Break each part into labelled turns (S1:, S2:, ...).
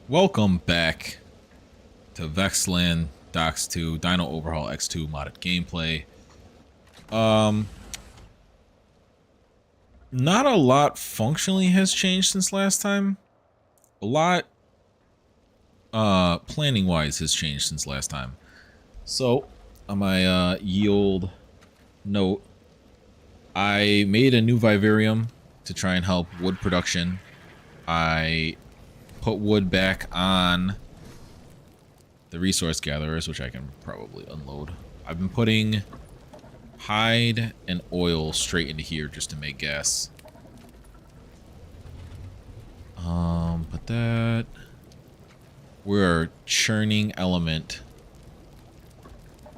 S1: Welcome back to Vexland DOX2 Dino Overhaul X2 modded gameplay. Not a lot functionally has changed since last time. A lot planning wise has changed since last time. So on my ye old note, I made a new vivarium to try and help wood production. I put wood back on the resource gatherers, which I can probably unload. I've been putting hide and oil straight into here just to make gas. But that we're churning element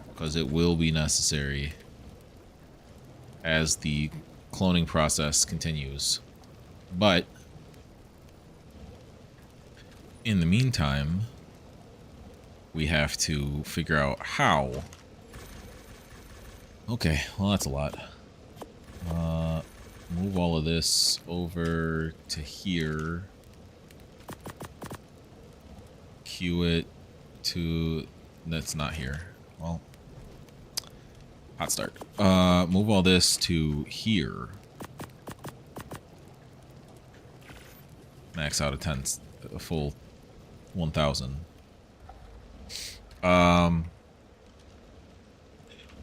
S1: because it will be necessary as the cloning process continues. But in the meantime, we have to figure out how. Okay, well that's a lot. Move all of this over to here. Queue it to... that's not here. Well, hot start. Move all this to here. Max out of 10, a full 1,000.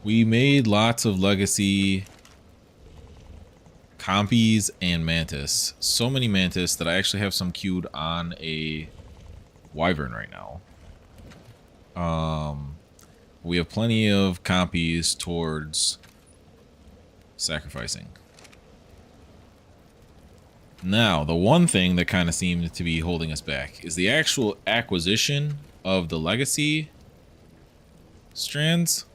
S1: We made lots of legacy compies and mantis. So many mantis that I actually have some queued on a wyvern right now. We have plenty of compies towards sacrificing. Now, the one thing that kind of seemed to be holding us back is the actual acquisition of the legacy strands.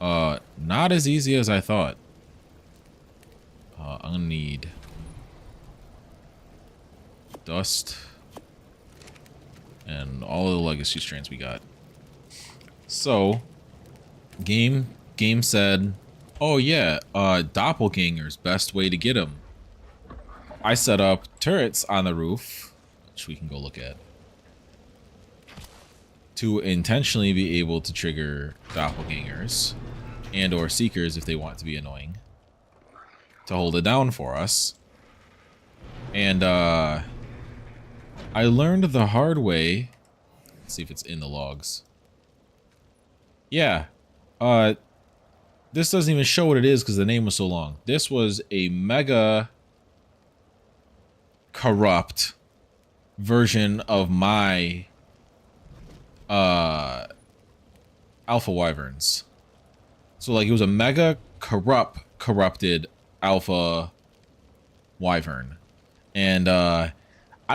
S1: Not as easy as I thought. I'm gonna need dust and all of the legacy strands we got. So, game said, oh yeah, doppelgangers, best way to get them. I set up turrets on the roof, which we can go look at, to intentionally be able to trigger doppelgangers and or seekers if they want to be annoying, to hold it down for us. And I learned the hard way. Let's see if it's in the logs. Yeah, this doesn't even show what it is because the name was so long. This was a mega corrupt version of my alpha wyverns. So like it was a mega corrupted alpha wyvern, and I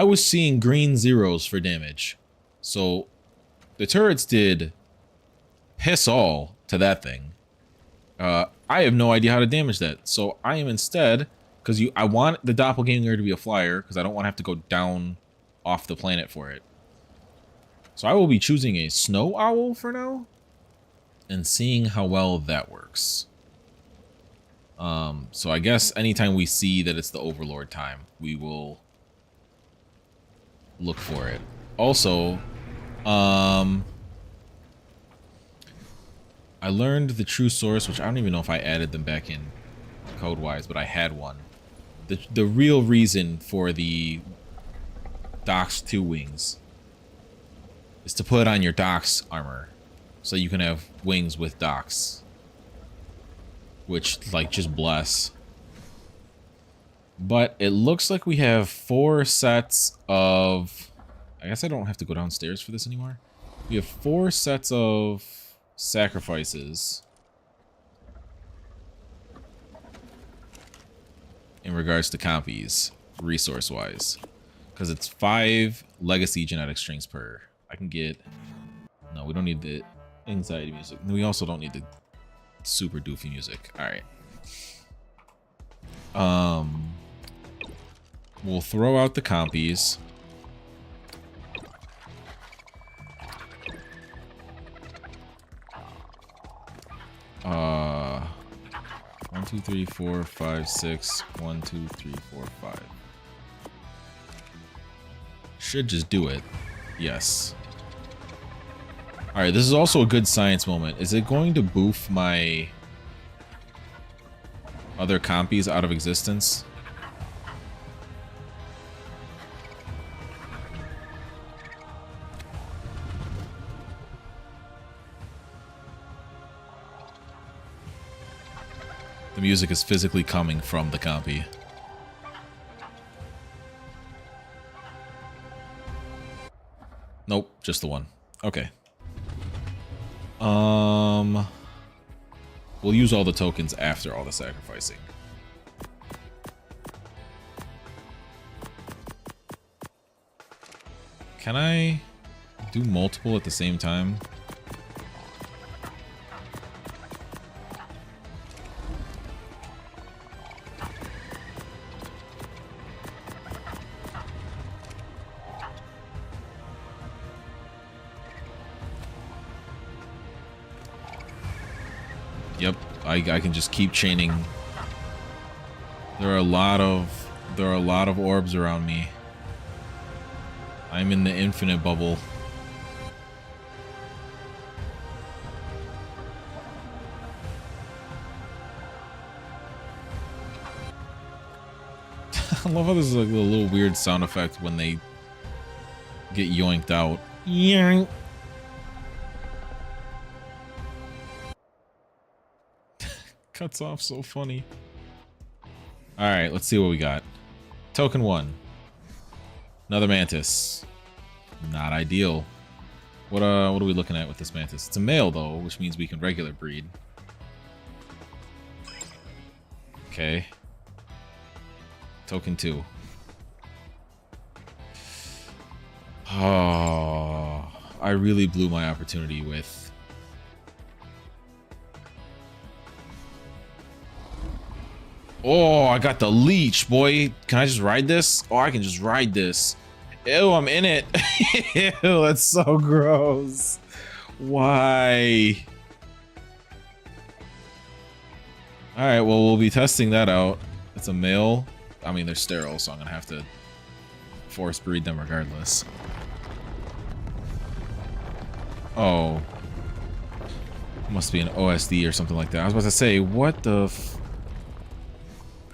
S1: was seeing green zeros for damage. So the turrets did piss all to that thing. I have no idea how to damage that, so I am instead, because I want the doppelganger to be a flyer, because I don't want to have to go down off the planet for it. So I will be choosing a snow owl for now and seeing how well that works. So I guess anytime we see that it's the overlord time, we will look for it. Also, I learned the true source, which I don't even know if I added them back in code-wise, but I had one. The real reason for the DOX2 wings is to put on your DOX armor, so you can have wings with DOX, which, like, just bless. But it looks like we have 4 sets of... I guess I don't have to go downstairs for this anymore. We have 4 sets of sacrifices in regards to compies, resource-wise. Because it's 5 legacy genetic strings per. I can get... No, we don't need the anxiety music. We also don't need the super doofy music. Alright. We'll throw out the compies. Uh, 1, 2, 3, 4, 5, 6. 1, 2, 3, 4, 5. Should just do it. Yes. Alright, this is also a good science moment. Is it going to boof my other compies out of existence? The music is physically coming from the compy. Nope, just the one. Okay. We'll use all the tokens after all the sacrificing. Can I do multiple at the same time? Yep, I can just keep chaining. There are a lot of orbs around me. I'm in the infinite bubble. I love how there's like a little weird sound effect when they get yoinked out. Yoink. Cuts off so funny. Alright, let's see what we got. Token 1. Another mantis. Not ideal. What are we looking at with this mantis? It's a male though, which means we can regular breed. Okay. Token 2. Oh, I really blew my opportunity with... Oh, I got the leech, boy. Can I just ride this? Oh, I can just ride this. Ew, I'm in it. Ew, that's so gross. Why? Alright, well, we'll be testing that out. It's a male. I mean, they're sterile, so I'm gonna have to force breed them regardless. Oh. Must be an OSD or something like that. I was about to say, what the f...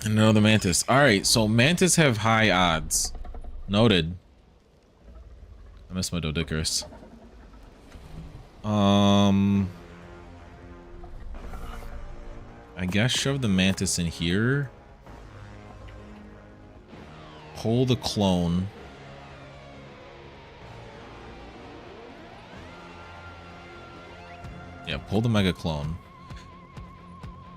S1: Another mantis. Alright, so mantis have high odds. Noted. I missed my Dodicarus. I guess shove the mantis in here. Pull the clone. Yeah, pull the mega clone.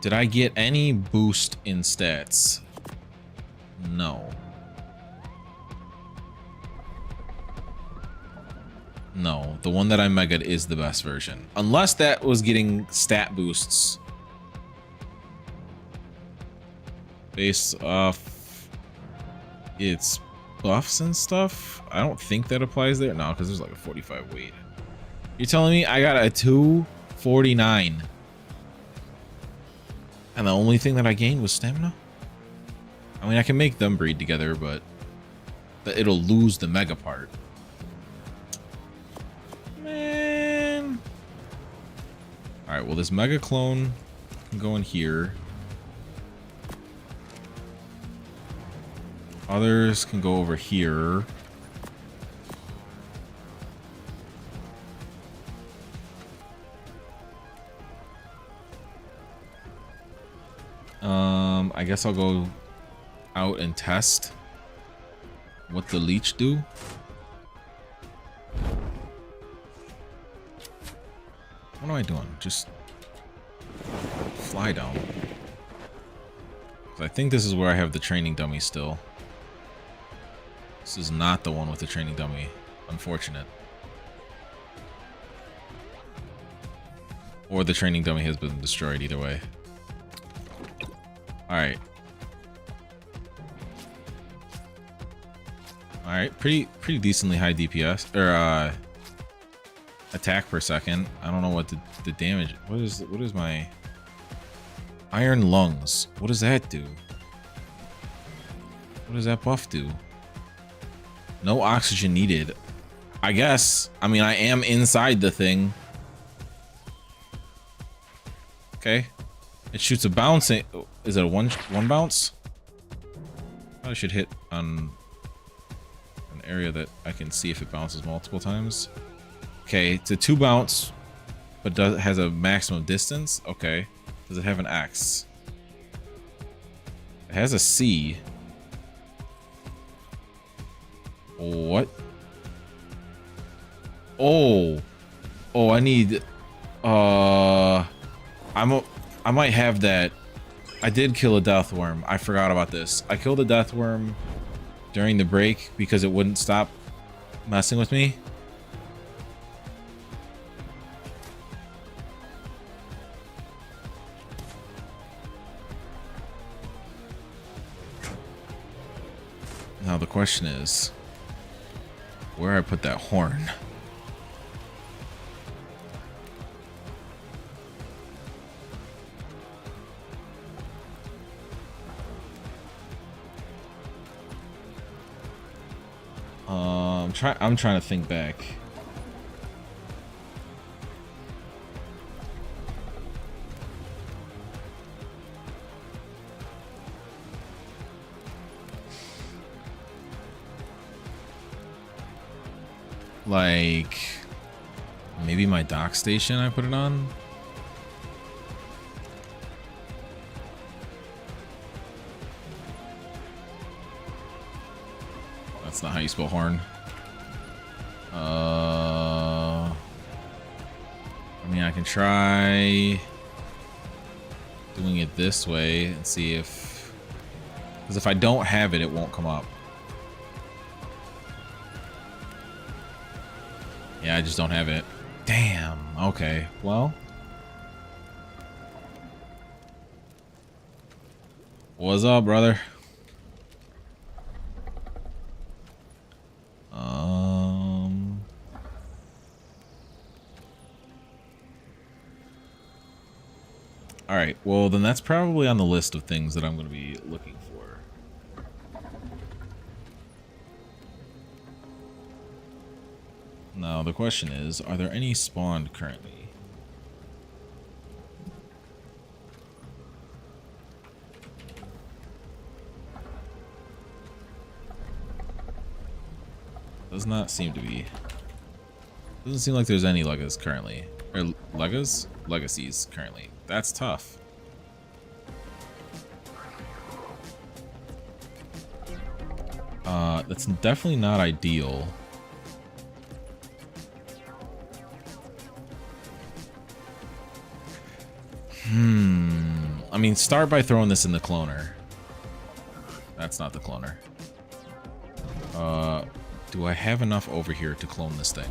S1: Did I get any boost in stats? No. No, the one that I mega'd is the best version. Unless that was getting stat boosts. Based off its buffs and stuff. I don't think that applies there. No, because there's like a 45 weight. You're telling me I got a 249. And the only thing that I gained was stamina? I mean, I can make them breed together, but it'll lose the mega part. Man. Alright, well, this mega clone can go in here. Others can go over here. I guess I'll go out and test what the leech do. What am I doing? Just fly down. I think this is where I have the training dummy still. This is not the one with the training dummy. Unfortunate. Or the training dummy has been destroyed, either way. Alright. Alright, pretty decently high DPS or attack per second. I don't know what the damage. What is my iron lungs? What does that do? What does that buff do? No oxygen needed. I guess. I mean, I am inside the thing. Okay. It shoots a bouncing. Is it a one bounce? I should hit on an area that I can see if it bounces multiple times. Okay, it's a 2 bounce, but has a maximum distance. Okay. Does it have an X? It has a C. What? Oh. Oh, I need I might have that. I did kill a death worm. I forgot about this. I killed a death worm during the break because it wouldn't stop messing with me. Now the question is where I put that horn. I'm trying to think back. Like maybe my dock station I put it on. That's not how you spell horn. I mean, I can try doing it this way and see if, because if I don't have it, it won't come up. Yeah, I just don't have it. Damn. Okay. Well. What's up, brother? All right. Well, then that's probably on the list of things that I'm going to be looking for. Now, the question is, are there any spawned currently? Does not seem to be. Doesn't seem like there's any Legas currently. Or Legas? Legacies currently. That's tough. That's definitely not ideal. I mean, start by throwing this in the cloner. That's not the cloner. Do I have enough over here to clone this thing?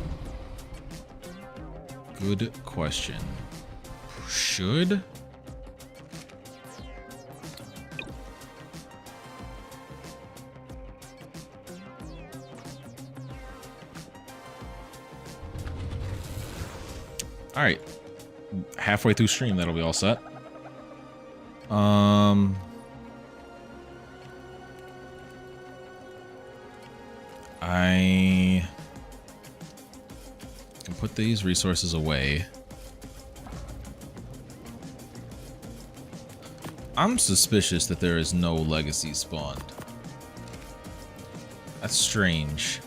S1: Good question. Should? All right. Halfway through stream, that'll be all set. I can put these resources away. I'm suspicious that there is no legacy spawned. That's strange.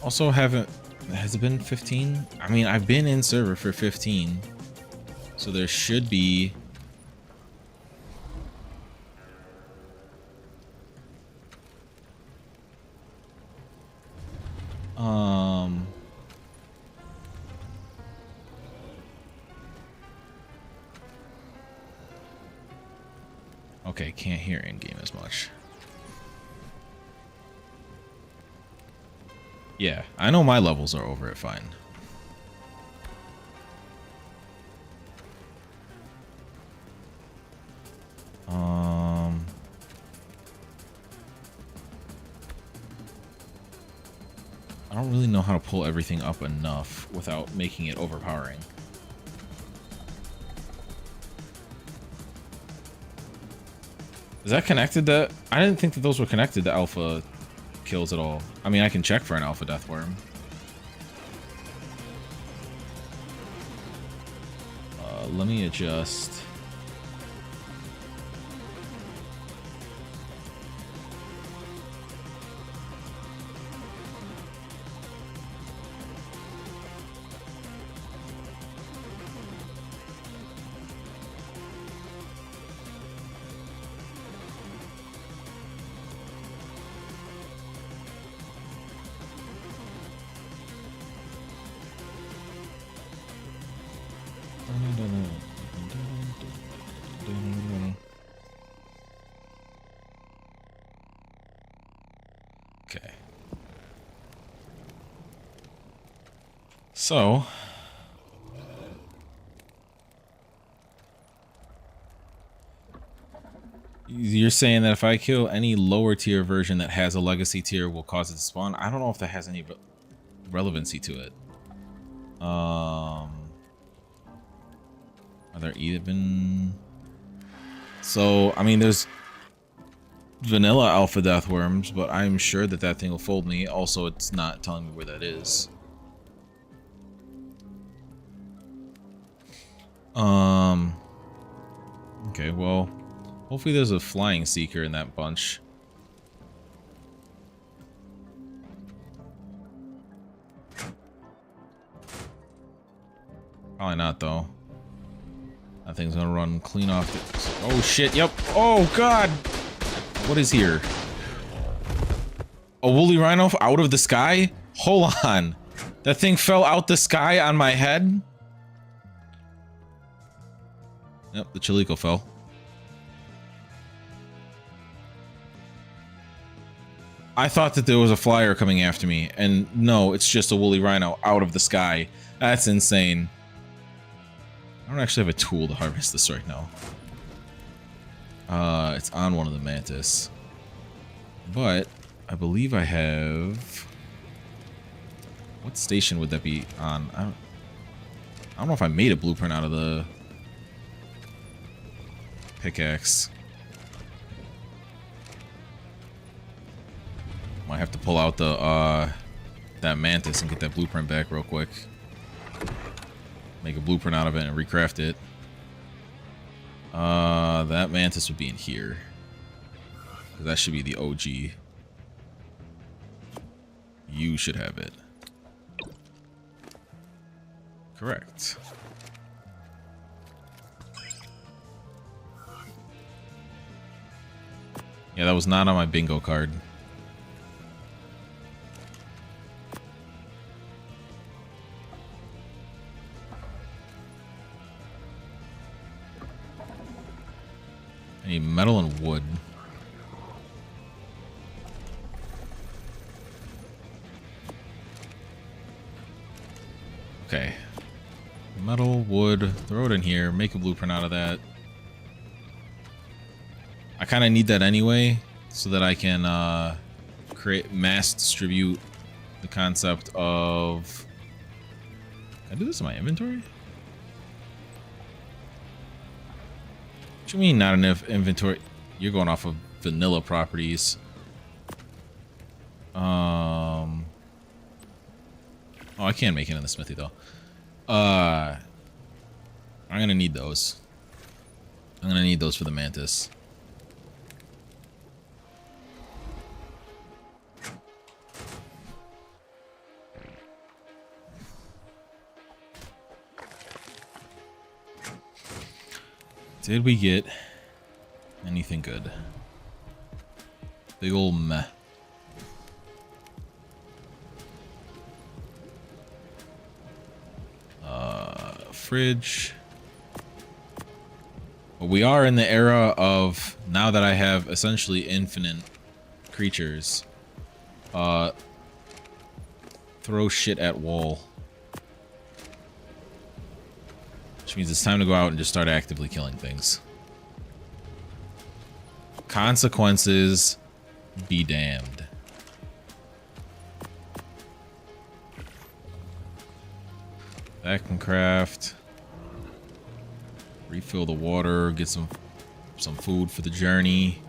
S1: Also haven't, has it been 15? I mean, I've been in server for 15. So there should be. Okay, can't hear in-game as much. Yeah, I know my levels are over it fine. I don't really know how to pull everything up enough without making it overpowering. Is that connected to... I didn't think that those were connected to alpha kills at all. I mean, I can check for an alpha death worm. Let me adjust. Okay. So, you're saying that if I kill any lower tier version that has a legacy tier will cause it to spawn? I don't know if that has any relevancy to it. Are there even... So, I mean, there's vanilla alpha death worms, but I'm sure that that thing will fold me. Also, it's not telling me where that is. Okay, well, hopefully there's a flying seeker in that bunch. Probably not, though. That thing's gonna run clean off the... Oh, shit, yep. Oh, God! What is here? A woolly rhino out of the sky? Hold on. That thing fell out the sky on my head? Yep, the Chilico fell. I thought that there was a flyer coming after me, and no, it's just a woolly rhino out of the sky. That's insane. I don't actually have a tool to harvest this right now. It's on one of the mantis. But I believe I have... What station would that be on? I don't know if I made a blueprint out of the pickaxe. Might have to pull out the that mantis and get that blueprint back real quick. Make a blueprint out of it and recraft it. That mantis would be in here. That should be the OG. You should have it. Correct. Yeah, that was not on my bingo card. I need metal and wood. Okay. Metal, wood, throw it in here, make a blueprint out of that. I kind of need that anyway, so that I can mass distribute the concept of... Can I do this in my inventory? What do you mean not enough inventory? You're going off of vanilla properties. Oh, I can make it in the smithy though. I'm gonna need those. I'm gonna need those for the mantis. Did we get anything good? Big ol' meh. Fridge. But we are in the era of, now that I have essentially infinite creatures, throw shit at wall. Which means it's time to go out and just start actively killing things. Consequences be damned. That can craft. Refill the water, get some food for the journey.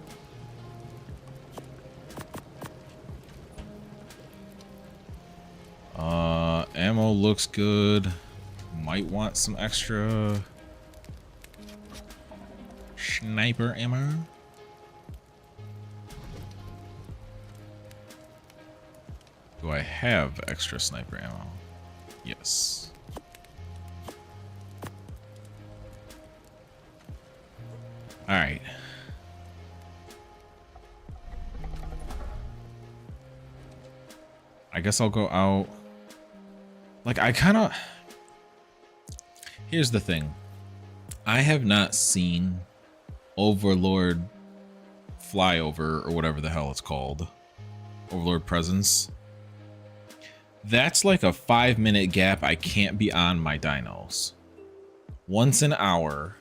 S1: Ammo looks good. Might want some extra sniper ammo. Do I have extra sniper ammo? Yes. All right. I guess I'll go out. Like, I kind of... Here's the thing. I have not seen Overlord Flyover, or whatever the hell it's called. Overlord Presence. That's like a 5-minute gap I can't be on my dinos. Once an hour,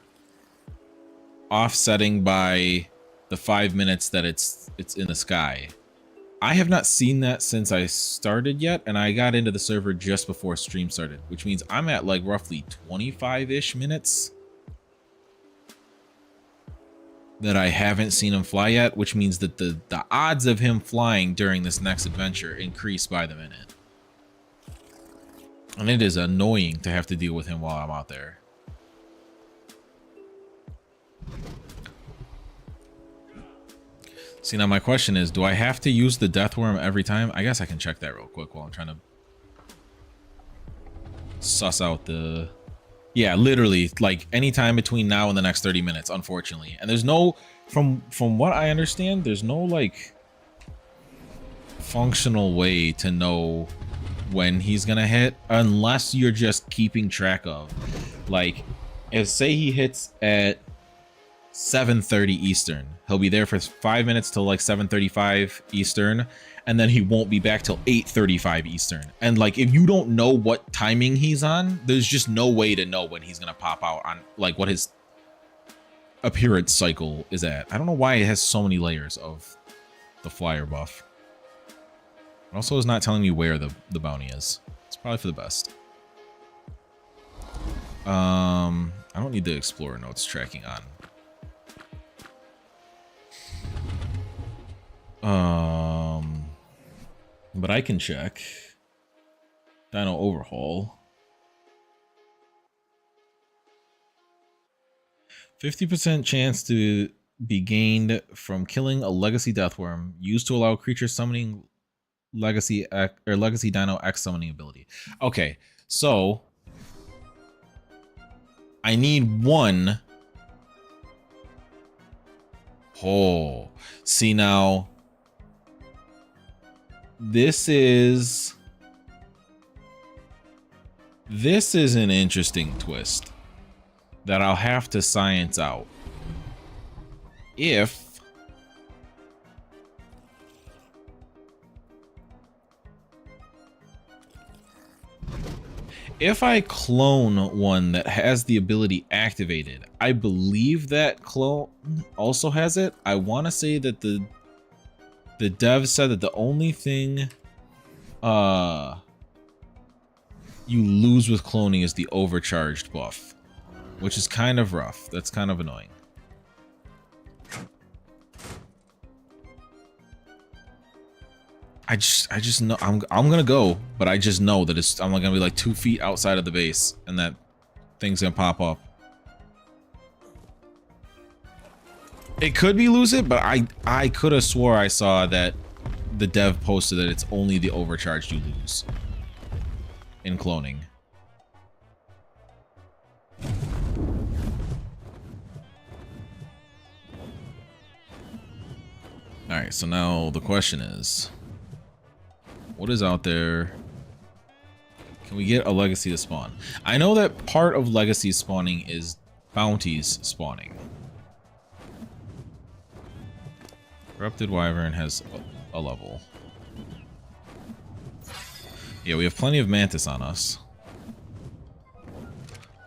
S1: offsetting by the 5 minutes that it's in the sky. I have not seen that since I started yet, and I got into the server just before stream started, which means I'm at like roughly 25-ish minutes that I haven't seen him fly yet, which means that the odds of him flying during this next adventure increase by the minute. And it is annoying to have to deal with him while I'm out there. See, now my question is, do I have to use the death worm every time? I guess I can check that real quick while I'm trying to suss out the... Yeah, literally, like, anytime between now and the next 30 minutes, unfortunately. And there's no... From what I understand, there's no, like, functional way to know when he's gonna hit, unless you're just keeping track of. Like, if, say he hits at 7:30 Eastern. He'll be there for 5 minutes till like 7:35 Eastern, and then he won't be back till 8:35 Eastern. And like, if you don't know what timing he's on, there's just no way to know when he's gonna pop out on, like, what his appearance cycle is at. I don't know why it has so many layers of the flyer buff. It also is not telling me where the bounty is. It's probably for the best. I don't need the Explorer notes tracking on. But I can check Dino Overhaul. 50% chance to be gained from killing a legacy deathworm used to allow creature summoning legacy or legacy Dino X summoning ability. Okay, so I need one. Oh, see now. This is an interesting twist that I'll have to science out. If I clone one that has the ability activated, I believe that clone also has it. I want to say that the dev said that the only thing you lose with cloning is the overcharged buff, which is kind of rough. That's kind of annoying. I just know I'm gonna go, but I just know that I'm gonna be like 2 feet outside of the base, and that thing's gonna pop up. It could be lose it, but I could have swore I saw that the dev posted that it's only the overcharged you lose in cloning. All right, so now the question is, what is out there? Can we get a legacy to spawn? I know that part of legacy spawning is bounties spawning. Corrupted Wyvern has a level. Yeah, we have plenty of Mantis on us.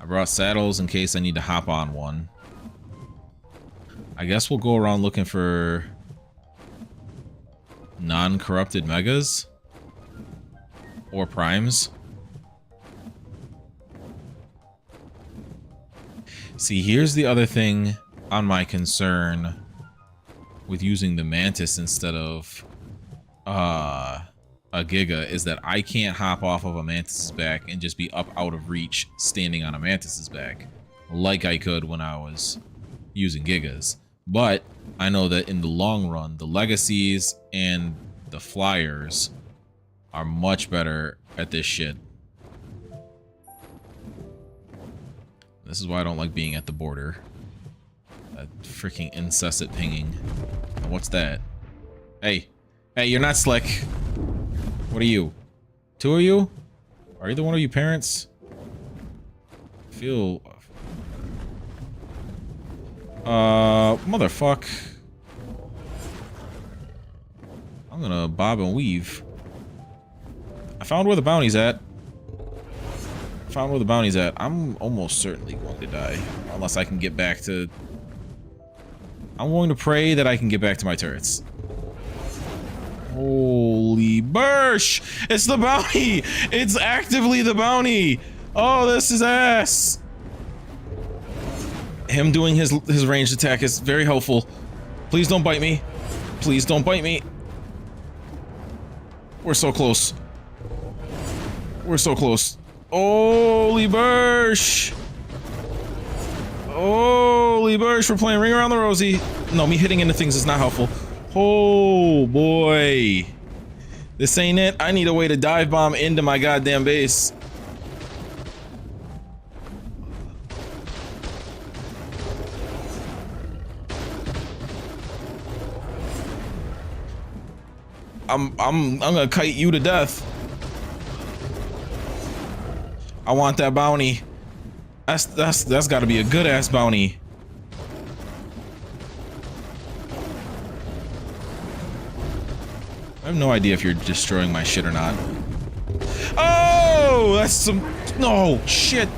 S1: I brought saddles in case I need to hop on one. I guess we'll go around looking for non-corrupted megas or primes. See, here's the other thing on my concern with using the Mantis instead of a Giga is that I can't hop off of a Mantis's back and just be up out of reach standing on a Mantis's back like I could when I was using Gigas. But I know that in the long run, the Legacies and the Flyers are much better at this shit. This is why I don't like being at the border. That freaking incessant pinging. What's that? Hey. Hey, you're not slick. What are you? Two of you? Are either one of you parents? I feel... motherfuck. I'm gonna bob and weave. I found where the bounty's at. Found where the bounty's at. I'm almost certainly going to die. Unless I can get back to... I'm going to pray that I can get back to my turrets. Holy bursh! It's the bounty! It's actively the bounty! Oh, this is ass! Him doing his ranged attack is very helpful. Please don't bite me. Please don't bite me. We're so close. We're so close. Holy bursh! Holy bursh, we're playing Ring Around the Rosie. No, me hitting into things is not helpful. Oh boy. This ain't it. I need a way to dive bomb into my goddamn base. I'm gonna kite you to death. I want that bounty. That's gotta be a good ass bounty. I have no idea if you're destroying my shit or not. Oh, that's some... No, shit.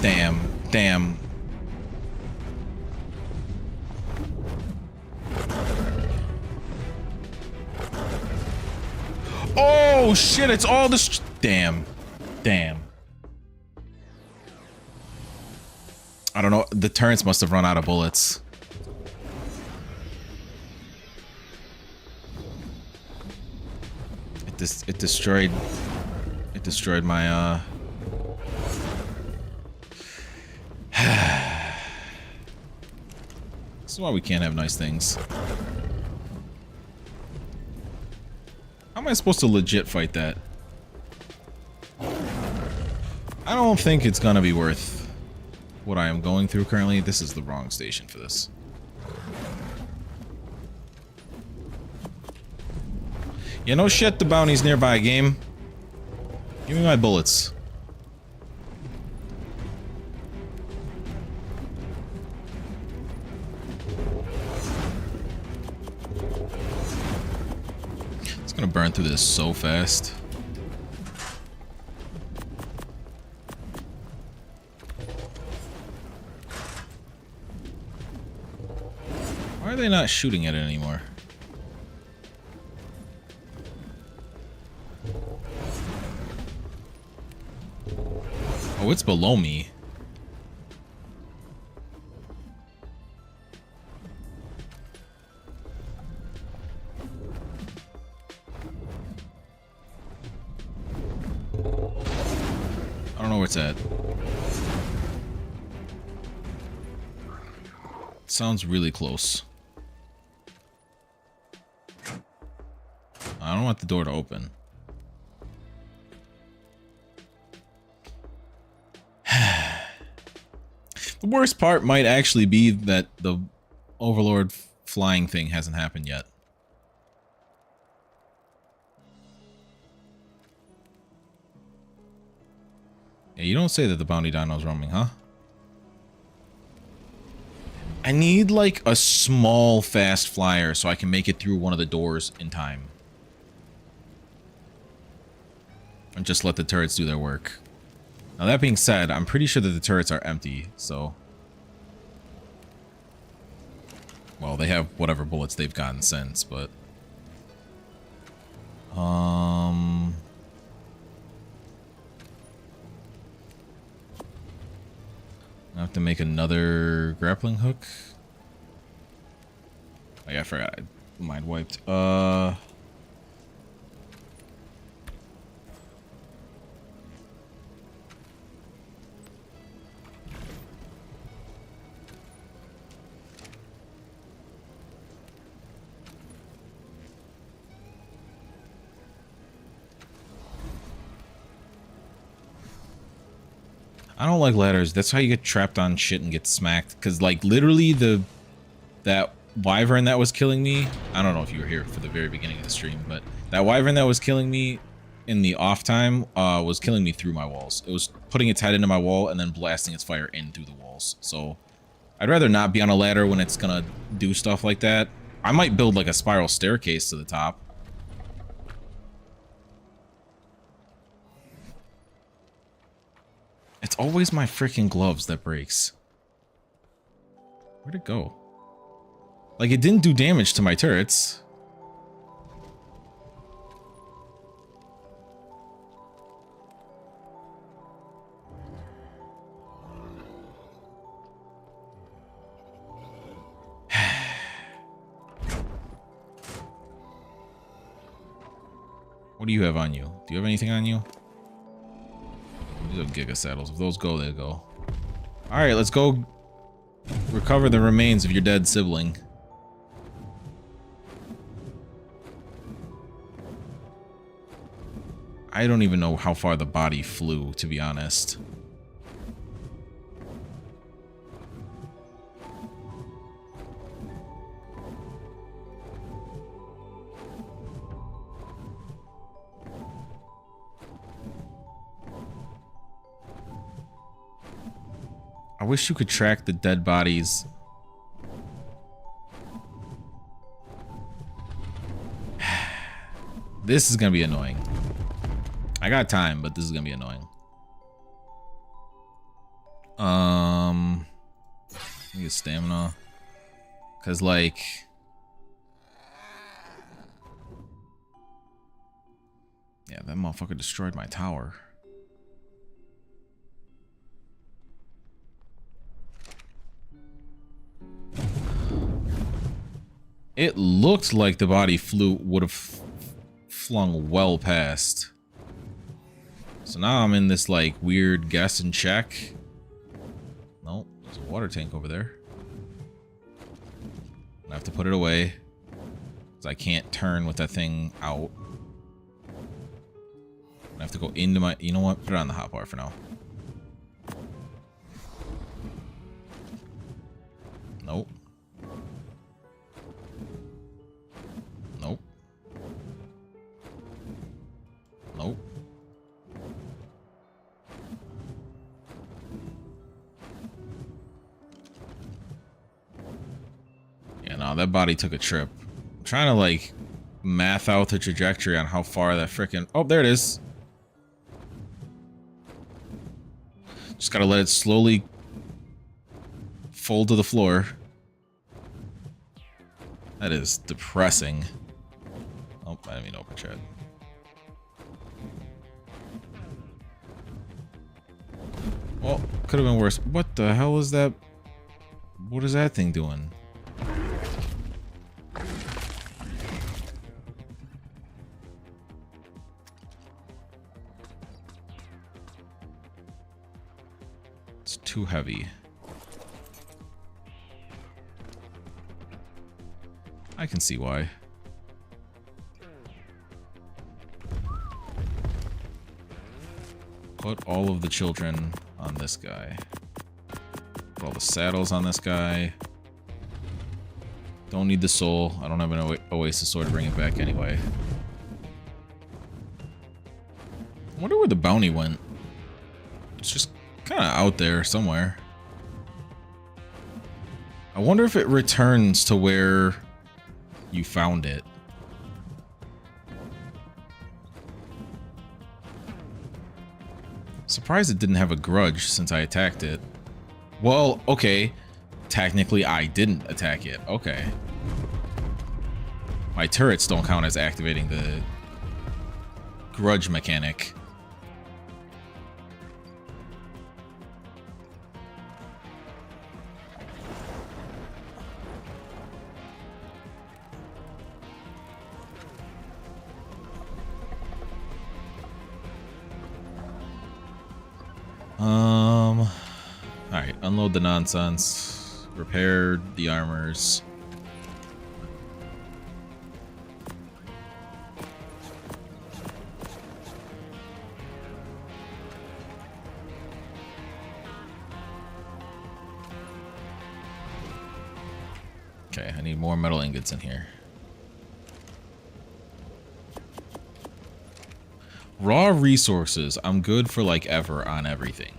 S1: Damn, damn. Oh, shit, it's all this... Damn. Damn. I don't know, the turrets must have run out of bullets. It destroyed my This is why we can't have nice things. How am I supposed to legit fight that? I don't think it's gonna be worth what I am going through currently. This is the wrong station for this. Yeah, no shit, the bounty's nearby, game. Give me my bullets. It's gonna burn through this so fast. Why are they not shooting at it anymore? Oh, it's below me. I don't know where it's at. It sounds really close. I don't want the door to open. The worst part might actually be that the Overlord flying thing hasn't happened yet. Yeah, you don't say that the bounty dino's roaming, huh? I need like a small fast flyer so I can make it through one of the doors in time. And just let the turrets do their work. Now that being said, I'm pretty sure that the turrets are empty, so... Well, they have whatever bullets they've gotten since, but... I have to make another grappling hook. Oh yeah, I forgot. I mind wiped. I don't like ladders. That's how you get trapped on shit and get smacked. Cause like literally that wyvern that was killing me. I don't know if you were here for the very beginning of the stream, but that wyvern that was killing me in the off time was killing me through my walls. It was putting its head into my wall and then blasting its fire in through the walls. So I'd rather not be on a ladder when it's gonna do stuff like that. I might build like a spiral staircase to the top. It's always my freaking gloves that breaks. Where'd it go? Like, it didn't do damage to my turrets. What do you have on you? Do you have anything on you? These are Giga Saddles. If those go, they go. Alright, let's go recover the remains of your dead sibling. I don't even know how far the body flew, to be honest. I wish you could track the dead bodies. This is gonna be annoying. I got time, but this is gonna be annoying. Get stamina. Cause like yeah, that motherfucker destroyed my tower. It looked like the body would have flung well past. So now I'm in this like weird guess and check. Nope, there's a water tank over there. I have to put it away because I can't turn with that thing out. I have to go into my. You know what? Put it on the hotbar for now. Nope. Nope. Nope. Yeah, no, that body took a trip. I'm trying to like math out the trajectory on how far that frickin'. Oh, there it is. Just gotta let it slowly fold to the floor. That is depressing. Oh, I didn't mean to open chat. Well, could have been worse. What the hell is that? What is that thing doing? It's too heavy. I can see why. Put all of the children on this guy. Put all the saddles on this guy. Don't need the soul. I don't have an Oasis sword to bring it back anyway. I wonder where the bounty went. It's just kind of out there somewhere. I wonder if it returns to where you found it. Surprised it didn't have a grudge since I attacked it. Well, okay. Technically, I didn't attack it. Okay. My turrets don't count as activating the grudge mechanic. Alright, unload the nonsense. Repair the armors. Okay, I need more metal ingots in here. Raw resources, I'm good for like ever on everything.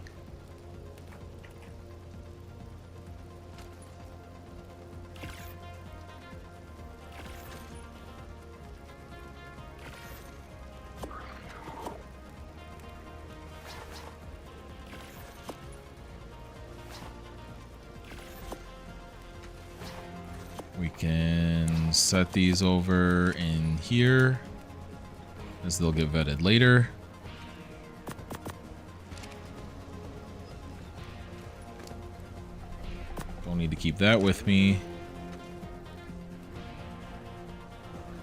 S1: We can set these over in here, as they'll get vetted later. Don't need to keep that with me.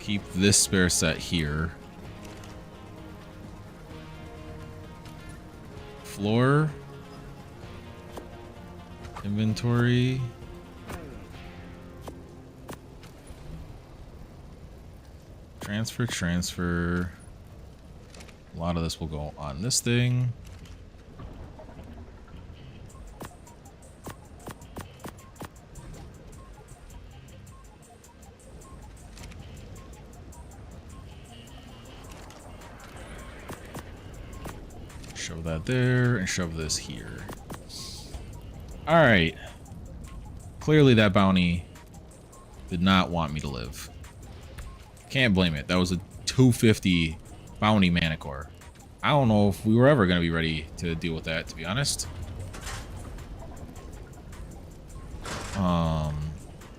S1: Keep this spare set here. Floor. Inventory. Transfer. A lot of this will go on this thing. Shove that there and shove this here. All right. Clearly that bounty did not want me to live. Can't blame it. That was a 250 bounty manicore. I don't know if we were ever going to be ready to deal with that, to be honest.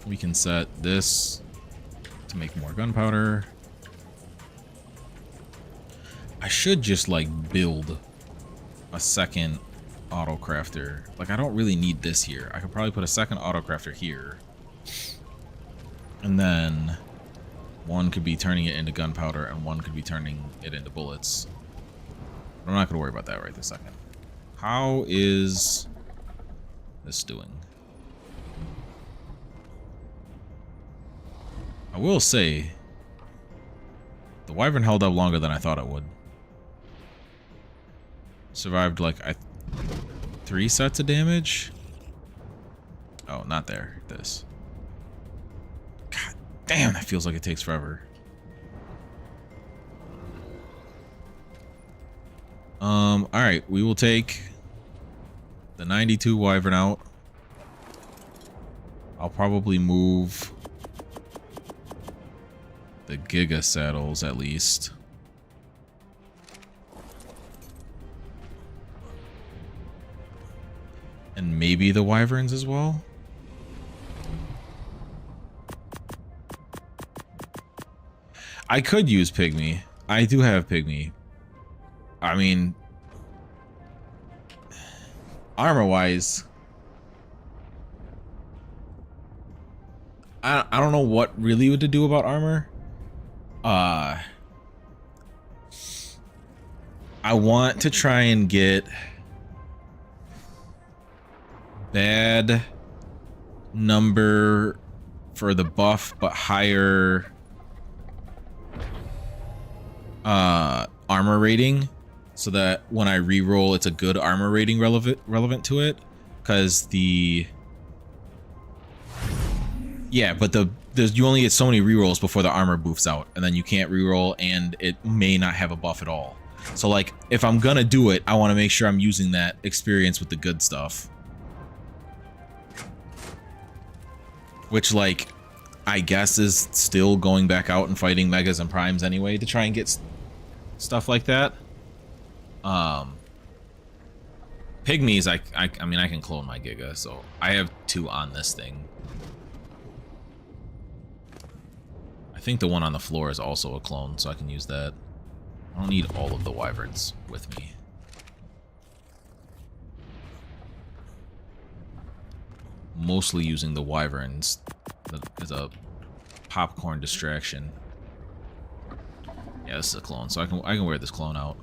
S1: We can set this to make more gunpowder. I should just like build a second auto crafter. Like I don't really need this here. I could probably put a second auto crafter here. And then one could be turning it into gunpowder and one could be turning it into bullets. I'm not going to worry about that right this second. How is this doing? I will say, the Wyvern held up longer than I thought it would. Survived like 3 sets of damage. Oh, not there. This. God damn, that feels like it takes forever. Alright, we will take the 92 Wyvern out. I'll probably move the Giga saddles at least. And maybe the Wyverns as well. I could use Pygmy. I do have Pygmy. I mean, armor-wise, I don't know what really to do about armor. I want to try and get bad number for the buff, but higher armor rating, so that when I reroll, it's a good armor rating relevant to it. Because you only get so many rerolls before the armor boofs out, and then you can't reroll, and it may not have a buff at all. So like, if I'm gonna do it, I want to make sure I'm using that experience with the good stuff. Which, like, I guess is still going back out and fighting Megas and Primes anyway to try and get stuff like that. Pygmies, I mean, I can clone my Giga, so I have 2 on this thing. I think the one on the floor is also a clone, so I can use that. I don't need all of the Wyverns with me. Mostly using the Wyverns as a popcorn distraction. Yeah, this is a clone, so I can wear this clone out.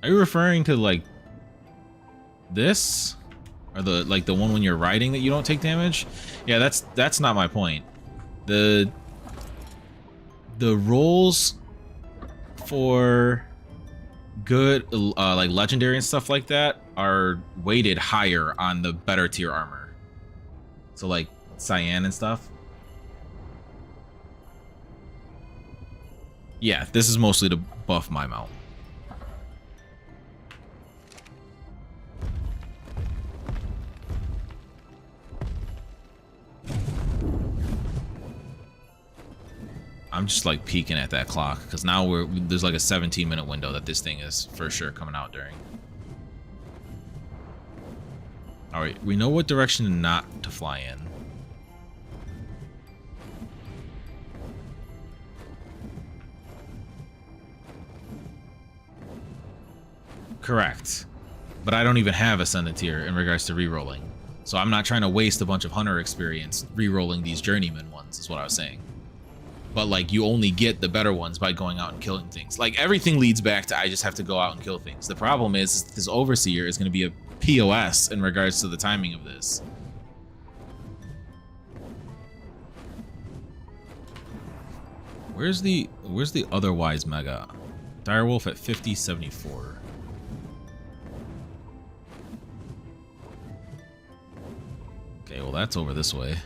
S1: Are you referring to like this? Or the like the one when you're riding that you don't take damage? Yeah, that's not my point. The rolls for good like legendary and stuff like that are weighted higher on the better tier armor. So like cyan and stuff. Yeah, this is mostly to buff my mount. I'm just like peeking at that clock because now there's like a 17-minute window that this thing is for sure coming out during. All right, we know what direction not to fly in. Correct, but I don't even have Ascendant tier in regards to rerolling, so I'm not trying to waste a bunch of hunter experience rerolling these journeyman ones. Is what I was saying. But like you only get the better ones by going out and killing things. Like everything leads back to I just have to go out and kill things. The problem is this Overseer is going to be a POS in regards to the timing of this. Where's the otherwise mega? Direwolf at 50-74. Okay, well that's over this way.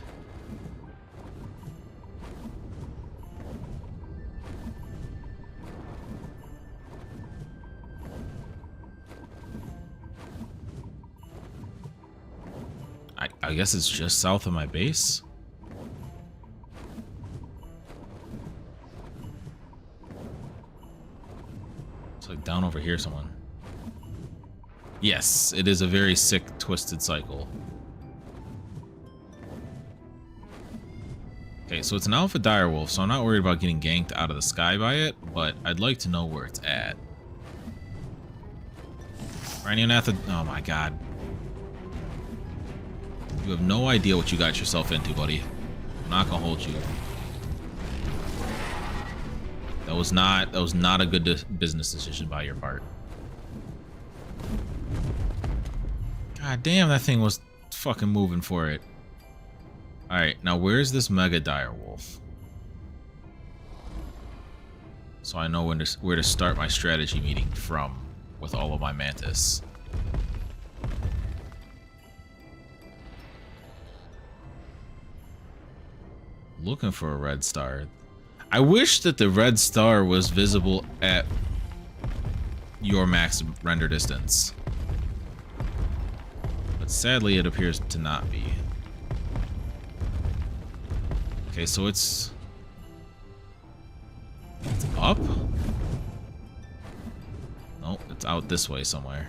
S1: I guess it's just south of my base. It's like down over here somewhere. Yes, it is a very sick, twisted cycle. Okay, so it's an alpha direwolf, so I'm not worried about getting ganked out of the sky by it, but I'd like to know where it's at. Rhinonath, oh my god. You have no idea what you got yourself into, buddy. I'm not gonna hold you. That was not a good business decision by your part. God damn, that thing was fucking moving for it. Alright, now where's this mega direwolf? So I know where to start my strategy meeting from with all of my mantis. Looking for a red star. I wish that the red star was visible at your max render distance. But sadly, it appears to not be. Okay, so it's up? Nope, it's out this way somewhere.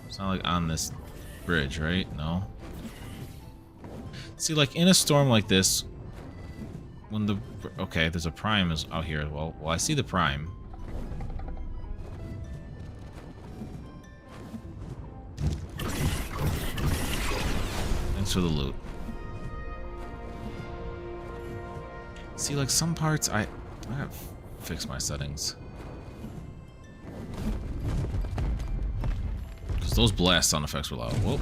S1: It's not like on this bridge, right? No. See, like in a storm like this, when the okay, there's a prime is out here. Well, I see the prime. Thanks for the loot. See, like some parts, I gotta fix my settings. Because those blast sound effects were loud. Whoa.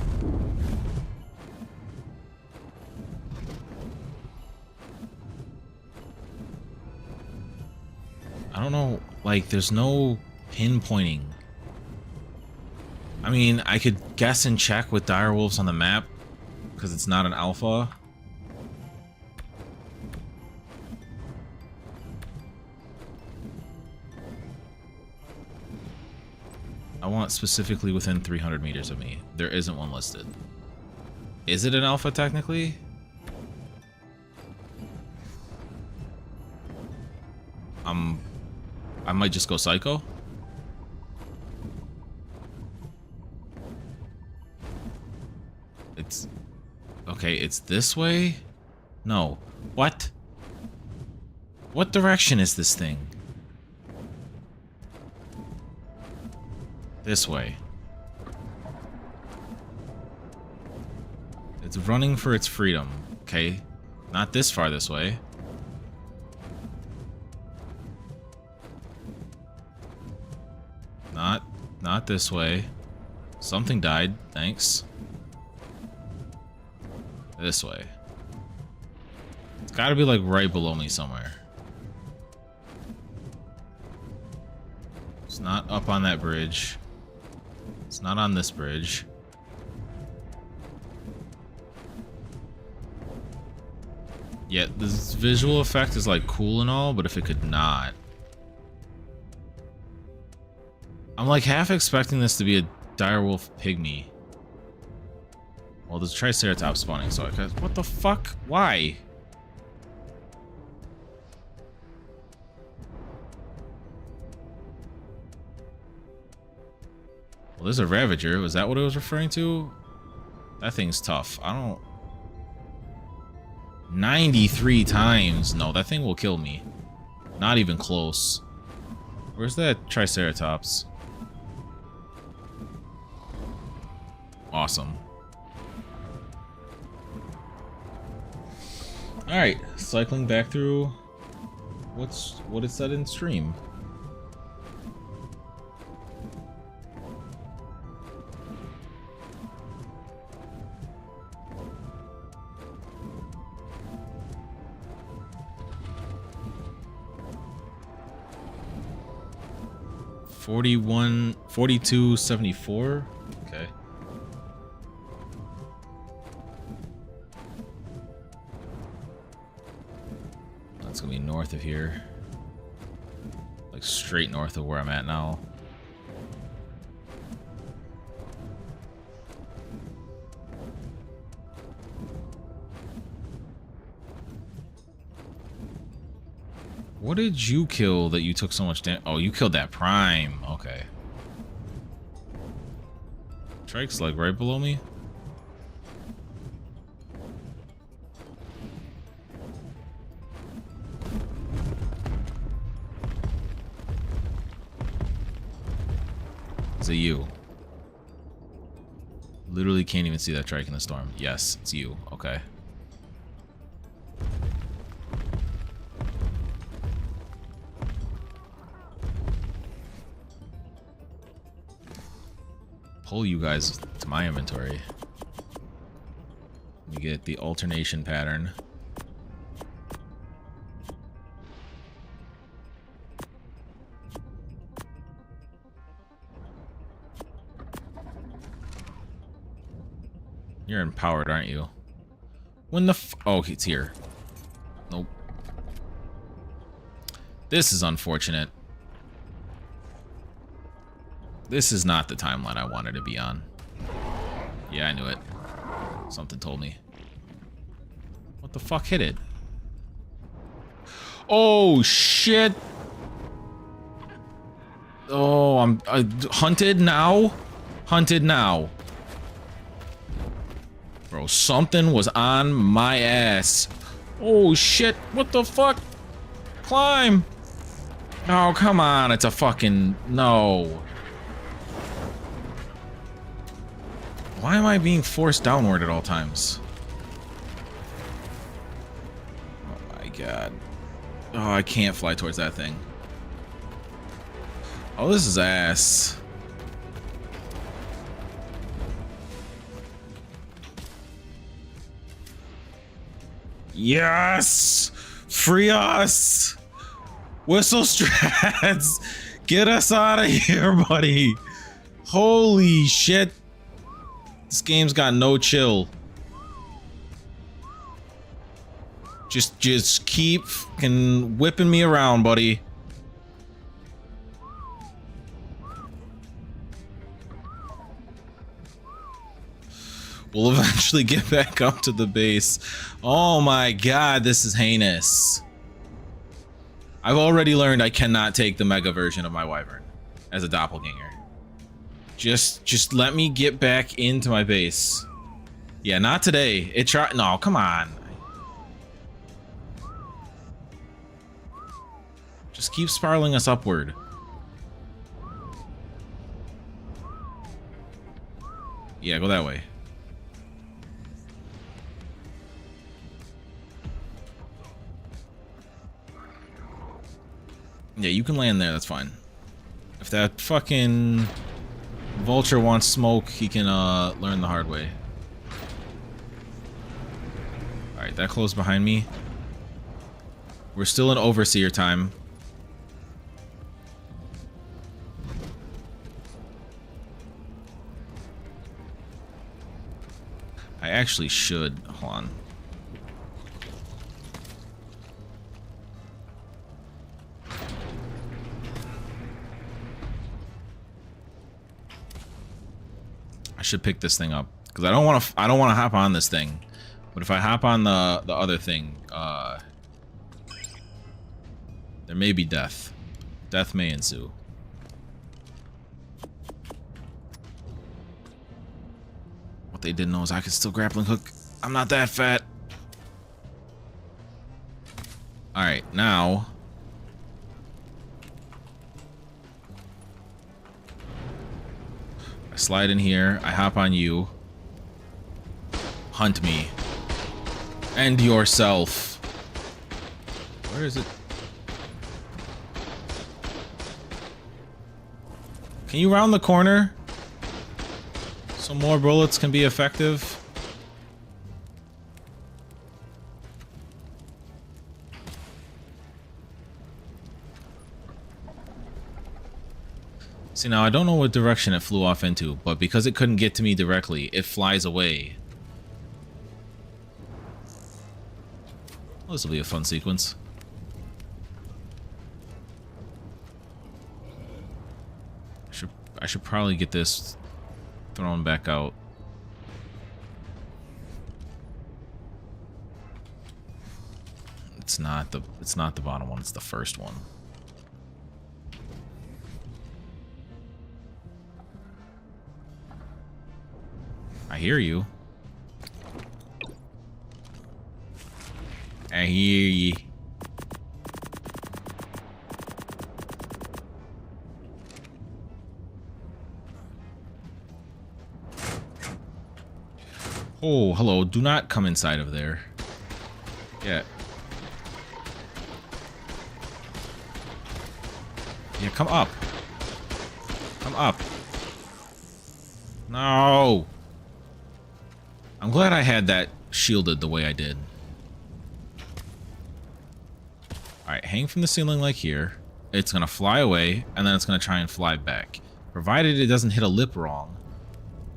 S1: I don't know, like, there's no pinpointing. I mean, I could guess and check with direwolves on the map, because it's not an alpha. I want specifically within 300 meters of me. There isn't one listed. Is it an alpha technically? I might just go psycho. It's okay, it's this way? No. What? What direction is this thing? This way. It's running for its freedom, okay? Not this far this way. Not this way. Something died, thanks. This way. It's gotta be like right below me somewhere. It's not up on that bridge. It's not on this bridge. Yeah, this visual effect is like cool and all, but if it could not. I'm like half expecting this to be a direwolf pygmy. Well, there's Triceratops spawning, so I could. What the fuck? Why? Well, there's a Ravager. Was that what it was referring to? That thing's tough. I don't. 93 times. No, that thing will kill me. Not even close. Where's that Triceratops? Awesome. Alright, cycling back through what it said in stream. $42.74. Okay. That's gonna be north of here. Like straight north of where I'm at now. What did you kill that you took so much damage? Oh, you killed that prime. Okay. Trikes like right below me. Is it you? Literally can't even see that trike in the storm. Yes, it's you. Okay. Pull you guys to my inventory. We get the alternation pattern. You're empowered, aren't you? When the oh, it's here. Nope. This is unfortunate. This is not the timeline I wanted to be on. Yeah, I knew it. Something told me. What the fuck hit it? Oh, shit. Oh, I'm hunted now? Hunted now. Bro, something was on my ass. Oh, shit. What the fuck? Climb. Oh, come on. It's a fucking... No. Why am I being forced downward at all times? Oh my god. Oh, I can't fly towards that thing. Oh, this is ass. Yes! Free us! Whistle strats! Get us out of here, buddy! Holy shit! This game's got no chill. Just keep fucking whipping me around, buddy. We'll eventually get back up to the base. Oh my god, this is heinous. I've already learned I cannot take the mega version of my wyvern as a doppelganger. Just let me get back into my base. Yeah, not today. It tried. No, come on. Just keep spiraling us upward. Yeah, go that way. Yeah, you can land there, that's fine. If that fucking vulture wants smoke, he can learn the hard way. Alright, that closed behind me. We're still in overseer time. I actually should. Hold on. I should pick this thing up because I don't want to hop on this thing. But if I hop on the other thing, there may be death. Death may ensue. What they didn't know is I could still grappling hook. I'm not that fat. Alright, now I slide in here, I hop on you. Hunt me. End yourself. Where is it? Can you round the corner so more bullets can be effective? See, now I don't know what direction it flew off into, but because it couldn't get to me directly, it flies away. Well, this will be a fun sequence. I should probably get this thrown back out. It's not the bottom one, it's the first one. I hear you. I hear ye. Oh, hello. Do not come inside of there. Yeah. Yeah, come up. Come up. No. I'm glad I had that shielded the way I did. Alright, hang from the ceiling like here. It's gonna fly away, and then it's gonna try and fly back. Provided it doesn't hit a lip wrong.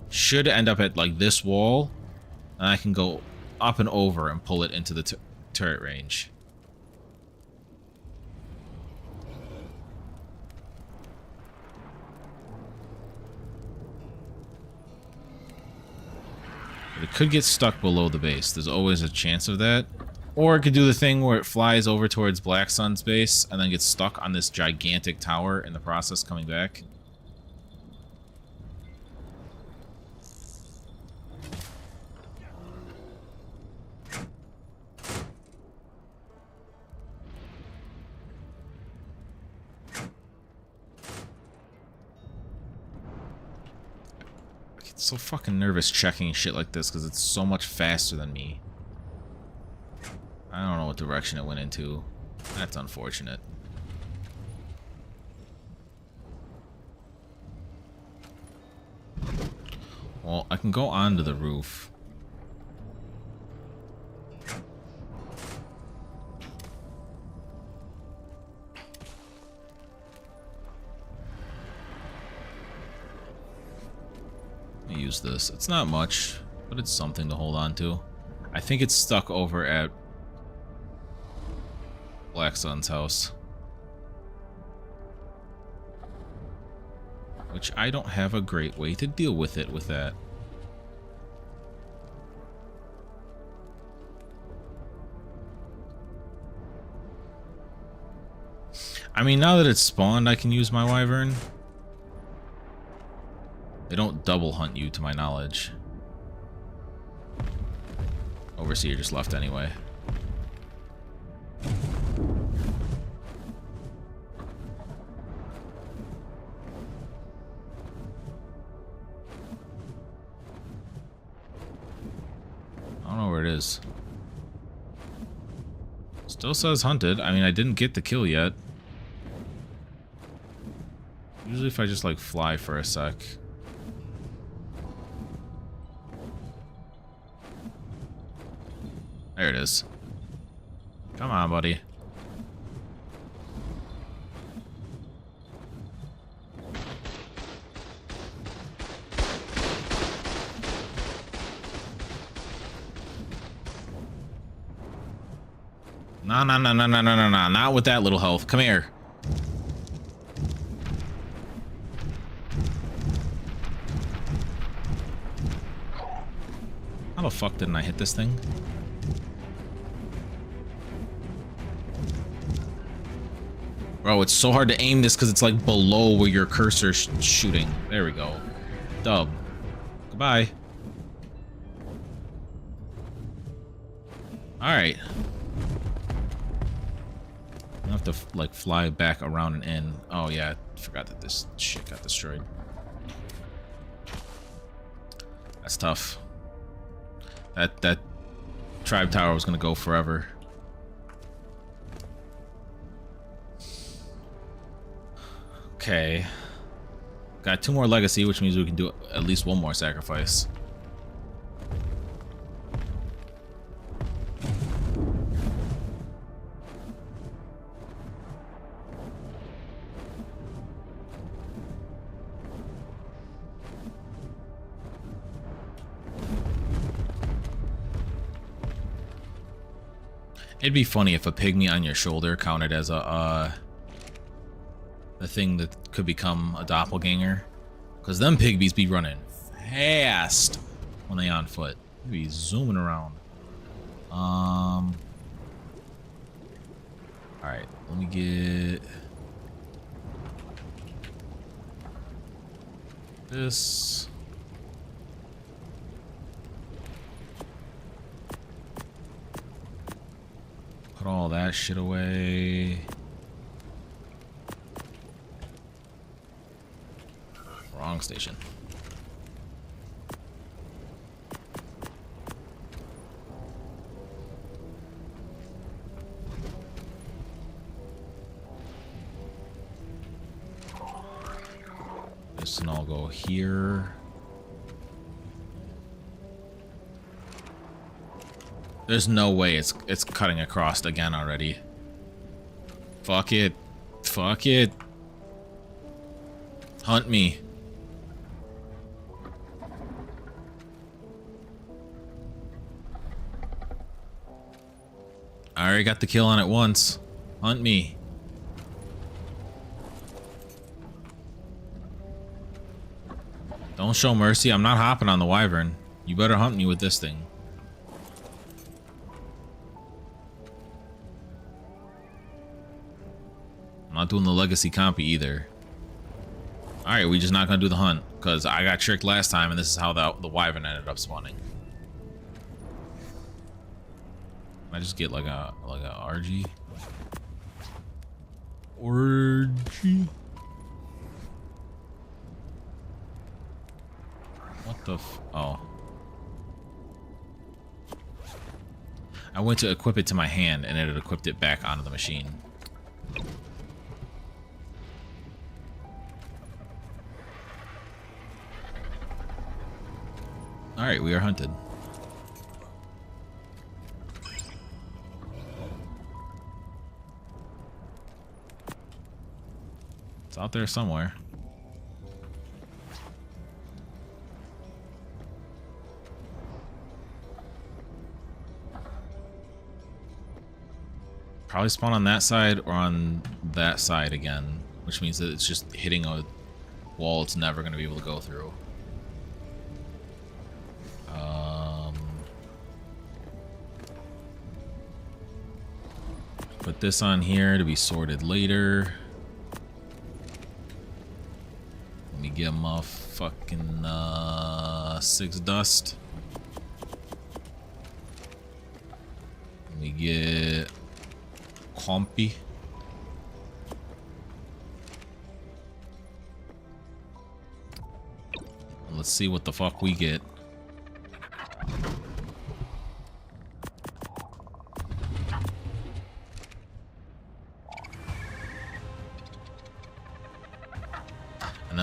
S1: Should end up at, like, this wall. And I can go up and over and pull it into the turret range. But it could get stuck below the base. There's always a chance of that. Or it could do the thing where it flies over towards Black Sun's base and then gets stuck on this gigantic tower in the process coming back. So fucking nervous checking shit like this because it's so much faster than me. I don't know what direction it went into. That's unfortunate. Well, I can go onto the roof. Use this. It's not much, but it's something to hold on to. I think it's stuck over at Black Sun's house, which I don't have a great way to deal with it with that. I mean, now that it's spawned, I can use my wyvern. They don't double hunt you, to my knowledge. Overseer just left anyway. I don't know where it is. Still says hunted. I mean, I didn't get the kill yet. Usually if I just like fly for a sec. There it is. Come on, buddy. No, no, no, no, no, no, no, no. Not with that little health. Come here. How the fuck didn't I hit this thing? Bro, it's so hard to aim this because it's like below where your cursor's shooting. There we go. Dub. Goodbye. Alright. I have to like fly back around and in. Oh yeah, I forgot that this shit got destroyed. That's tough. That tribe tower was gonna go forever. Okay. Got 2 more legacy, which means we can do at least 1 more sacrifice. It'd be funny if a pygmy on your shoulder counted as a thing that could become a doppelganger, because them pygmies be running fast when they on foot. They be zooming around. All right, let me get this. Put all that shit away. Wrong station. This and I'll go here. There's no way it's cutting across again already. Fuck it. Fuck it. Hunt me. I already got the kill on it once. Hunt me. Don't show mercy. I'm not hopping on the wyvern. You better hunt me with this thing. I'm not doing the legacy compy either. Alright, we just not gonna do the hunt, because I got tricked last time and this is how the wyvern ended up spawning. I just get like a RG. Orgy. What the oh. I went to equip it to my hand and it had equipped it back onto the machine. Alright, we are hunted. It's out there somewhere. Probably spawn on that side or on that side again, which means that it's just hitting a wall it's never going to be able to go through. Put this on here to be sorted later. Let me get him off fucking 6 dust. Let me get Compy. Let's see what the fuck we get.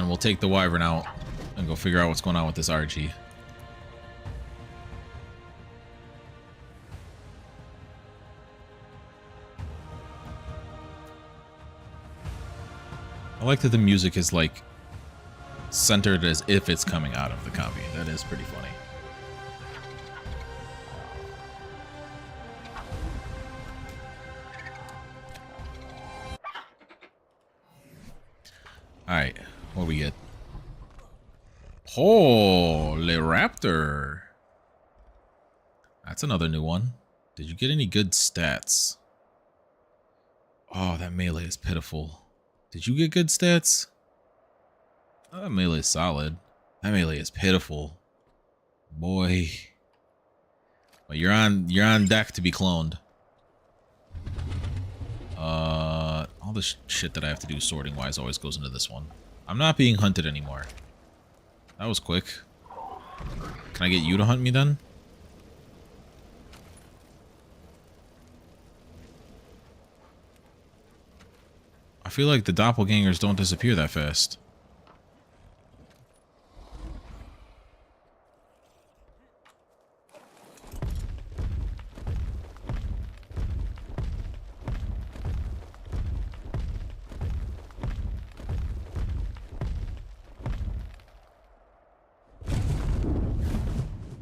S1: then we'll take the wyvern out and go figure out what's going on with this RG. I like that the music is like centered as if it's coming out of the copy. That is pretty funny. Alright, what do we get? Holy Raptor. That's another new one. Did you get any good stats? Oh, that melee is pitiful. Did you get good stats? Oh, that melee is solid. That melee is pitiful. Boy. Well, you're on deck to be cloned. All the shit that I have to do sorting wise always goes into this one. I'm not being hunted anymore. That was quick. Can I get you to hunt me then? I feel like the doppelgangers don't disappear that fast.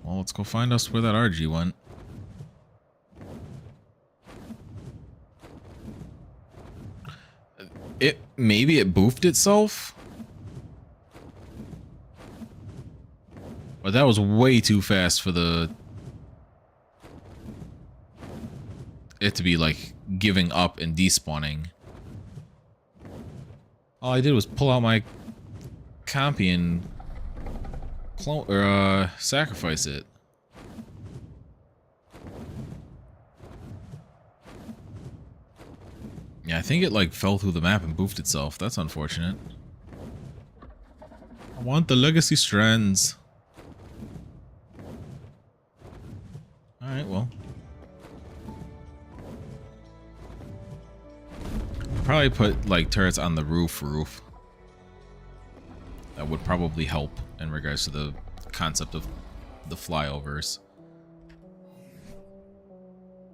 S1: Well, let's go find us where that RG went. Maybe it boofed itself? But that was way too fast for it to be like giving up and despawning. All I did was pull out my copy and clone or sacrifice it. Yeah, I think it like fell through the map and boofed itself. That's unfortunate. I want the legacy strands. Alright, well. Probably put like turrets on the roof. That would probably help in regards to the concept of the flyovers.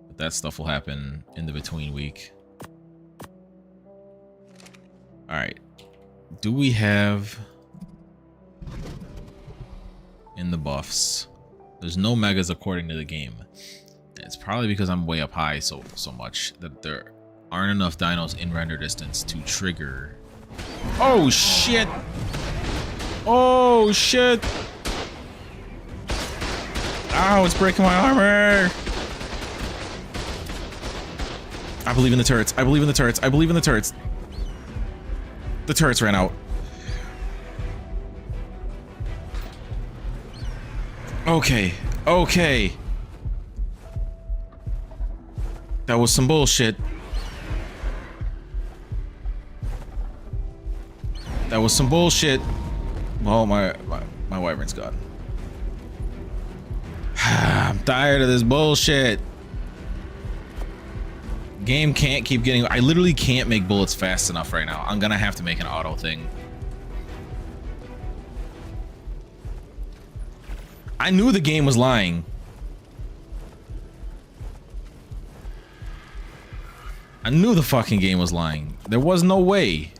S1: But that stuff will happen in the between week. Alright. Do we have in the buffs? There's no megas according to the game. It's probably because I'm way up high so much that there aren't enough dinos in render distance to trigger. Oh shit! Oh shit! Ow, it's breaking my armor! I believe in the turrets. I believe in the turrets. I believe in the turrets. The turrets ran out. Okay. Okay. That was some bullshit. That was some bullshit. Well, my wyvern's gone. I'm tired of this bullshit. Game can't keep getting... I literally can't make bullets fast enough right now. I'm gonna have to make an auto thing. I knew the game was lying. I knew the fucking game was lying. There was no way.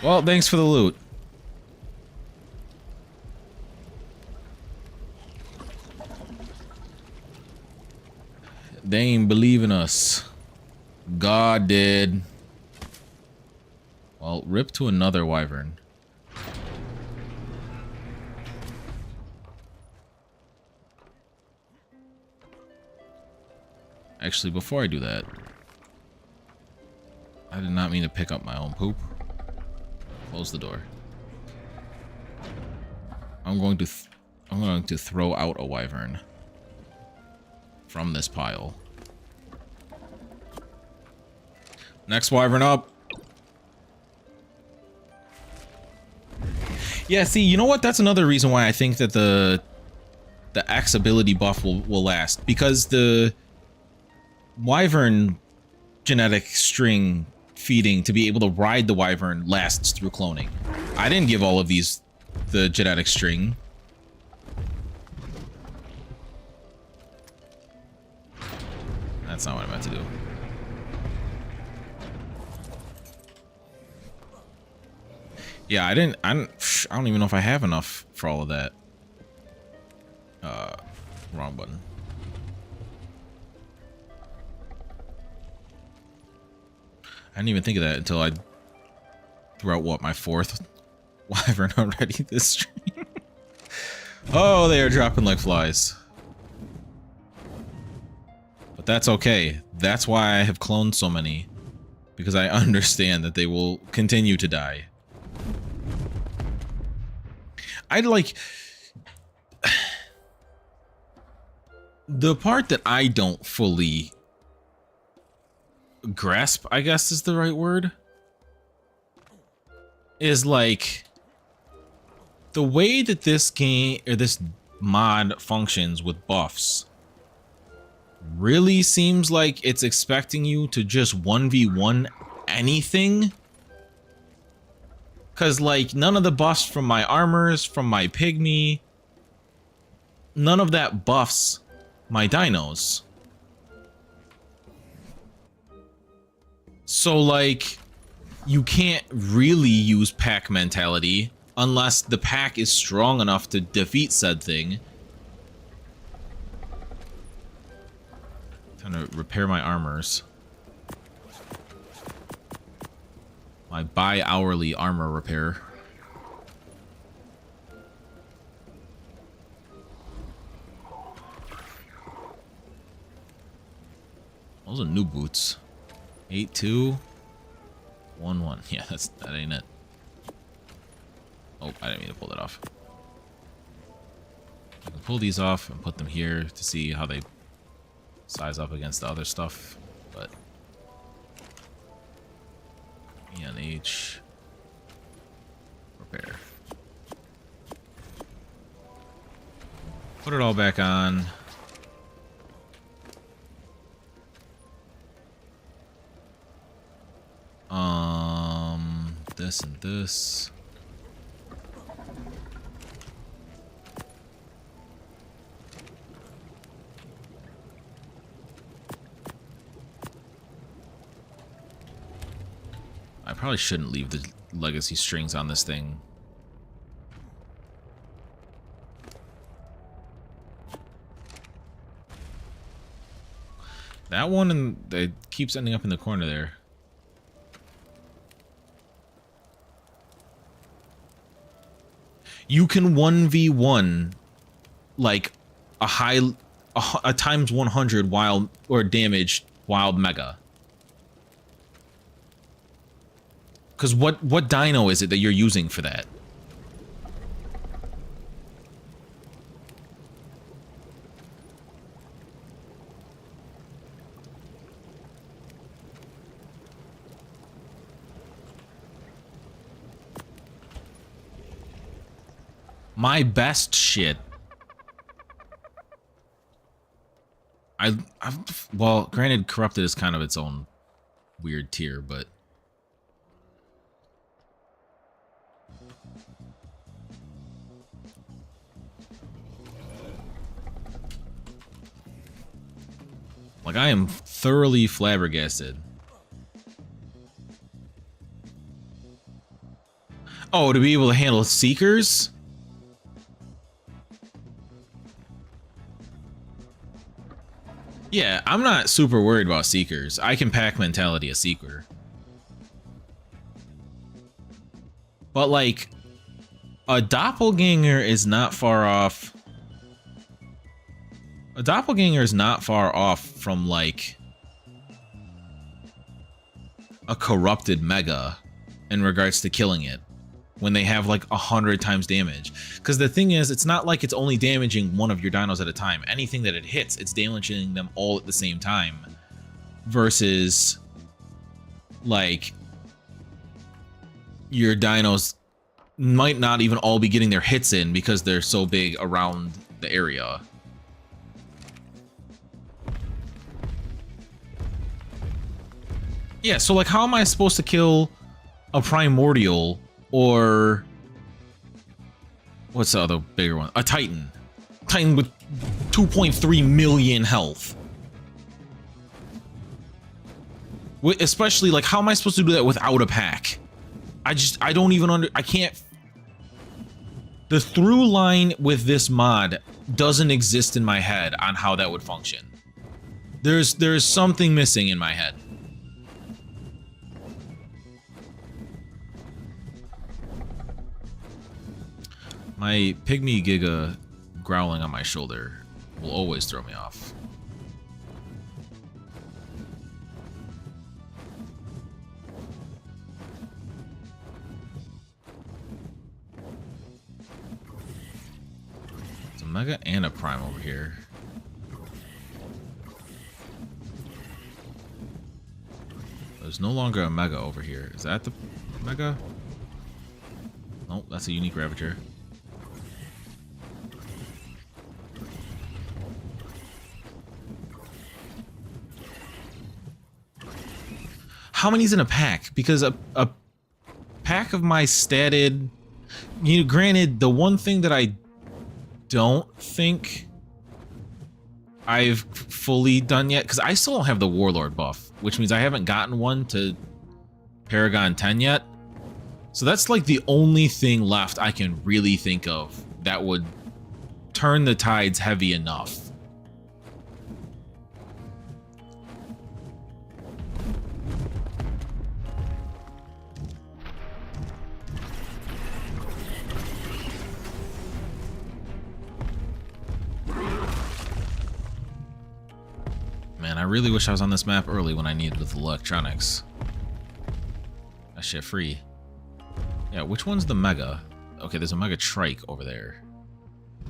S1: Well, thanks for the loot. They ain't believing us. God did. Well, rip to another wyvern. Actually, before I do that, I did not mean to pick up my own poop. Close the door. I'm going to throw out a wyvern from this pile. Next wyvern up. Yeah, see, you know what? That's another reason why I think that the X ability buff will last, because the Wyvern genetic string feeding to be able to ride the Wyvern lasts through cloning. I didn't give all of these the genetic string. That's not what I meant to do. Yeah, I don't even know if I have enough for all of that. Wrong button. I didn't even think of that until I threw out, what, my 4th Wyvern already this stream. Oh, they are dropping like flies. But that's okay. That's why I have cloned so many. Because I understand that they will continue to die. I'd like... The part that I don't fully grasp, I guess is the right word, is like the way that this game or this mod functions with buffs really seems like it's expecting you to just 1v1 anything. Cause like none of the buffs from my armors, from my pygmy, none of that buffs my dinos. So like you can't really use pack mentality unless the pack is strong enough to defeat said thing. Time to repair my armors. My bi-hourly armor repair. Those are new boots. 8-2-1-1. Yeah, that ain't it. Oh, I didn't mean to pull that off. I can pull these off and put them here to see how they size up against the other stuff, but ENH repair. Put it all back on. This and this. I probably shouldn't leave the legacy strings on this thing. That one, and it keeps ending up in the corner there. You can 1v1 like a times 100 wild or damage wild mega. Cause what dino is it that you're using for that? My best shit. Well, granted, corrupted is kind of its own weird tier, but like I am thoroughly flabbergasted. Oh, to be able to handle seekers? Yeah, I'm not super worried about seekers. I can pack mentality a seeker. But like, a doppelganger is not far off. A doppelganger is not far off from like a corrupted mega in regards to killing it when they have like 100 times damage. Because the thing is, it's not like it's only damaging one of your dinos at a time. Anything that it hits, it's damaging them all at the same time. Versus like your dinos might not even all be getting their hits in because they're so big around the area. Yeah, so like, how am I supposed to kill a primordial or what's the other bigger one? A Titan. Titan with 2.3 million health. Especially, like, how am I supposed to do that without a pack? I don't even I can't. The through line with this mod doesn't exist in my head on how that would function. There's something missing in my head. My pygmy giga growling on my shoulder will always throw me off. There's a mega and a prime over here. There's no longer a mega over here. Is that the mega? Nope, that's a unique Ravager. How many's in a pack? Because a pack of my statted, you know, granted, the one thing that I don't think I've fully done yet, because I still don't have the Warlord buff, which means I haven't gotten one to Paragon 10 yet. So that's like the only thing left I can really think of that would turn the tides heavy enough. Man, I really wish I was on this map early when I needed with electronics. That shit free. Yeah, which one's the mega? Okay, there's a mega trike over there.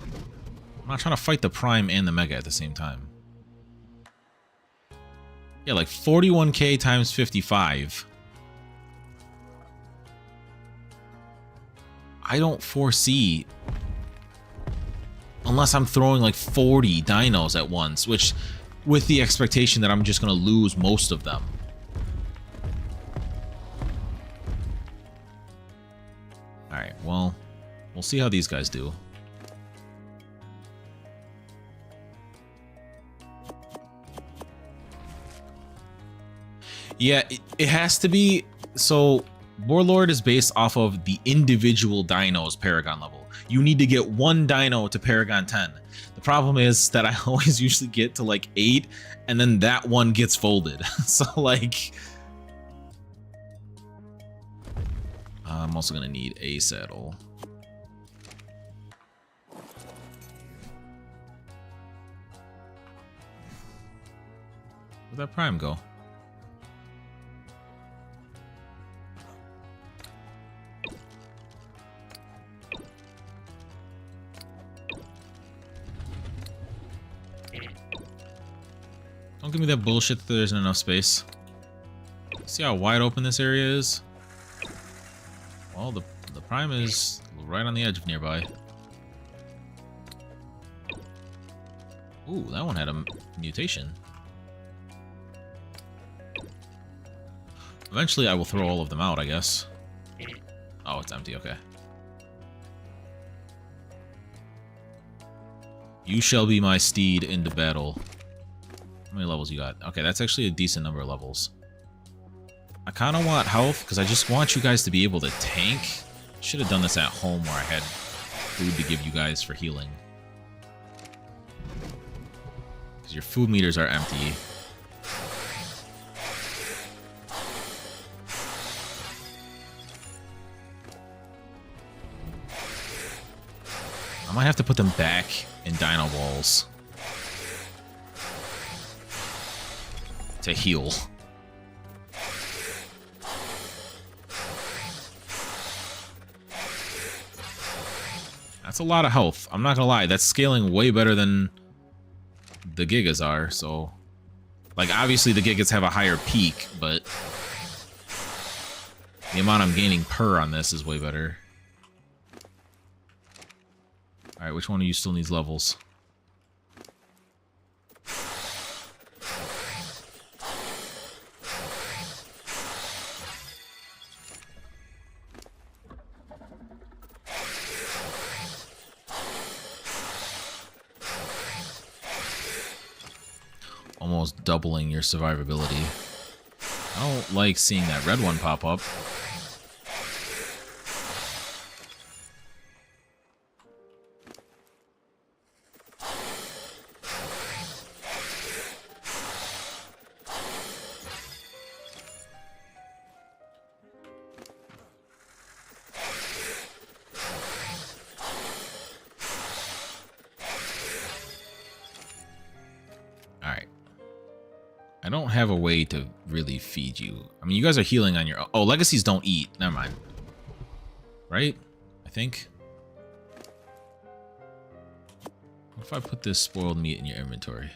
S1: I'm not trying to fight the prime and the mega at the same time. Yeah, like 41k times 55. I don't foresee, unless I'm throwing like 40 dinos at once, which with the expectation that I'm just going to lose most of them. Alright, well, we'll see how these guys do. Yeah, it has to be. So, Warlord is based off of the individual dinos Paragon level. You need to get one dino to Paragon 10. The problem is that I always usually get to like 8, and then that one gets folded. So like, I'm also gonna need a saddle. Where'd that prime go? Don't give me that bullshit that there isn't enough space. See how wide open this area is? Well, the prime is right on the edge of nearby. Ooh, that one had a mutation. Eventually, I will throw all of them out, I guess. Oh, it's empty, okay. You shall be my steed into battle. How many levels you got? Okay, that's actually a decent number of levels. I kind of want health, because I just want you guys to be able to tank. Should have done this at home where I had food to give you guys for healing. Because your food meters are empty. I might have to put them back in dino walls to heal. That's a lot of health. I'm not gonna lie, that's scaling way better than the Gigas are, so... Like, obviously the Gigas have a higher peak, but... the amount I'm gaining per on this is way better. Alright, which one of you still needs levels? Almost doubling your survivability. I don't like seeing that red one pop up. I don't have a way to really feed you. I mean, you guys are healing on your own. Oh, legacies don't eat. Never mind. Right? I think. What if I put this spoiled meat in your inventory?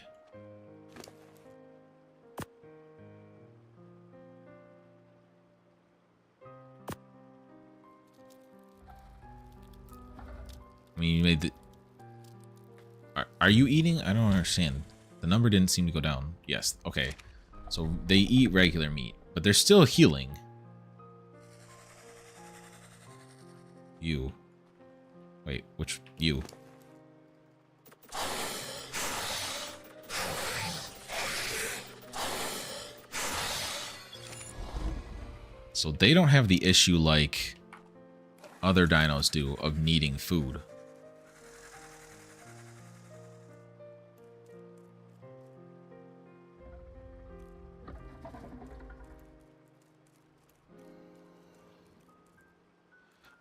S1: I mean, you made the... Are you eating? I don't understand. The number didn't seem to go down. Yes, okay. So they eat regular meat, but they're still healing. You. Wait, which you? So they don't have the issue like other dinos do of needing food.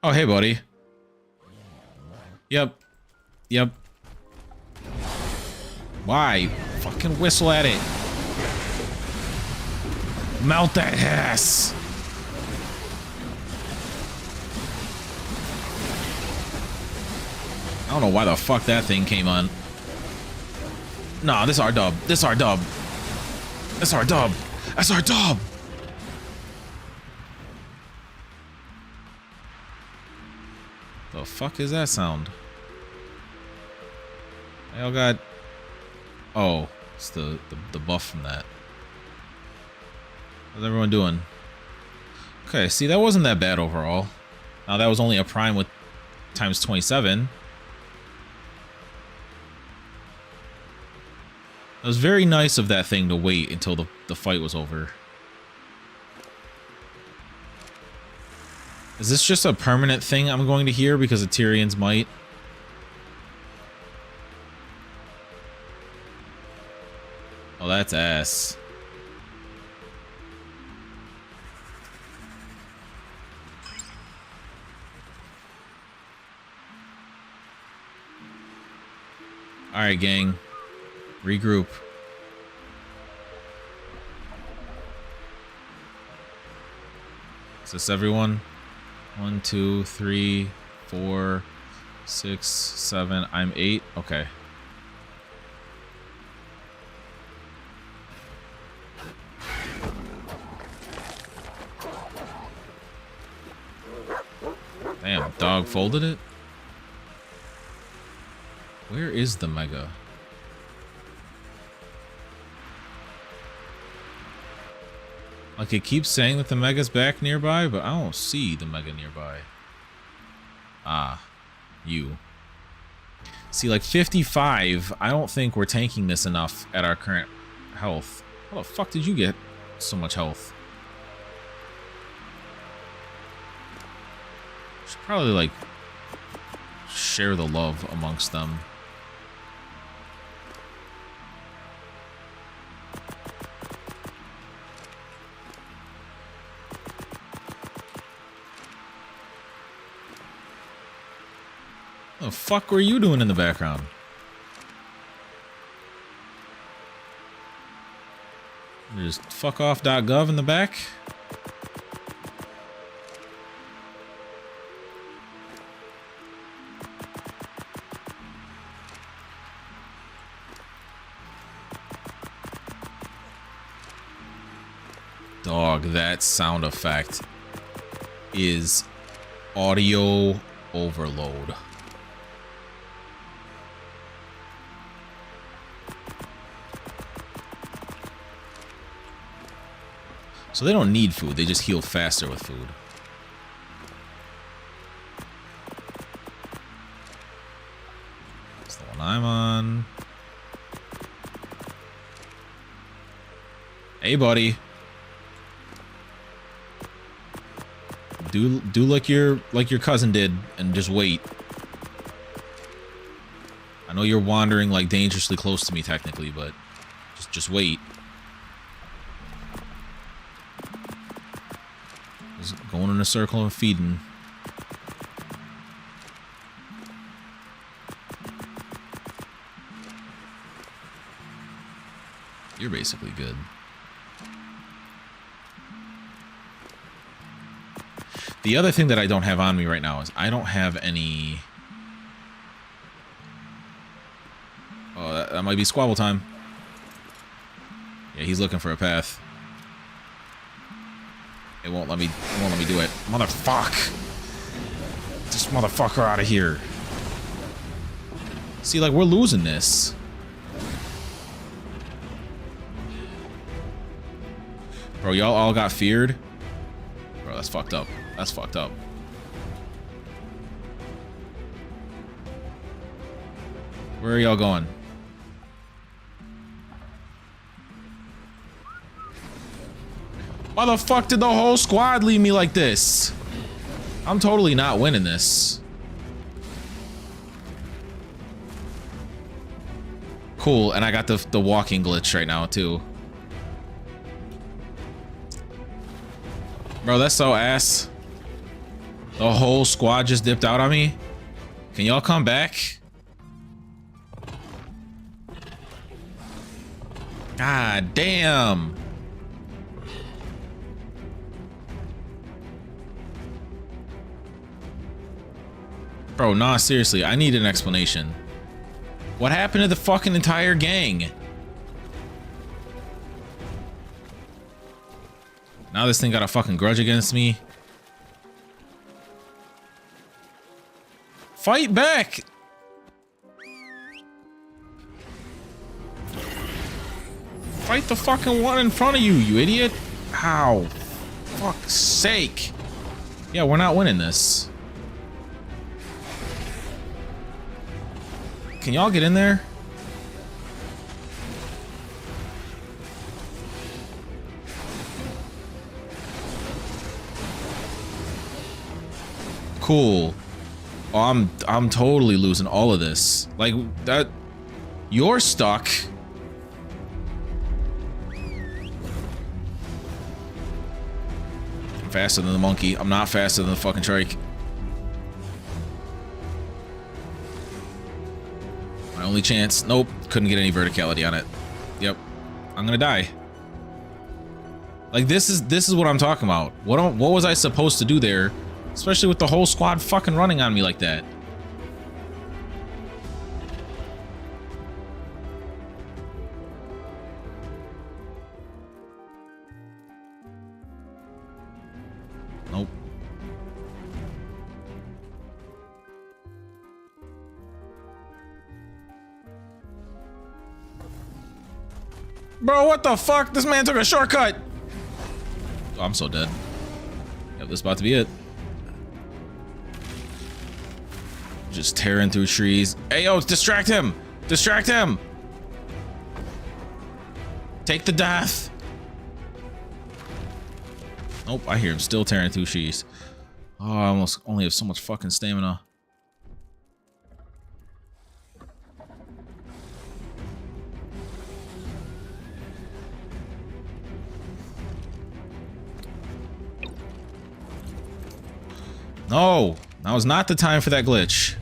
S1: Oh, hey, buddy. Yep. Yep. Why? Fucking whistle at it. Melt that ass. I don't know why the fuck that thing came on. Nah, this our dub. This our dub. That's our dub. That's our dub. The fuck is that sound? I got... Oh, it's the buff from that. How's everyone doing? Okay, see, that wasn't that bad overall. Now that was only a prime with times 27. It was very nice of that thing to wait until the fight was over. Is this just a permanent thing I'm going to hear because of Tyrion's might? Oh, that's ass. Alright, gang. Regroup. Is this everyone? 1, 2, 3, 4, 6, 7. I'm 8. Okay. Damn, dog folded it? Where is the mega? Like, it keeps saying that the mega's back nearby, but I don't see the mega nearby. Ah, you. See, like 55, I don't think we're tanking this enough at our current health. How the fuck did you get so much health? Should probably, like, share the love amongst them. What the fuck were you doing in the background? There's fuckoff.gov in the back. Dog, that sound effect is audio overload. So they don't need food, they just heal faster with food. That's the one I'm on. Hey, buddy. Do like your cousin did and just wait. I know you're wandering like dangerously close to me technically, but just wait. Just going in a circle and feeding. You're basically good. The other thing that I don't have on me right now is I don't have any... Oh, that might be squabble time. Yeah, he's looking for a path. It won't let me do it. Motherfuck! Get this motherfucker out of here. See, like, we're losing this. Bro, y'all all got feared? Bro, that's fucked up. That's fucked up. Where are y'all going? Why the fuck did the whole squad leave me like this? I'm totally not winning this. Cool, and I got the walking glitch right now too. Bro, that's so ass. The whole squad just dipped out on me. Can y'all come back? God damn. Bro, nah, seriously, I need an explanation. What happened to the fucking entire gang? Now this thing got a fucking grudge against me. Fight back! Fight the fucking one in front of you, you idiot! Ow. Fuck's sake. Yeah, we're not winning this. Can y'all get in there? Cool. Oh, I'm totally losing all of this. Like that. You're stuck. I'm faster than the monkey. I'm not faster than the fucking trike. My only chance. Nope. Couldn't get any verticality on it. Yep. I'm gonna die. Like this is what I'm talking about. What was I supposed to do there? Especially with the whole squad fucking running on me like that. Nope. Bro, what the fuck? This man took a shortcut. Oh, I'm so dead. Yep, this is about to be it. Just tearing through trees. Hey, yo, distract him! Distract him! Take the death! Nope, I hear him still tearing through trees. Oh, I almost only have so much fucking stamina. No! Now is not the time for that glitch.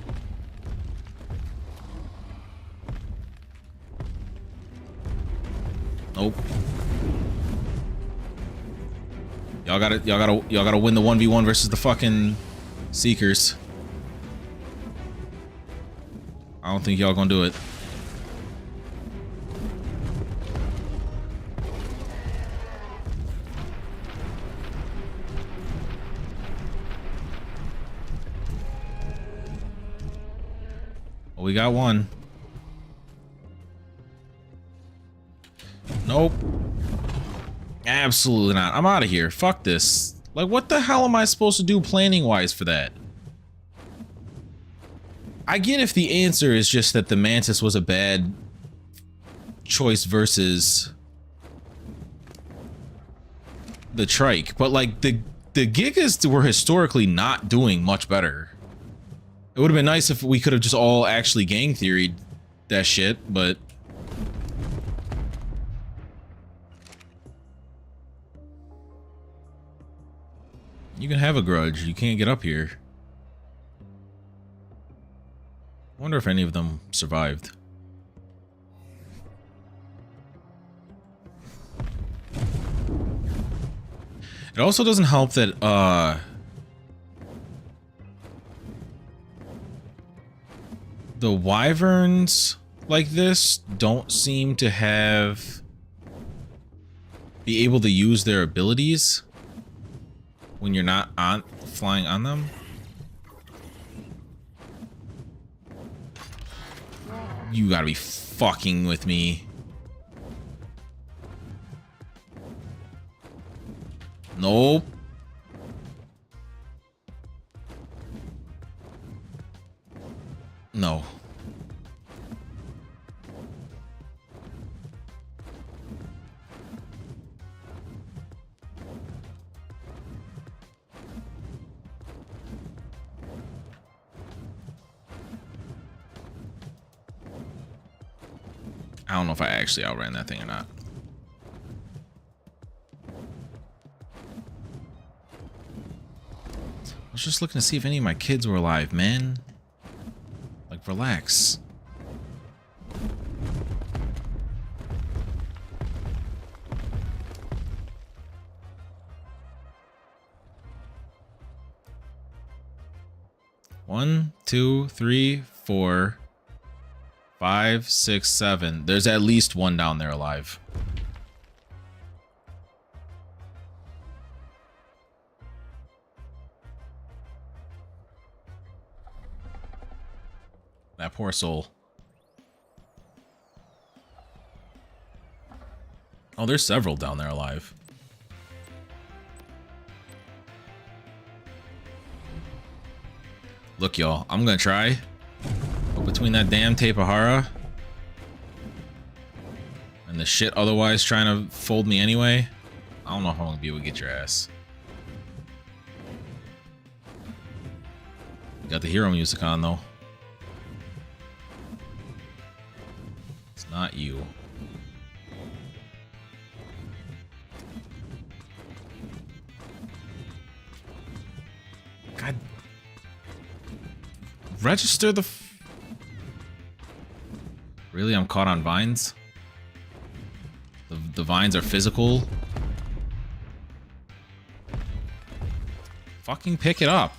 S1: Nope. Y'all gotta win the 1v1 versus the fucking Seekers. I don't think y'all gonna do it. We got one. Nope. Absolutely not. I'm out of here. Fuck this. Like, what the hell am I supposed to do planning-wise for that? I get if the answer is just that the Mantis was a bad choice versus the Trike, but like the Gigas were historically not doing much better. It would have been nice if we could have just all actually gang theoried that shit, but you can have a grudge. You can't get up here. I wonder if any of them survived. It also doesn't help that the wyverns like this don't seem to be able to use their abilities when you're not flying on them. You gotta be fucking with me. Nope. No. I don't know if I actually outran that thing or not. I was just looking to see if any of my kids were alive, man. Like, relax. One, two, three, 4, 5, 6, 7. There's at least one down there alive. That poor soul. Oh, there's several down there alive. Look, y'all, I'm gonna try. But between that damn Tapahara and the shit otherwise trying to fold me anyway, I don't know if I'm gonna be able to get your ass. Got the hero music on though. It's not you. God. Register the Really? I'm caught on vines? The vines are physical? Fucking pick it up.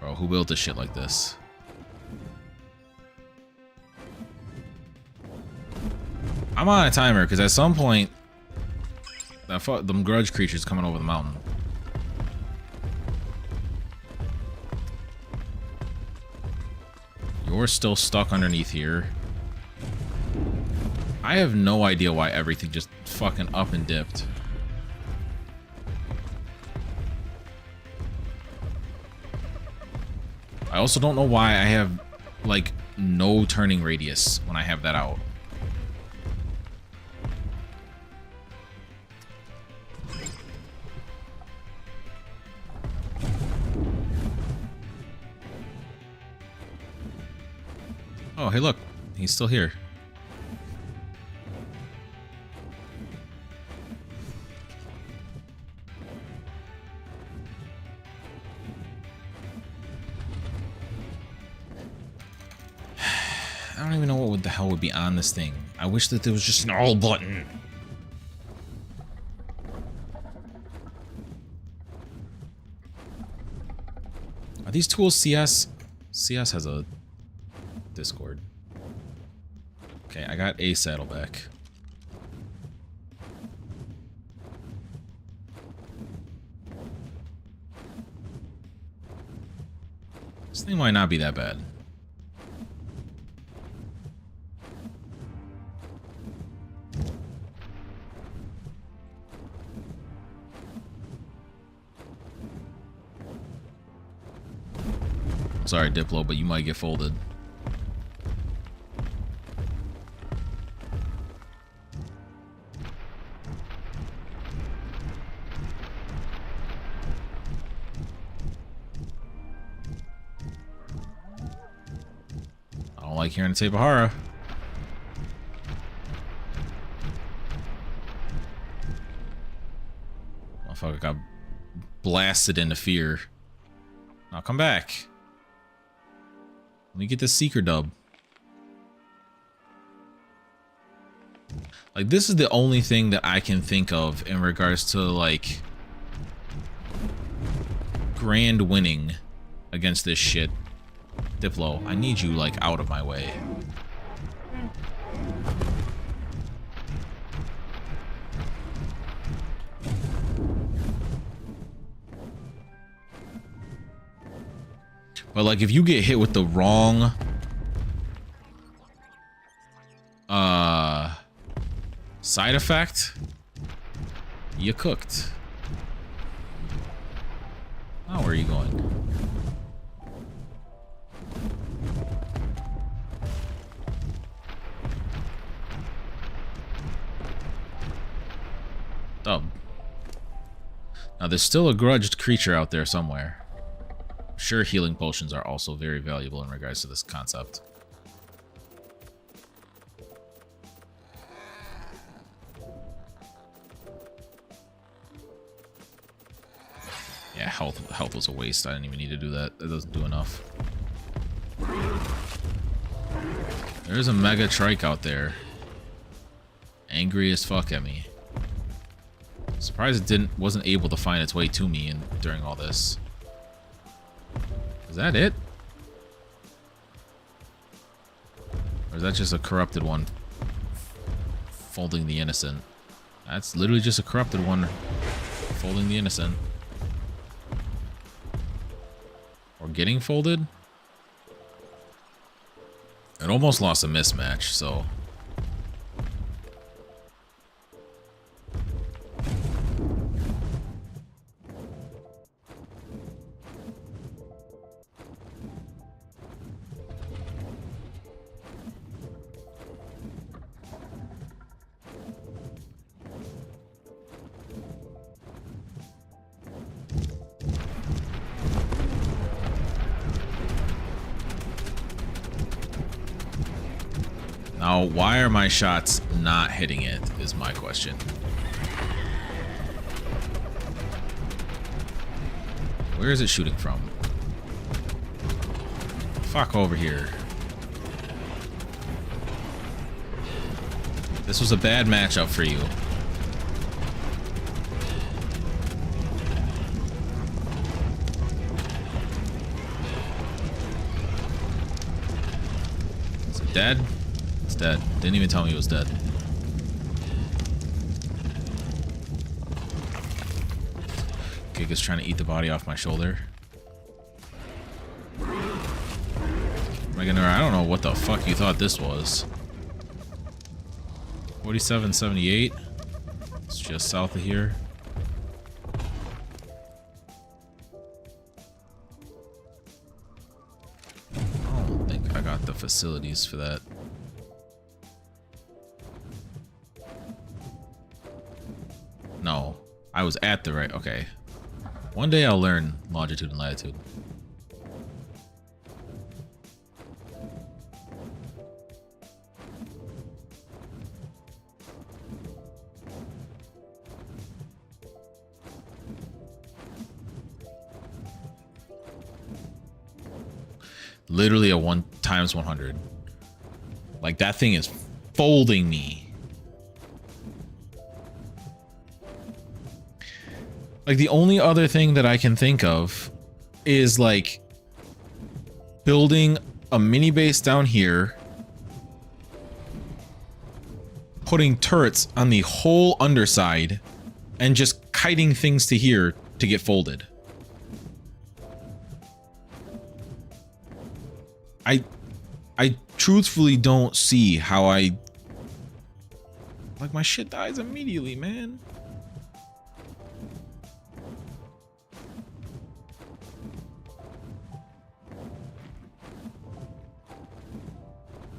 S1: Bro, who built this shit like this? I'm on a timer, because at some point, them grudge creatures coming over the mountain. You're still stuck underneath here. I have no idea why everything just fucking up and dipped. I also don't know why I have, like, no turning radius when I have that out. Oh, hey, look. He's still here. I don't even know what the hell would be on this thing. I wish that there was just an all button. Are these tools CS? CS has a Discord. Okay, I got a saddleback. This thing might not be that bad. Sorry, Diplo, but you might get folded. I don't like hearing Tabahara. Motherfucker got blasted into fear. Now come back. Let me get this Seeker dub. Like, this is the only thing that I can think of in regards to, like, grand winning against this shit. Diplo, I need you, like, out of my way. But, like, if you get hit with the wrong side effect, you cooked. Oh, where are you going? Dub. Now, there's still a grudged creature out there somewhere. Sure, healing potions are also very valuable in regards to this concept. Yeah, health was a waste. I didn't even need to do that. It doesn't do enough. There's a mega trike out there. Angry as fuck at me. Surprised it wasn't able to find its way to me during all this. Is that it? Or is that just a corrupted one folding the innocent? That's literally just a corrupted one folding the innocent. Or getting folded? It almost lost a mismatch, so... Now, why are my shots not hitting it, is my question. Where is it shooting from? Fuck over here. This was a bad matchup for you. Is it dead? It's dead. Didn't even tell me it was dead. Giga's trying to eat the body off my shoulder. I don't know what the fuck you thought this was. 4778. It's just south of here. I don't think I got the facilities for that. No, I was at the right. Okay. One day I'll learn longitude and latitude. Literally a 1 times 100. Like, that thing is folding me. Like, the only other thing that I can think of is, like, building a mini base down here, putting turrets on the whole underside, and just kiting things to here to get folded. I truthfully don't see how I... Like, my shit dies immediately, man.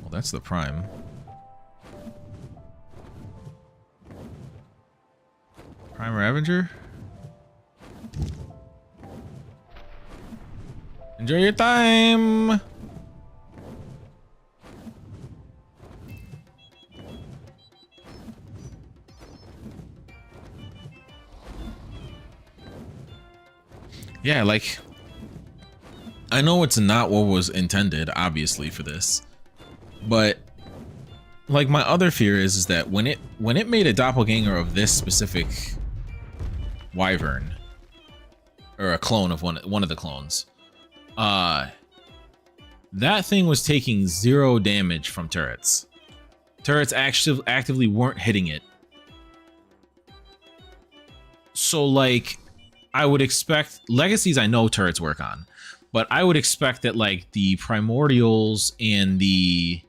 S1: Well, that's the prime. Prime Ravager? Enjoy your time! Yeah, like, I know it's not what was intended, obviously, for this, but like my other fear is that when it made a doppelganger of this specific wyvern, or a clone of one of the clones, that thing was taking 0 damage from turrets. Turrets actively weren't hitting it. So like, I would expect legacies. I know turrets work on, but I would expect that like the primordials and the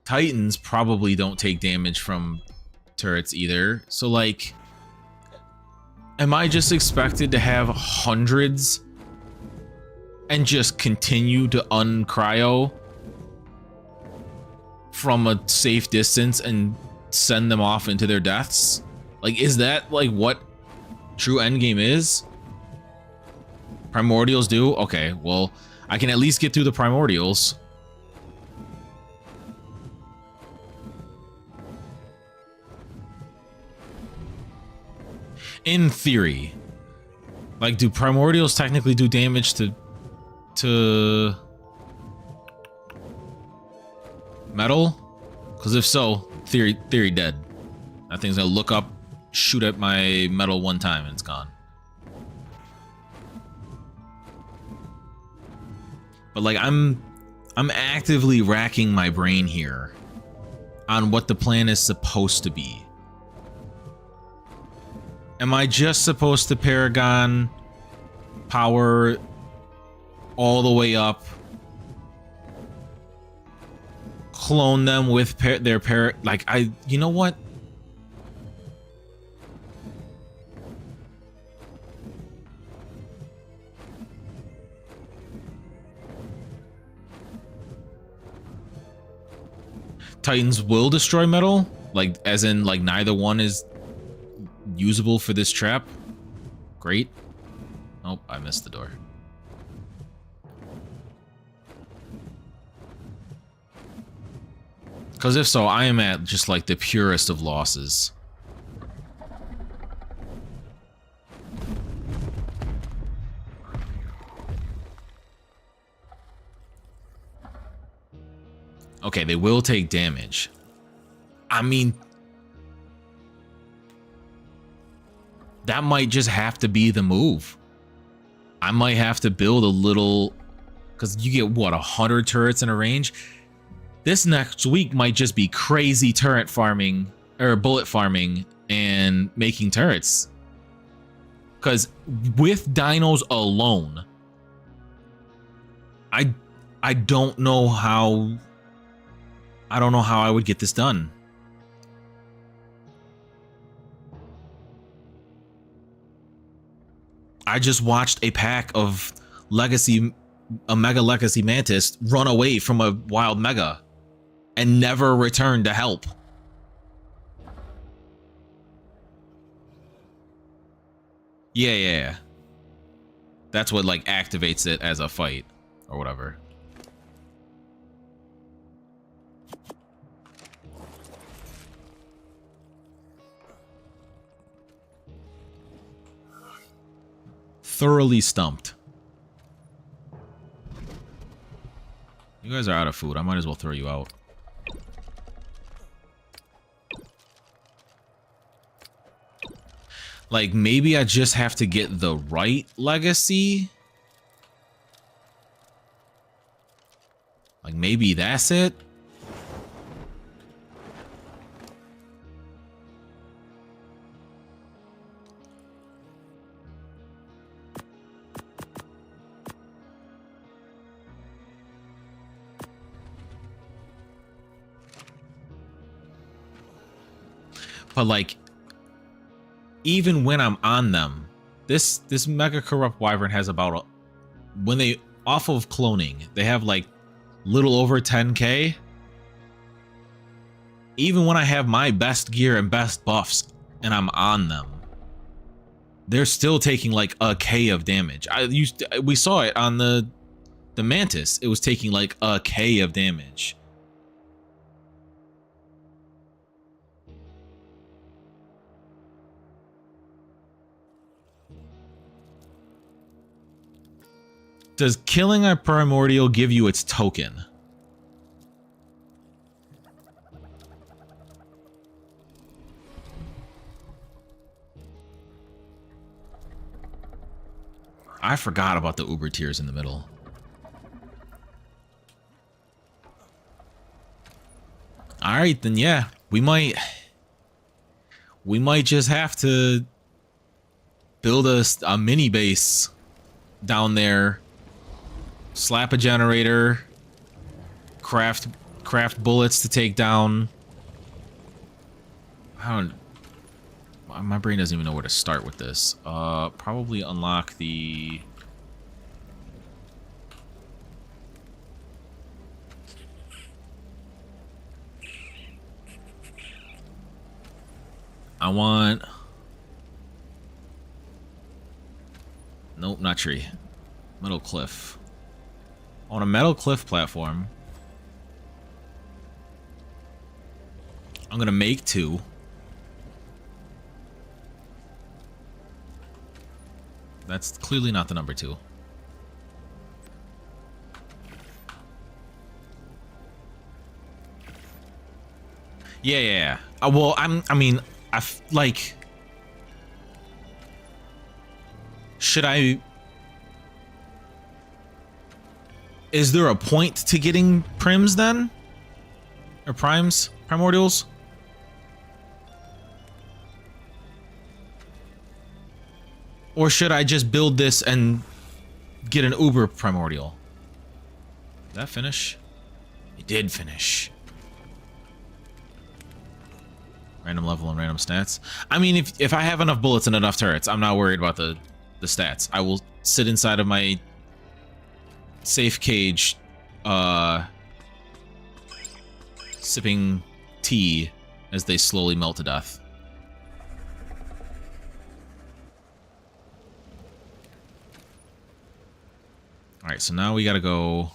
S1: titans probably don't take damage from turrets either. So like, am I just expected to have hundreds and just continue to uncryo from a safe distance and send them off into their deaths? Like, is that like what true endgame is? Primordials do? Okay, well, I can at least get through the primordials. In theory. Like, do primordials technically do damage to metal? Because if so, theory dead. That thing's gonna look up, shoot at my metal one time, and it's gone. But like, I'm actively racking my brain here on what the plan is supposed to be. Am I just supposed to Paragon power all the way up, clone them with their like, you know what? Titans will destroy metal? Like, as in, like, neither one is usable for this trap? Great. Oh, I missed the door. Because if so, I am at just, like, the purest of losses. Okay, they will take damage. I mean, that might just have to be the move. I might have to build a little, because you get, what, 100 turrets in a range? This next week might just be crazy turret farming, or bullet farming, and making turrets. Because with dinos alone, I don't know how... I don't know how I would get this done. I just watched a pack of a Mega Legacy Mantis run away from a wild Mega and never return to help. Yeah. That's what like activates it as a fight or whatever. Thoroughly stumped. You guys are out of food. I might as well throw you out. Like, maybe I just have to get the right legacy. Like, maybe that's it. But like, even when I'm on them, this Mega Corrupt Wyvern has about when they off of cloning, they have like little over 10k. Even when I have my best gear and best buffs and I'm on them, they're still taking like a K of damage. We saw it on the Mantis. It was taking like a K of damage. Does killing a primordial give you its token? I forgot about the Uber tiers in the middle. All right, then yeah, we might just have to build a mini base down there, slap a generator, craft bullets to take down. My brain doesn't even know where to start with this. Probably unlock the... I want... Nope, not tree. Metal cliff. I want a metal cliff platform. I'm gonna make 2. That's clearly not the number 2. Yeah. Well, like, should I? Is there a point to getting prims then, or primordials? Or should I just build this and get an Uber primordial? Did that finish? It did finish. Random level and random stats. I mean, if I have enough bullets and enough turrets, I'm not worried about the stats. I will sit inside of my safe cage, sipping tea as they slowly melt to death. All right, so now we gotta go.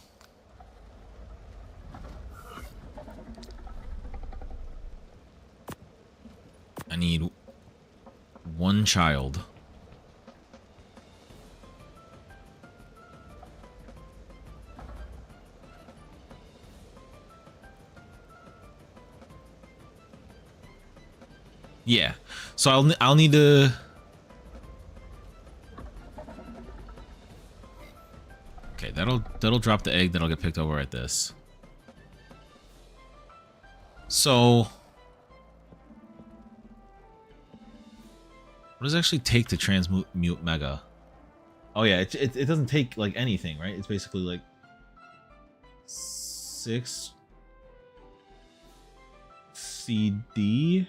S1: I need 1 child. Yeah, so I'll need to. Okay, that'll drop the egg that'll get picked over at this. So what does it actually take to transmute Mega? Oh yeah, it doesn't take like anything, right? It's basically like 6 CCD.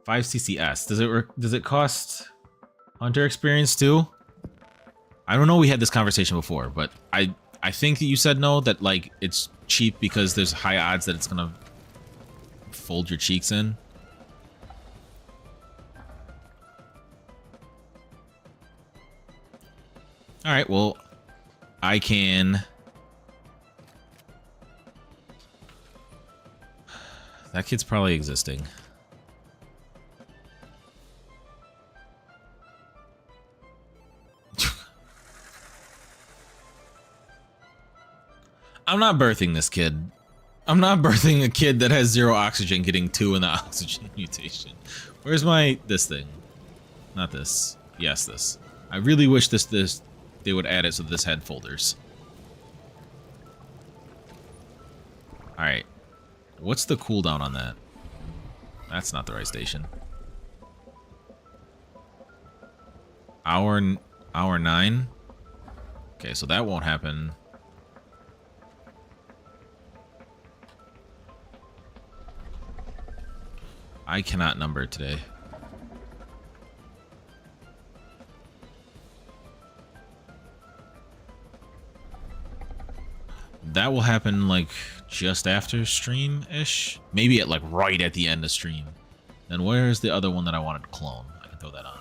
S1: 5 CCS. Does it cost hunter experience too? I don't know. We had this conversation before, but I think that you said no. That like it's cheap because there's high odds that it's gonna fold your cheeks in. All right. Well, I can. That kid's probably existing. I'm not birthing this kid. I'm not birthing a kid that has 0 oxygen getting 2 in the oxygen mutation. Where's this thing? Not this. Yes, this. I really wish this they would add it so this had folders. All right. What's the cooldown on that? That's not the right station. hour 9. Okay, so that won't happen. I cannot number today. That will happen like just after stream-ish. Maybe at like right at the end of stream. Then where's the other one that I wanted to clone? I can throw that on.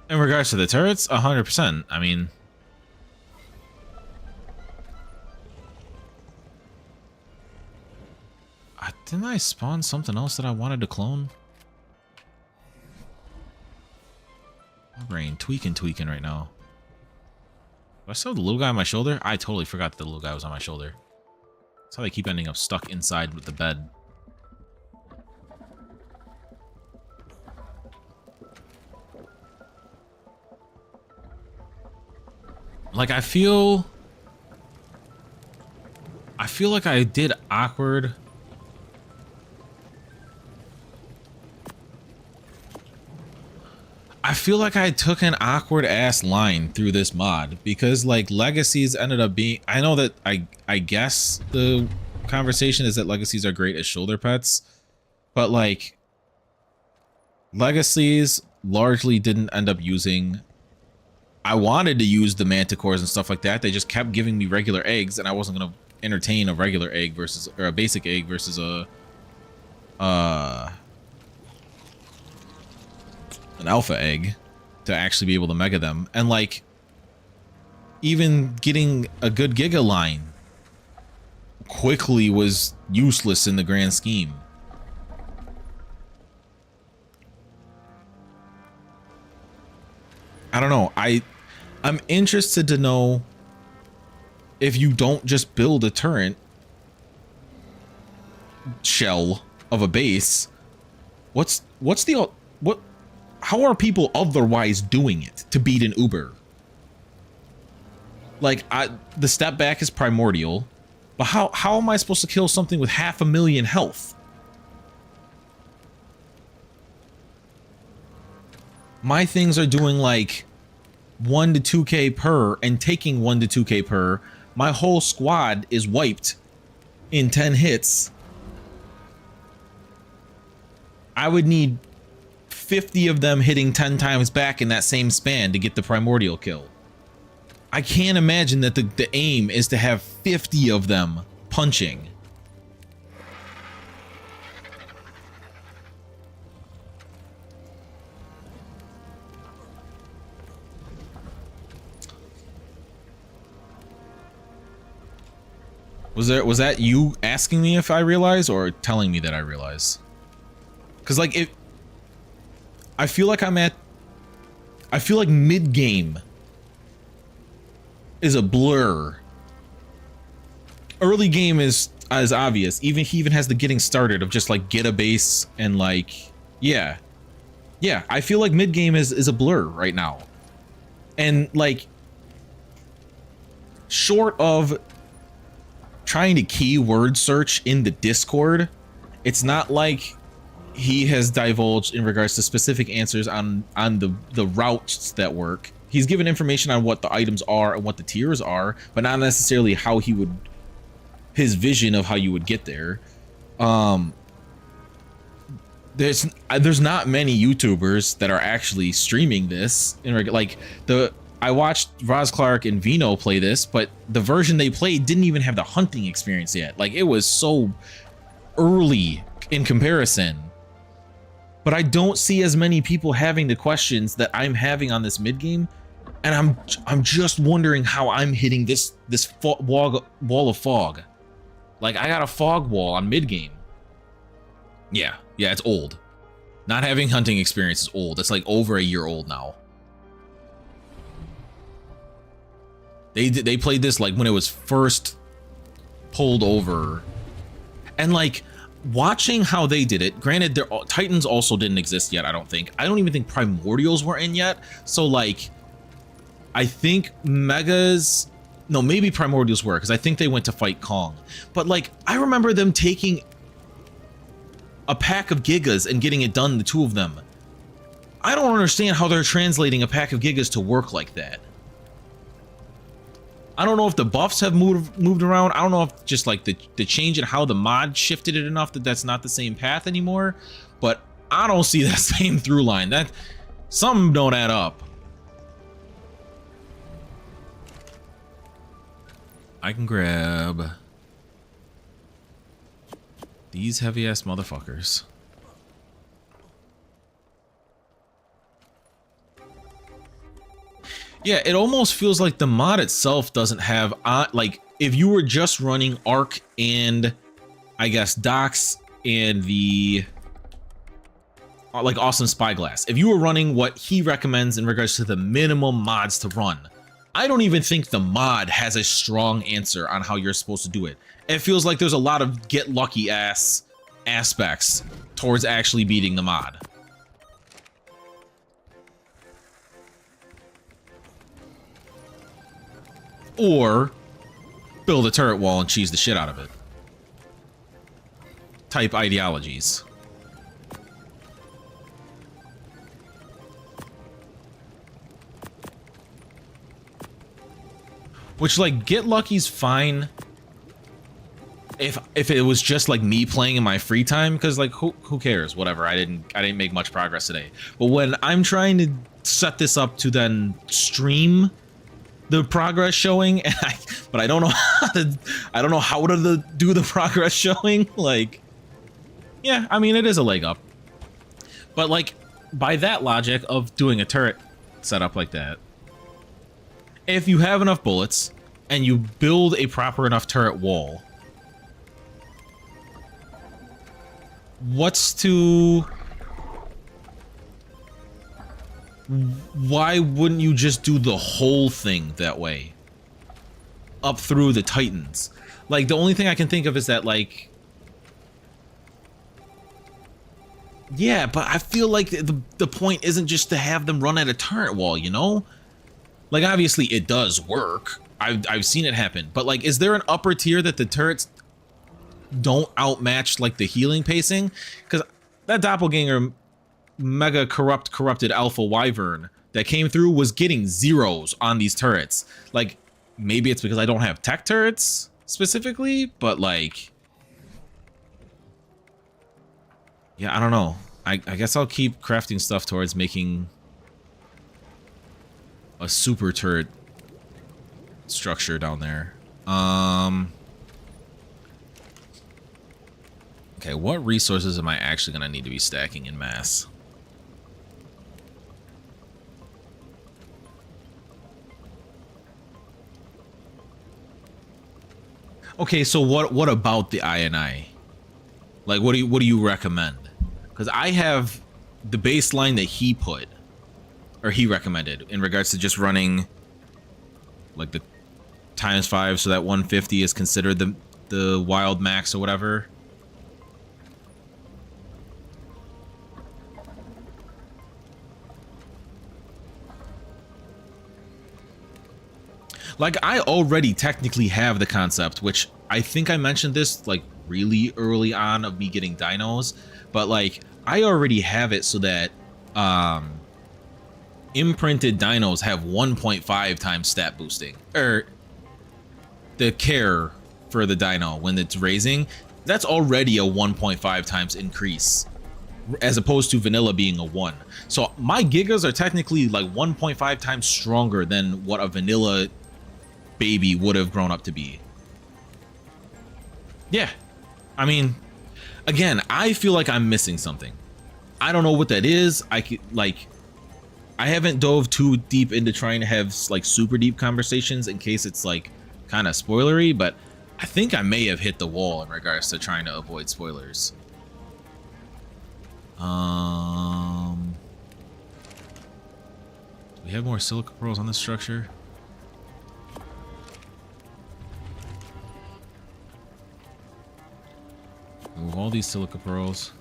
S1: In regards to the turrets, 100%. I mean, didn't I spawn something else that I wanted to clone? My brain tweaking right now. Do I still have the little guy on my shoulder? I totally forgot that the little guy was on my shoulder. That's how they keep ending up stuck inside with the bed. Like, I feel like I did awkward. I feel like I took an awkward ass line through this mod because like legacies ended up being, I know that I guess the conversation is that legacies are great as shoulder pets, but like legacies largely didn't end up using, I wanted to use the manticores and stuff like that. They just kept giving me regular eggs and I wasn't going to entertain a regular egg versus, or a basic egg versus a, an alpha egg to actually be able to mega them. And like even getting a good giga line quickly was useless in the grand scheme. I don't know. I'm interested to know if you don't just build a turret shell of a base, what's the how are people otherwise doing it to beat an Uber? Like the step back is primordial, but how am I supposed to kill something with 500,000 health? My things are doing like 1 to 2k per and taking 1 to 2k per. My whole squad is wiped in 10 hits. I would need 50 of them hitting 10 times back in that same span to get the primordial kill. I can't imagine that the aim is to have 50 of them punching. Was that you asking me if I realize or telling me that I realize? Because like I feel like mid game is a blur. Early game is obvious. He even has the getting started of just like get a base and like yeah. I feel like mid game is a blur right now, and like short of trying to keyword search in the Discord, it's not like he has divulged in regards to specific answers on the routes that work. He's given information on what the items are and what the tiers are, but not necessarily how he would, his vision of how you would get there. There's not many YouTubers that are actually streaming this like I watched Roz Clark and Vino play this, but the version they played didn't even have the hunting experience yet. Like it was so early in comparison. But I don't see as many people having the questions that I'm having on this mid game, and I'm just wondering how I'm hitting this wall of fog. Like I got a fog wall on mid game. Yeah, it's old. Not having hunting experience is old. It's like over a year old now. They played this like when it was first pulled over, and like watching how they did it. Granted, their Titans also didn't exist yet. I don't even think Primordials were in yet. So like, I think Megas, no, maybe Primordials were, because I think they went to fight Kong. But like, I remember them taking a pack of gigas and getting it done, the two of them. I don't understand how they're translating a pack of gigas to work like that. I don't know if the buffs have moved around. I don't know if just like the change in how the mod shifted it enough that that's not the same path anymore. But I don't see that same through line. That some don't add up. I can grab these heavy ass motherfuckers. Yeah, it almost feels like the mod itself doesn't have, like, if you were just running Arc and, I guess, Dox and the, like, Awesome Spyglass. If you were running what he recommends in regards to the minimum mods to run, I don't even think the mod has a strong answer on how you're supposed to do it. It feels like there's a lot of get lucky ass aspects towards actually beating the mod. Or build a turret wall and cheese the shit out of it. Type ideologies. Which, like, get lucky's fine if it was just like me playing in my free time, because like who cares, whatever. I didn't make much progress today. But when I'm trying to set this up to then stream the progress showing, and I don't know how to do the progress showing, like, yeah, I mean, it is a leg up. But like, by that logic of doing a turret setup like that, if you have enough bullets and you build a proper enough turret wall, why wouldn't you just do the whole thing that way? Up through the Titans. Like, the only thing I can think of is that, like, yeah, but I feel like the point isn't just to have them run at a turret wall, you know? Like, obviously it does work. I've seen it happen. But like, is there an upper tier that the turrets don't outmatch, like, the healing pacing? Because that doppelganger mega corrupted alpha wyvern that came through was getting zeros on these turrets. Like, maybe it's because I don't have tech turrets specifically, but like, yeah, I don't know. I guess I'll keep crafting stuff towards making a super turret structure down there. Okay, what resources am I actually gonna need to be stacking in mass? Okay, so what about the INI? Like, what do you recommend? Because I have the baseline that he put, or he recommended, in regards to just running like the ×5, so that 150 is considered the wild max or whatever. Like, I already technically have the concept, which I think I mentioned this like really early on of me getting dinos, but like, I already have it so that imprinted dinos have 1.5 times stat boosting, or the care for the dino when it's raising. That's already a 1.5 times increase, as opposed to vanilla being a 1. So my gigas are technically like 1.5 times stronger than what a vanilla baby would have grown up to be. Yeah, I mean, again, I feel like I'm missing something. I don't know what that is. I haven't dove too deep into trying to have like super deep conversations in case it's like kind of spoilery, but I think I may have hit the wall in regards to trying to avoid spoilers. Do we have more silica pearls on this structure? Move all these silica pearls.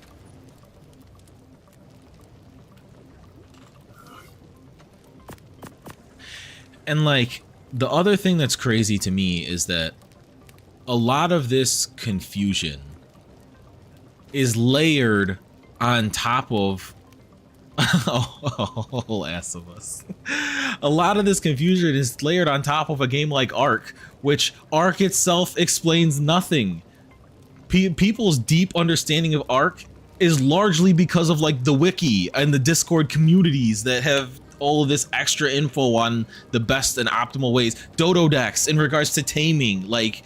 S1: And like, the other thing that's crazy to me is that a lot of this confusion is layered on top of a whole ass of us. A lot of this confusion is layered on top of a game like Ark, which Ark itself explains nothing. People's deep understanding of Ark is largely because of like the wiki and the Discord communities that have all of this extra info on the best and optimal ways. Dodo decks in regards to taming. Like,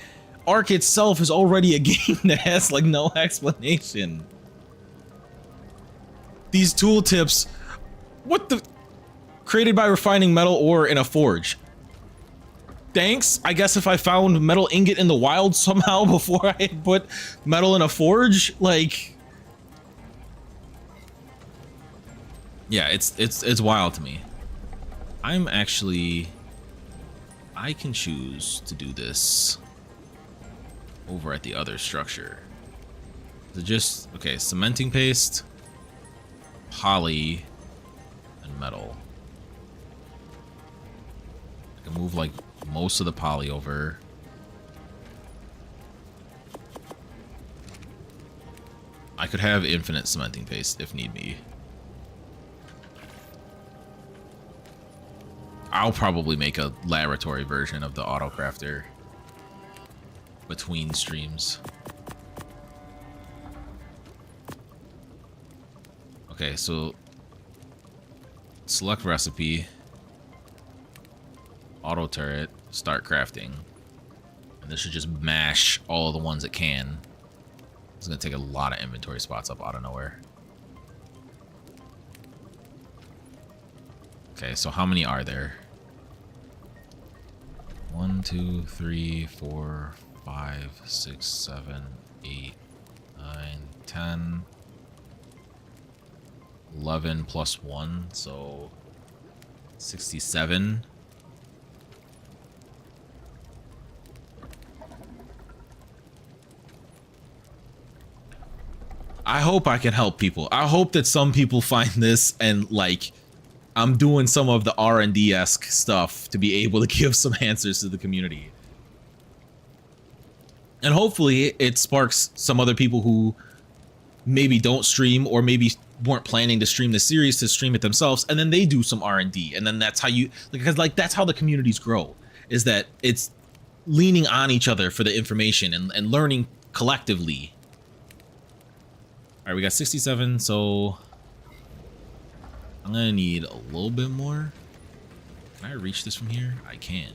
S1: Ark itself is already a game that has like no explanation. These tooltips, what the? Created by refining metal ore in a forge. Thanks, I guess if I found metal ingot in the wild somehow before I had put metal in a forge, like... Yeah, it's wild to me. I'm actually... I can choose to do this over at the other structure. So just, okay, cementing paste, poly, and metal. I can move like most of the poly over. I could have infinite cementing paste if need be. I'll probably make a laboratory version of the auto crafter between streams. Okay, so select recipe, auto turret, start crafting, and this should just mash all of the ones it can. It's gonna take a lot of inventory spots up out of nowhere. Okay, so how many are there? 1, 2, 3, 4, 5, 6, 7, 8, 9, 10, 11 plus 1, so 67. I hope I can help people. I hope that some people find this and like I'm doing some of the R&D-esque stuff to be able to give some answers to the community. And hopefully it sparks some other people who maybe don't stream or maybe weren't planning to stream the series to stream it themselves, and then they do some R&D, and then that's how you, because like that's how the communities grow, is that it's leaning on each other for the information and learning collectively. All right, we got 67, so I'm gonna need a little bit more. Can I reach this from here? I can.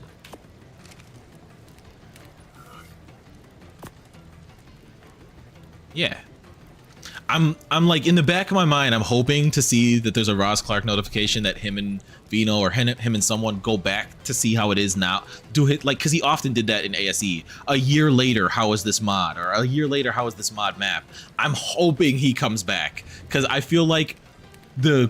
S1: Yeah. I'm like in the back of my mind, I'm hoping to see that there's a Ross Clark notification that him and Vino or him and someone go back to see how it is now. Do it like, because he often did that in ASE. A year later, how is this mod? Or a year later, how is this mod map? I'm hoping he comes back because I feel like the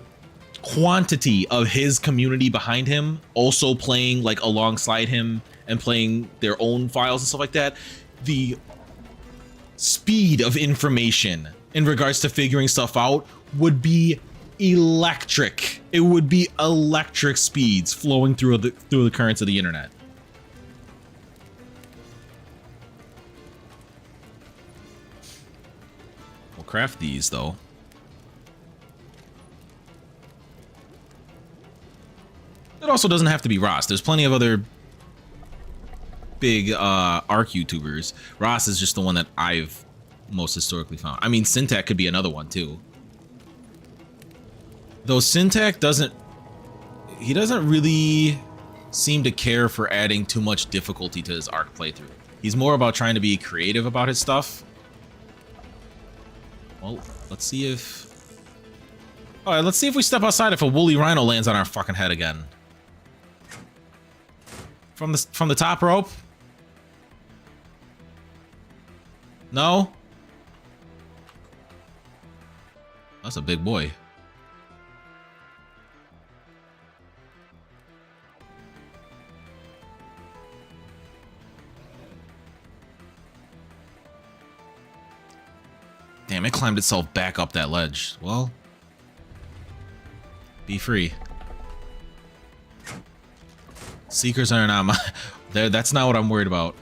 S1: quantity of his community behind him also playing like alongside him and playing their own files and stuff like that, the speed of information in regards to figuring stuff out would be electric. It would be electric speeds flowing through the currents of the internet. We'll craft these though. It also doesn't have to be Ross. There's plenty of other big Ark YouTubers. Ross is just the one that I've most historically found. I mean, Syntac could be another one too. Though Syntac doesn't really seem to care for adding too much difficulty to his Ark playthrough. He's more about trying to be creative about his stuff. Well, let's see if... All right, let's see if we step outside if a woolly rhino lands on our fucking head again. From the top rope? No? That's a big boy. Damn, it climbed itself back up that ledge. Well, be free. Seekers are not my... That's not what I'm worried about.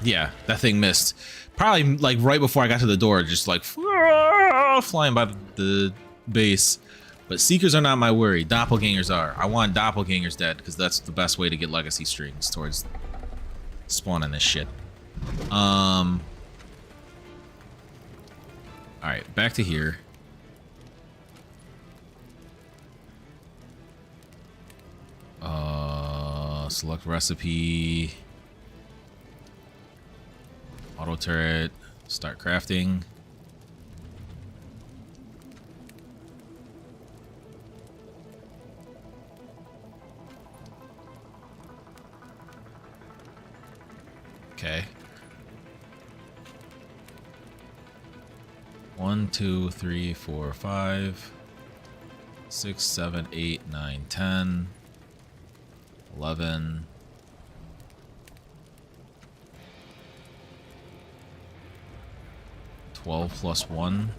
S1: Yeah, that thing missed. Probably like right before I got to the door, just like flying by the base. But Seekers are not my worry. Doppelgangers are. I want Doppelgangers dead because that's the best way to get legacy strings towards spawning this shit. Alright, back to here. Select recipe. Auto turret. Start crafting. Okay. 1, 2, 3, 4, 5, 6, 7, 8, 9, 10, 11, 12 plus 1,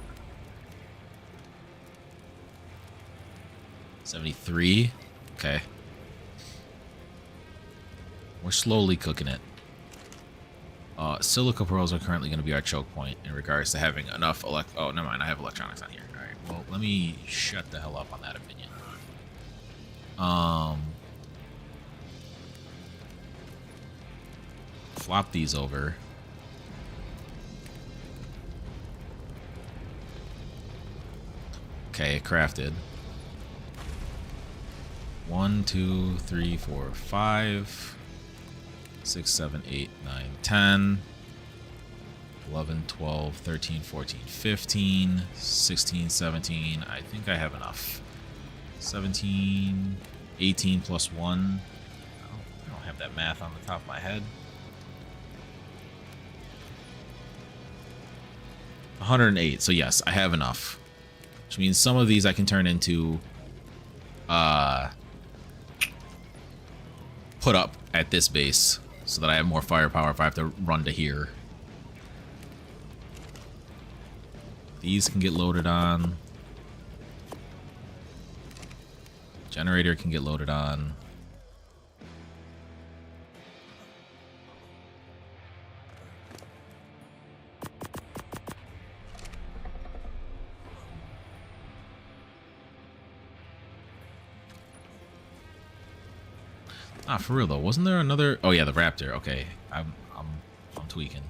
S1: 73. Okay. We're slowly cooking it. Silica pearls are currently going to be our choke point in regards to having enough oh, never mind. I have electronics on here. All right. Well, let me shut the hell up on that opinion. Flop these over. Okay, crafted. 1, 2, 3, 4, 5. 6, 7, 8, 9, 10, 11, 12, 13, 14, 15, 16, 17. I think I have enough. 17, 18 plus 1. I don't have that math on the top of my head. 108. So yes, I have enough. Which means some of these I can turn into put up at this base. So that I have more firepower if I have to run to here. These can get loaded on. Generator can get loaded on. Ah, for real though, wasn't there another? Oh yeah, the Raptor. Okay, I'm tweaking.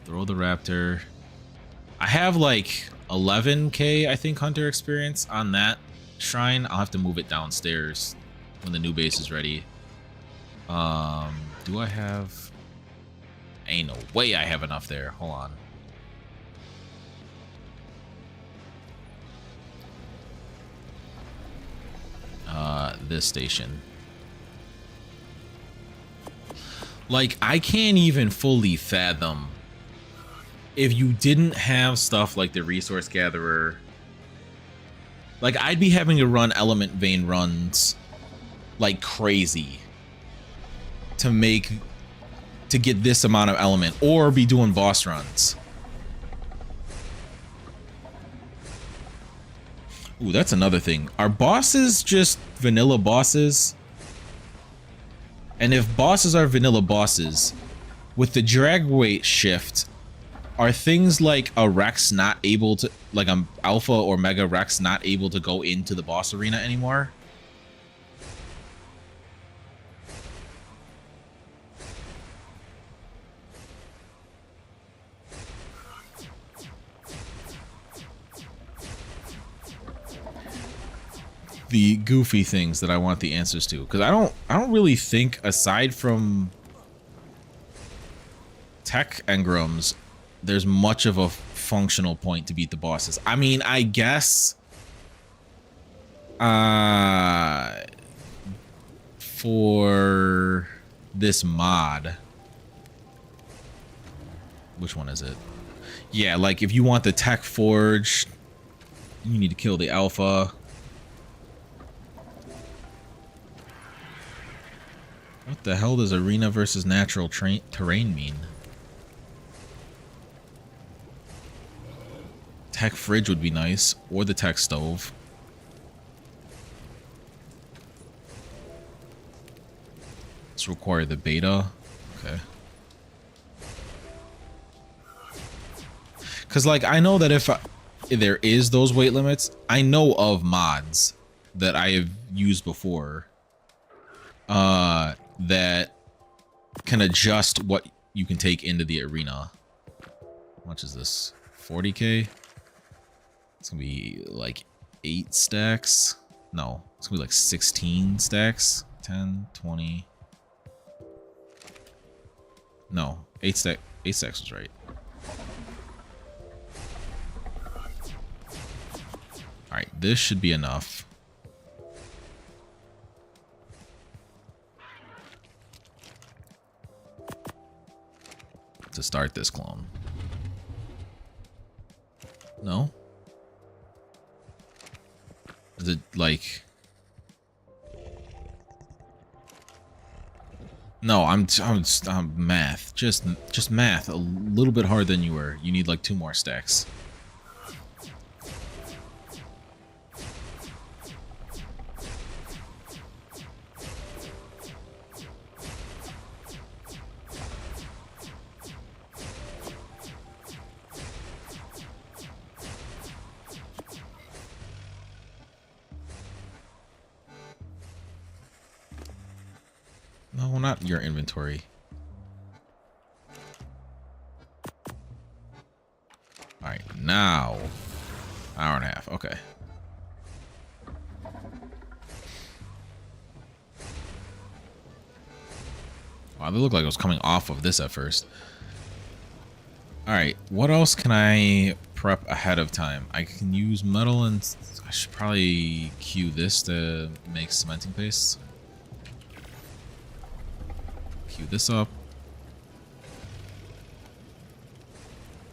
S1: Throw the Raptor. I have like 11k, I think, hunter experience on that shrine. I'll have to move it downstairs when the new base is ready. Do I have? Ain't no way I have enough there. Hold on. This station. Like, I can't even fully fathom if you didn't have stuff like the resource gatherer. Like, I'd be having to run element vein runs like crazy to get this amount of element, or be doing boss runs. Ooh, that's another thing. Are bosses just vanilla bosses? And if bosses are vanilla bosses, with the drag weight shift, are things like a Rex not able to, like an Alpha or Mega Rex not able to go into the boss arena anymore? The goofy things that I want the answers to, because I don't really think, aside from tech engrams, there's much of a functional point to beat the bosses. I mean, I guess for this mod, which one is it? Yeah, like if you want the tech forge, you need to kill the alpha. What the hell does arena versus natural terrain mean? Tech fridge would be nice, or the tech stove. Let's require the beta. Okay. Because, like, I know that if there is those weight limits, I know of mods that I have used before that can adjust what you can take into the arena. How much is this? 40k? It's gonna be like 8 stacks. No, it's gonna be like 16 stacks. 10, 20. No, 8 stacks was right. Alright, this should be enough. To start this clone. No? Is it like... No, I'm math. Just math. A little bit harder than you were. You need like 2 more stacks. No, not your inventory. Alright, now. Hour and a half, okay. Wow, they look like it was coming off of this at first. Alright, what else can I prep ahead of time? I can use metal and I should probably queue this to make cementing paste. Queue this up.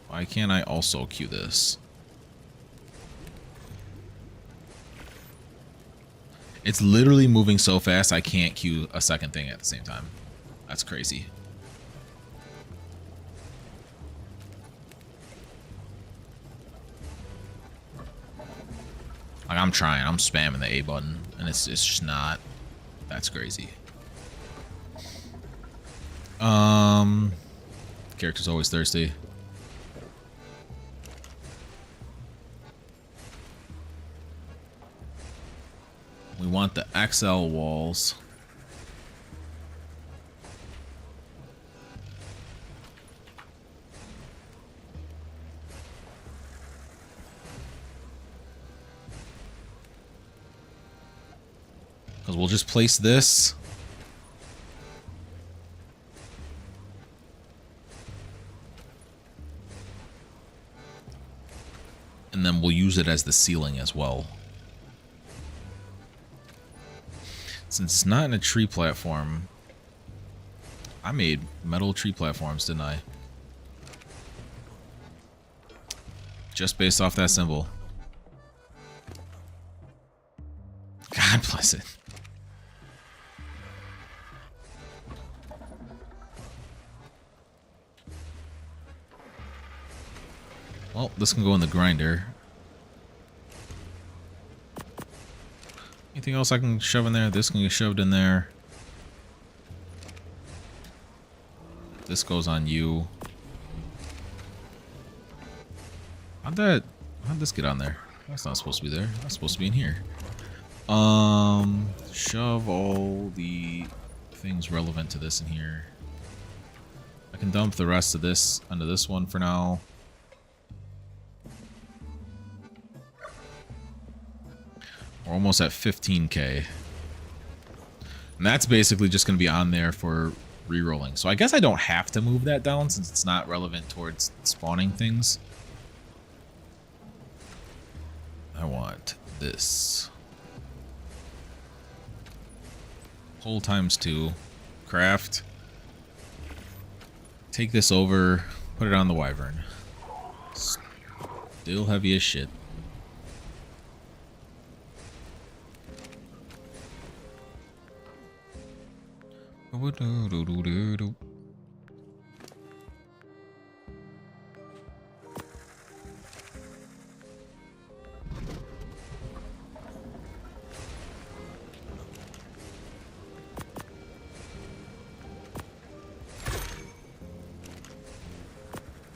S1: Why can't I also queue this? It's literally moving so fast I can't queue a second thing at the same time. That's crazy. Like, I'm trying, I'm spamming the A button and it's just not. That's crazy. Character's always thirsty. We want the XL walls. Because we'll just place this. And then we'll use it as the ceiling as well. Since it's not in a tree platform, I made metal tree platforms, didn't I? Just based off that symbol. God bless it. Well, this can go in the grinder. Anything else I can shove in there? This can get shoved in there. This goes on you. How'd this get on there? That's not supposed to be there. That's supposed to be in here. Shove all the things relevant to this in here. I can dump the rest of this onto this one for now. We're almost at 15k. And that's basically just going to be on there for re-rolling. So I guess I don't have to move that down since it's not relevant towards spawning things. I want this. Whole ×2. Craft. Take this over. Put it on the wyvern. Still heavy as shit.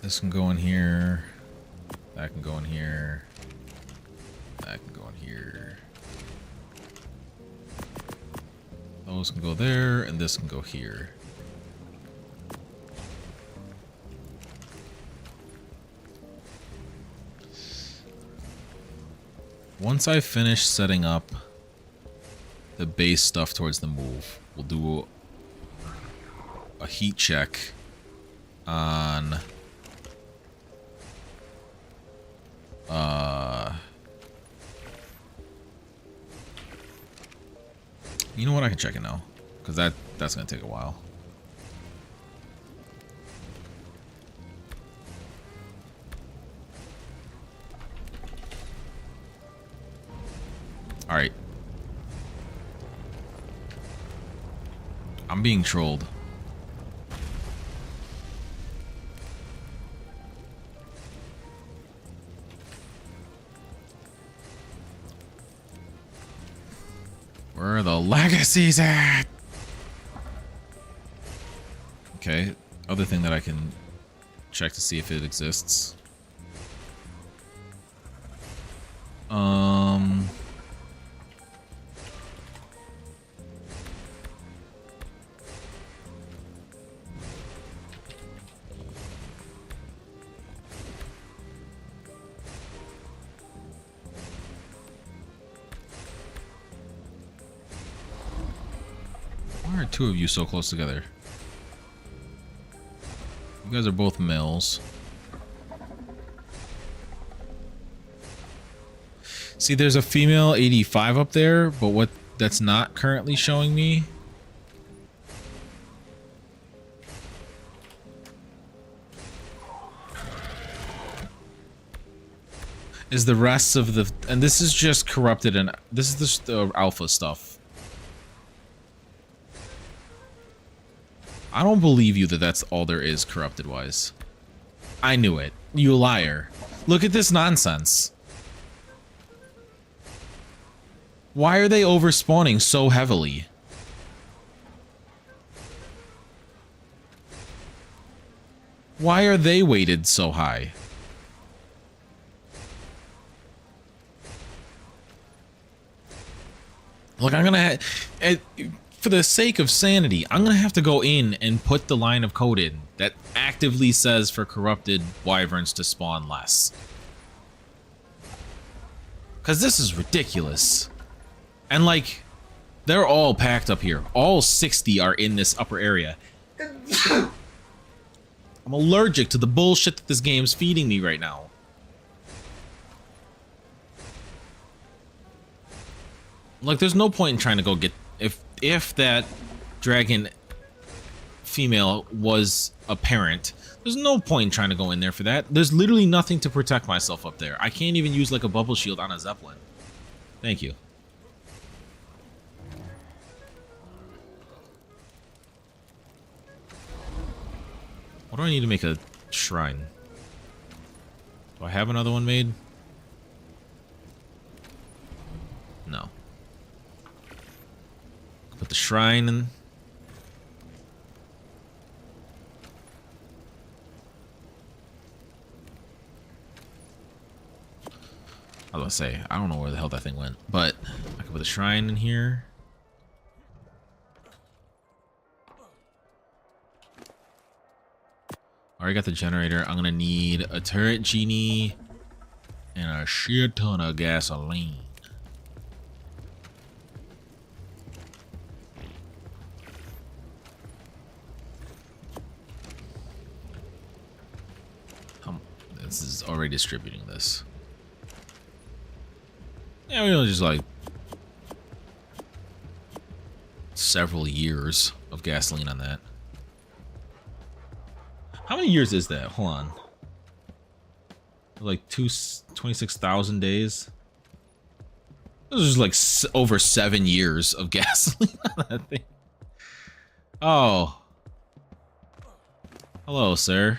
S1: This can go in here. That can go in here. That can go in here. Those can go there, and this can go here. Once I finish setting up the base stuff towards the move, we'll do a heat check on you know what, I can check it now, because that's gonna take a while. All right, I'm being trolled. Where are the legacies at? Okay, other thing that I can check to see if it exists. Why are two of you so close together? You guys are both males. See, there's a female 85 up there, but what that's not currently showing me is the rest of the, and this is just corrupted, and this is just the alpha stuff. I don't believe you that that's all there is corrupted wise. I knew it. You liar. Look at this nonsense. Why are they overspawning so heavily? Why are they weighted so high? Look, I'm gonna for the sake of sanity, I'm gonna have to go in and put the line of code in that actively says for corrupted wyverns to spawn less. Cause this is ridiculous. And like, they're all packed up here. All 60 are in this upper area. I'm allergic to the bullshit that this game's feeding me right now. Like, there's no point in trying to go get, if that dragon female was a parent, there's no point in trying to go in there for that. There's literally nothing to protect myself up there. I can't even use like a bubble shield on a Zeppelin. Thank you. What do I need to make a shrine? Do I have another one made? No. Put the shrine in. I was gonna say, I don't know where the hell that thing went, but I can put the shrine in here. Already got the generator. I'm gonna need a turret genie and a shit ton of gasoline. This is already distributing this. Yeah, we only just like several years of gasoline on that. How many years is that? Hold on. Like 26,000 days. This is like over 7 years of gasoline on that thing. Oh. Hello, sir.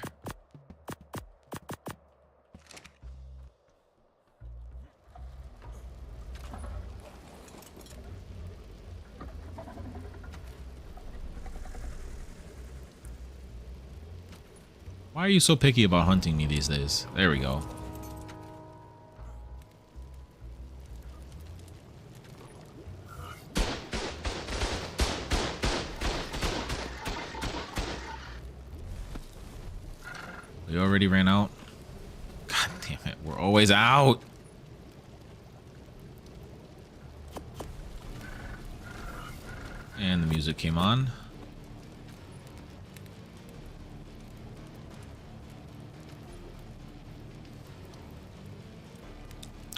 S1: Why are you so picky about hunting me these days? There we go. We already ran out. God damn it, we're always out. And the music came on.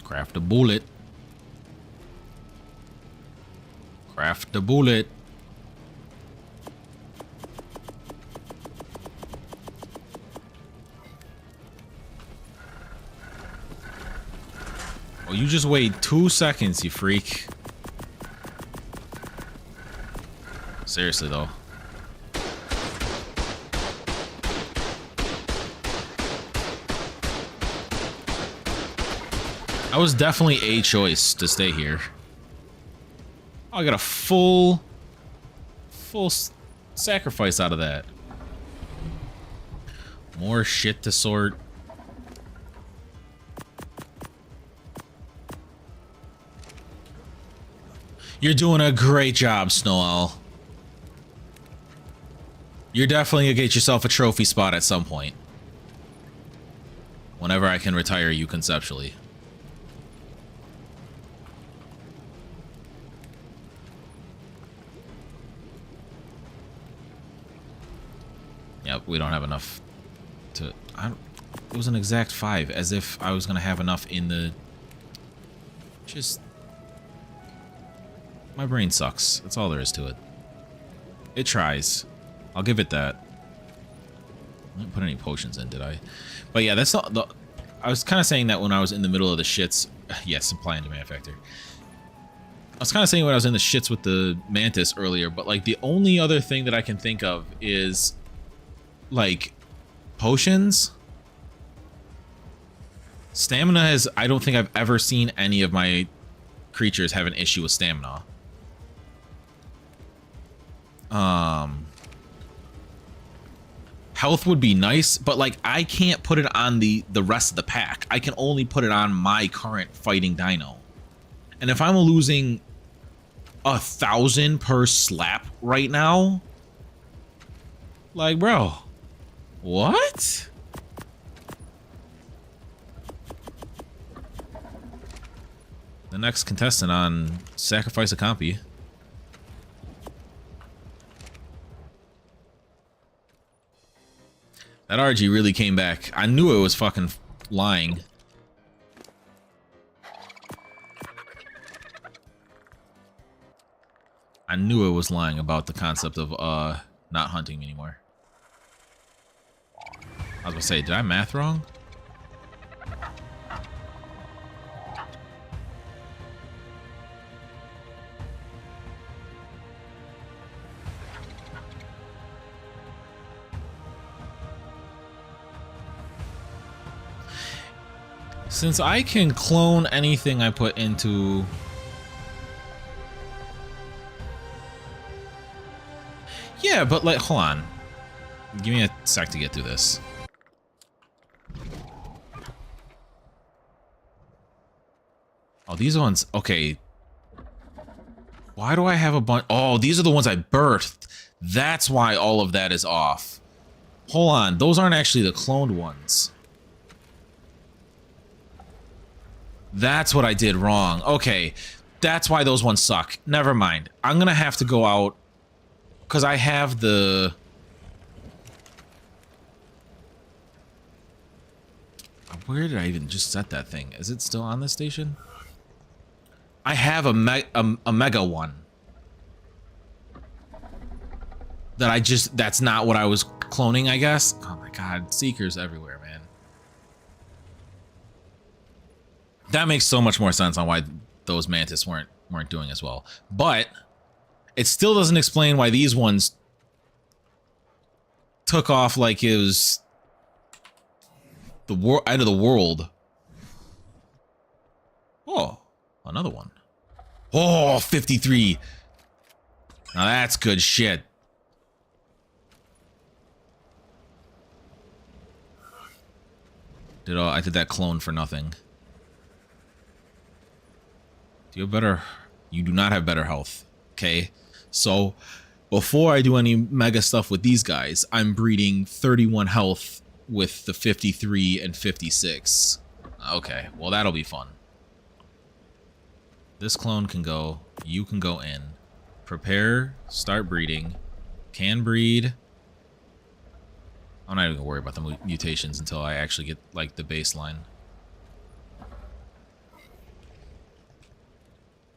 S1: Craft a bullet. Craft a bullet. Oh, you just wait 2 seconds, you freak. Seriously, though. That was definitely a choice to stay here. Oh, I got a full sacrifice out of that. More shit to sort. You're doing a great job, Snow Owl. You're definitely gonna get yourself a trophy spot at some point. Whenever I can retire you conceptually. Yep, we don't have enough to... it was an exact 5, as if I was gonna have enough in the... Just... My brain sucks. That's all there is to it. It tries. I'll give it that. I didn't put any potions in, did I? But yeah, that's not the... I was kind of saying that when I was in the middle of the shits. Yes, supply and demand factor. I was kind of saying when I was in the shits with the mantis earlier, but like the only other thing that I can think of is like potions. Stamina is... I don't think I've ever seen any of my creatures have an issue with stamina. Health would be nice, but like I can't put it on the rest of the pack. I can only put it on my current fighting dino. And if I'm losing 1,000 per slap right now, like, bro, what? The next contestant on Sacrifice a Compy. That RG really came back. I knew it was fucking lying. I knew it was lying about the concept of not hunting anymore. I was gonna say, did I math wrong? Since I can clone anything I put into... Yeah, but like, hold on. Give me a sec to get through this. Oh, these ones, okay. Why do I have a bunch? Oh, these are the ones I birthed. That's why all of that is off. Hold on, those aren't actually the cloned ones. That's what I did wrong. Okay, that's why those ones suck. Never mind. I'm gonna have to go out because I have the... Where did I even just set that thing? Is it still on this station? I have a mega one. That I just... That's not what I was cloning, I guess. Oh my god, seekers everywhere, man. That makes so much more sense on why those mantis weren't doing as well. But it still doesn't explain why these ones took off like it was the end of the world. Oh, another one. Oh, 53. Now that's good shit. I did that clone for nothing. Do you have better? You do not have better health. Okay, so before I do any mega stuff with these guys, I'm breeding 31 health with the 53 and 56. Okay, well that'll be fun. This clone can go, you can go in. Prepare, start breeding, can breed. I'm not even gonna worry about the mutations until I actually get like the baseline.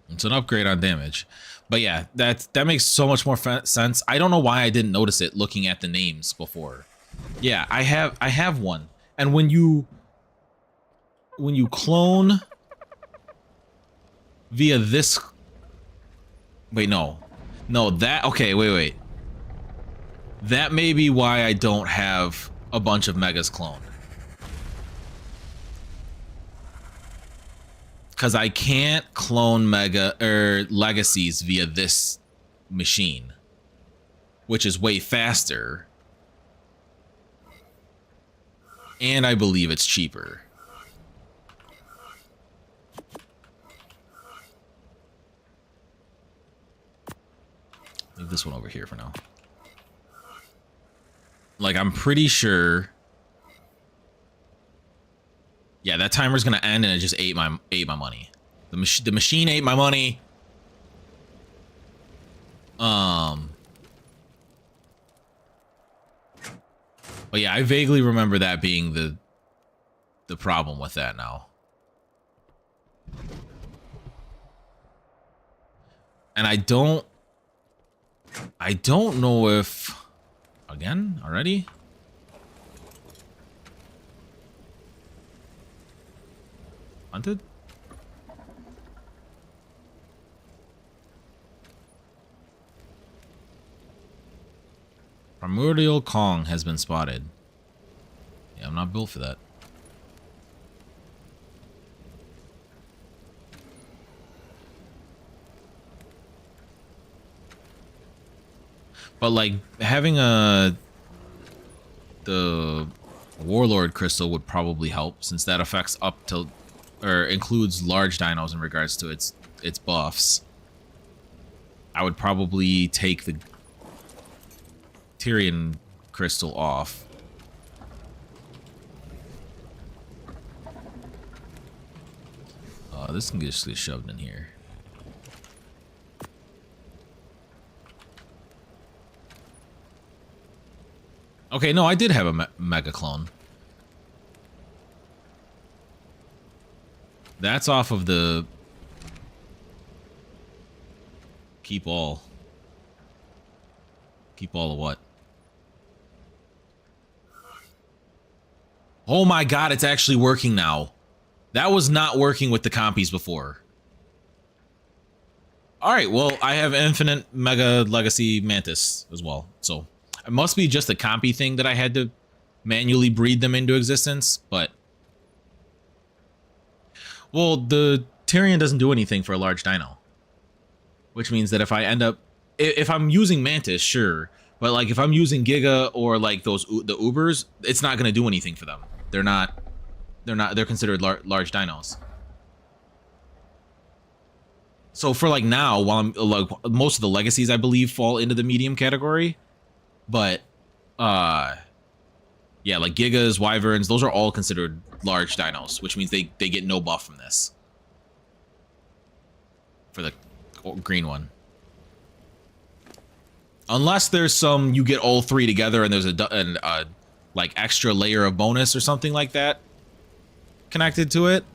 S1: It's an upgrade on damage. But yeah, that makes so much more sense. I don't know why I didn't notice it looking at the names before. Yeah, I have one. And when you clone via this, wait, no, that, okay, wait, that may be why I don't have a bunch of megas cloned, because I can't clone mega or legacies via this machine, which is way faster, and I believe it's cheaper. Leave this one over here for now. Like, I'm pretty sure. Yeah, that timer's gonna end, and it just ate my money. The machine ate my money. But yeah, I vaguely remember that being the problem with that now. And I don't know if, again, already? Hunted? Primordial Kong has been spotted. Yeah, I'm not built for that. But like having the Warlord crystal would probably help, since that affects up to, or includes large dinos in regards to its buffs. I would probably take the Tyrian crystal off. This can just get shoved in here. Okay, no, I did have a mega clone. That's off of the keep all. Keep all of what? Oh my god, it's actually working now. That was not working with the compies before. Alright, well, I have infinite mega legacy mantis as well, so it must be just a compy thing that I had to manually breed them into existence, but... Well, the Tyrian doesn't do anything for a large dino. Which means that if I end up... If I'm using Mantis, sure. But, like, if I'm using Giga or, like, the Ubers, it's not going to do anything for them. They're considered large dinos. So for, like, now, while I'm, like, most of the legacies, I believe, fall into the medium category. But, yeah, like Gigas, Wyverns, those are all considered large dinos, which means they get no buff from this. For the green one. Unless there's some, you get all three together and there's a like extra layer of bonus or something like that connected to it.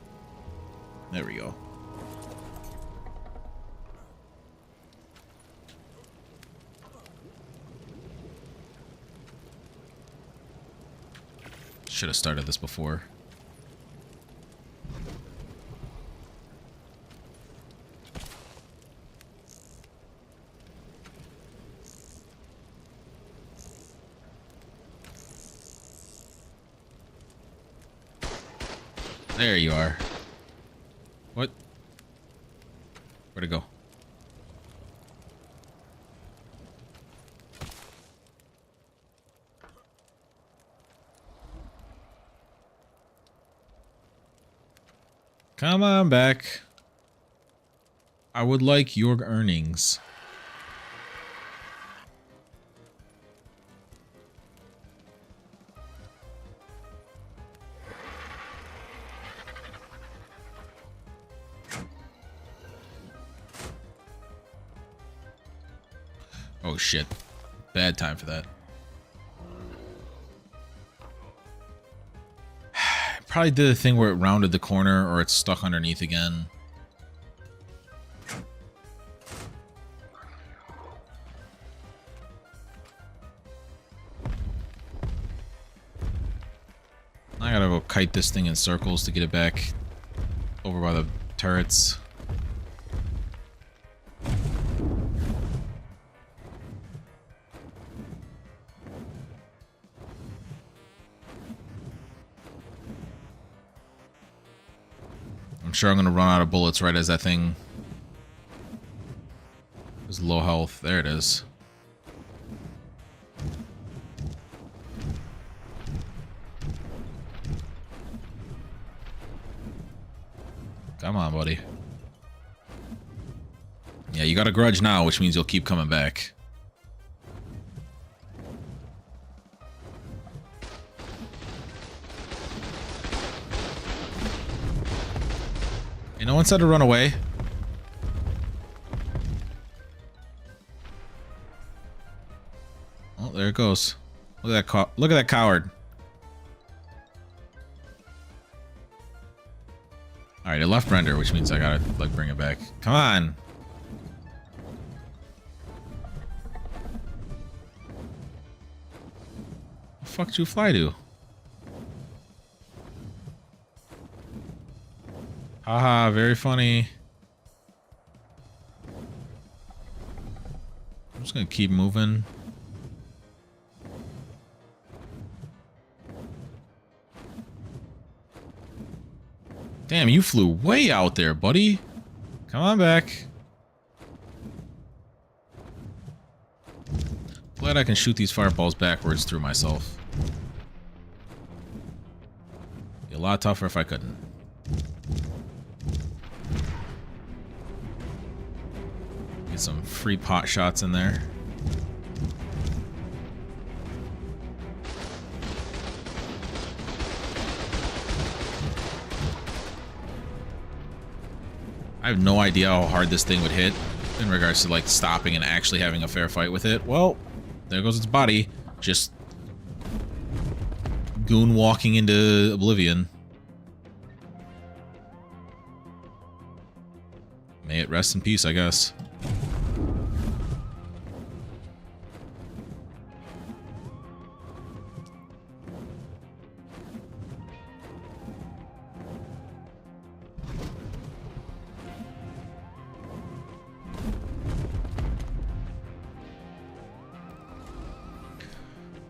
S1: There we go. Should have started this before. There you are. What? Where'd it go? Come on back. I would like your earnings. Oh shit. Bad time for that. Probably did a thing where it rounded the corner or it's stuck underneath again. I gotta go kite this thing in circles to get it back over by the turrets. I'm sure I'm gonna run out of bullets right as that thing is low health. There it is. Come on, buddy. Yeah, you got a grudge now, which means you'll keep coming back. Hey, no one said to run away. Oh, there it goes. Look at that look at that coward. Alright, it left render, which means I gotta, like, bring it back. Come on! The fuck did you fly to? Haha, very funny. I'm just gonna keep moving. Damn, you flew way out there, buddy. Come on back. Glad I can shoot these fireballs backwards through myself. Be a lot tougher if I couldn't. Get some free pot shots in there. I have no idea how hard this thing would hit in regards to, like, stopping and actually having a fair fight with it. Well, there goes its body. Just goon walking into oblivion. May it rest in peace, I guess.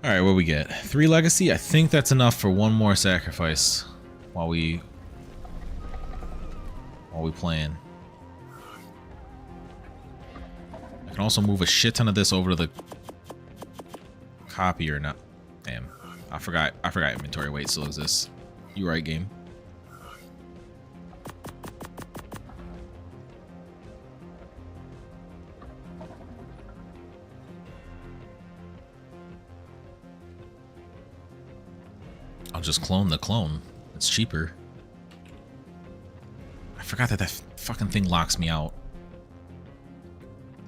S1: Alright, what we get? 3 legacy? I think that's enough for one more sacrifice while we playing. I can also move a shit ton of this over to the copier now. Damn. I forgot inventory weight still exists. You right, game. I'll just clone the clone. It's cheaper. I forgot that fucking thing locks me out.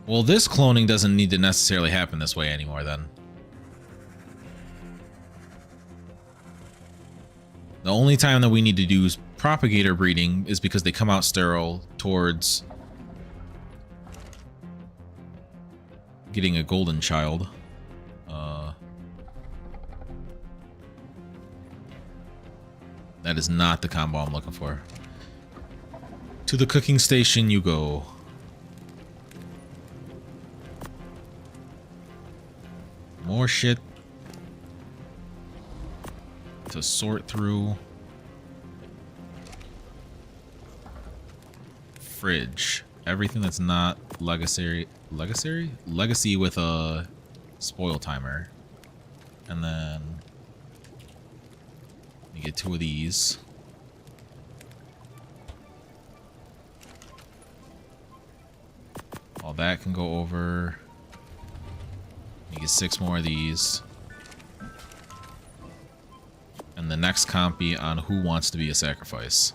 S1: Well, this cloning doesn't need to necessarily happen this way anymore, then. The only time that we need to do propagator breeding is because they come out sterile towards getting a golden child. That is not the combo I'm looking for. To the cooking station you go. More shit to sort through. Fridge. Everything that's not legacy with a spoil timer. And then you get 2 of these. All that can go over. You get 6 more of these. And the next compy on who wants to be a sacrifice.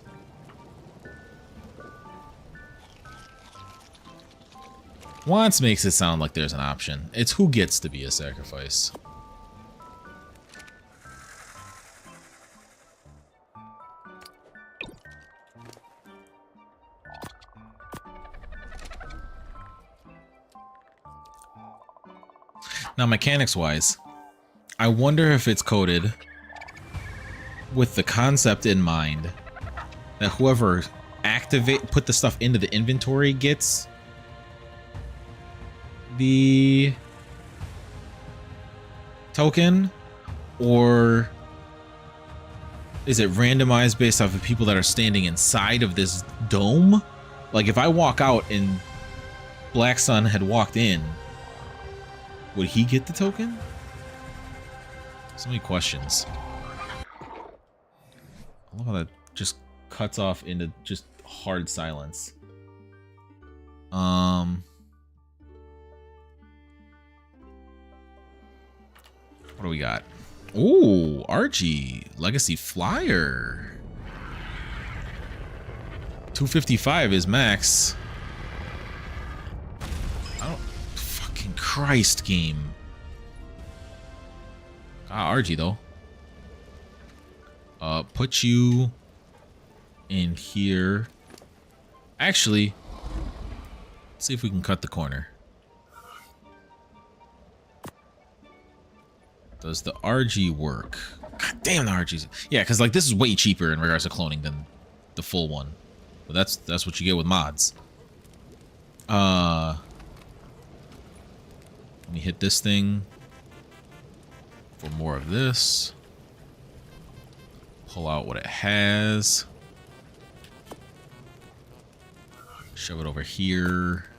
S1: Wants makes it sound like there's an option. It's who gets to be a sacrifice. Now, mechanics-wise, I wonder if it's coded with the concept in mind that whoever put the stuff into the inventory gets the token, or is it randomized based off of people that are standing inside of this dome? Like, if I walk out and Black Sun had walked in, would he get the token? So many questions. I love how that just cuts off into just hard silence. What do we got? Ooh, Archie Legacy Flyer. 255 is max. I don't fucking Christ game. RG though. Put you in here. Actually, let's see if we can cut the corner. Does the RG work? God damn, the RG's. Yeah, because like this is way cheaper in regards to cloning than the full one. But that's what you get with mods. Let me hit this thing for more of this. Pull out what it has. Shove it over here.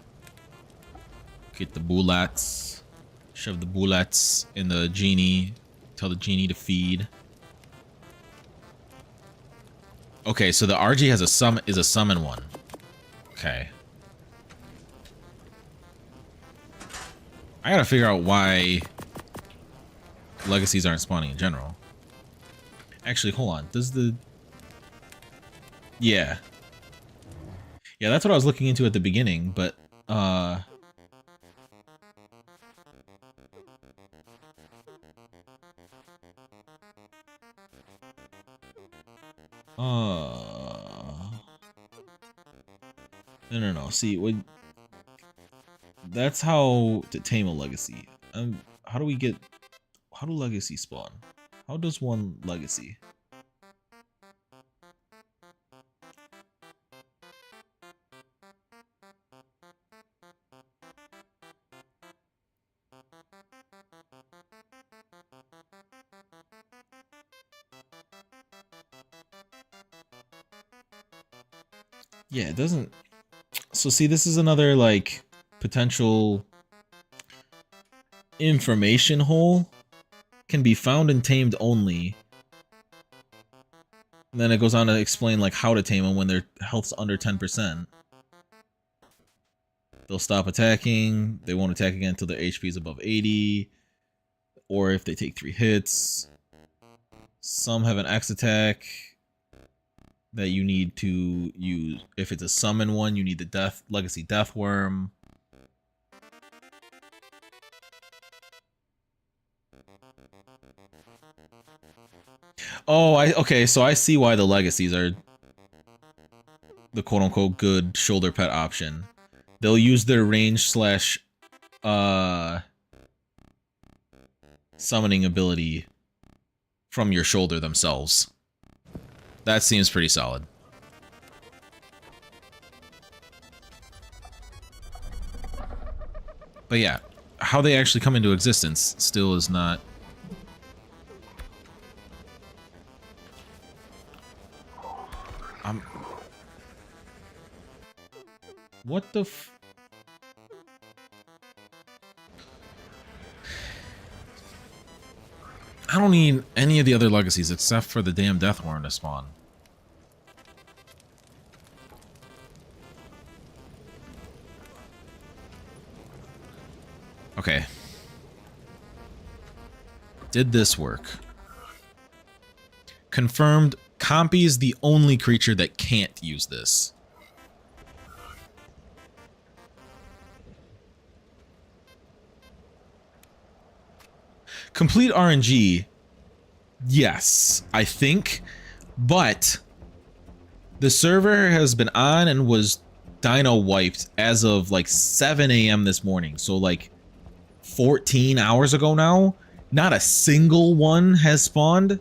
S1: Get the bullets. Shove the bullets in the genie. Tell the genie to feed. Okay, so the RG has a summon one. Okay. I gotta figure out why legacies aren't spawning in general. Actually, hold on. Does the... Yeah. Yeah, that's what I was looking into at the beginning, but... No. See, that's how to tame a legacy. How do legacy spawn? How does one legacy? Yeah, it doesn't. So see, this is another like potential information hole. Can be found and tamed only. And then it goes on to explain like how to tame them when their health's under 10%. They'll stop attacking. They won't attack again until their HP is above 80. Or if they take 3 hits. Some have an X attack that you need to use. If it's a summon one, you need the Legacy Death Worm. Oh, okay, so I see why the legacies are the quote-unquote good shoulder pet option. They'll use their range slash summoning ability from your shoulder themselves. That seems pretty solid. But yeah, how they actually come into existence still is not... What the f... I don't need any of the other legacies except for the damn Death Worm to spawn. Okay. Did this work? Confirmed, Compy is the only creature that can't use this. Complete RNG, yes, I think, but the server has been on and was Dino wiped as of like 7 a.m. this morning. So like 14 hours ago now, not a single one has spawned.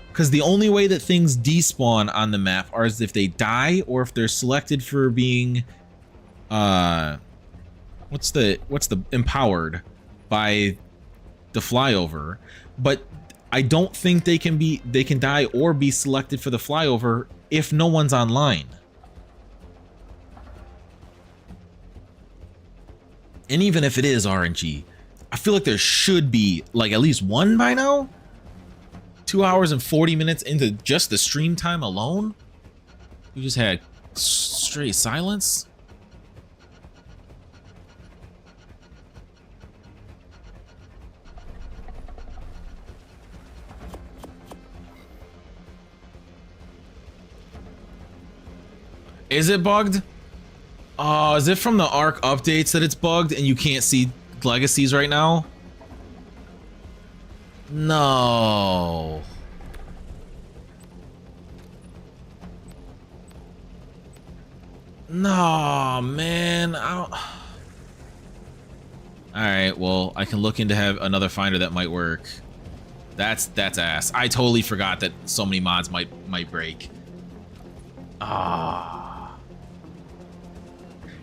S1: Because the only way that things despawn on the map are as if they die or if they're selected for being, what's the empowered by the flyover. But I don't think they can die or be selected for the flyover if no one's online. And even if it is RNG, I feel like there should be like at least one by now. 2 hours and 40 minutes into just the stream time alone. We just had straight silence. Is it bugged? Oh, is it from the Arc updates that it's bugged and you can't see legacies right now? No. No, man. I don't... Alright, well, I can look into have another finder that might work. That's ass. I totally forgot that so many mods might break. Ah.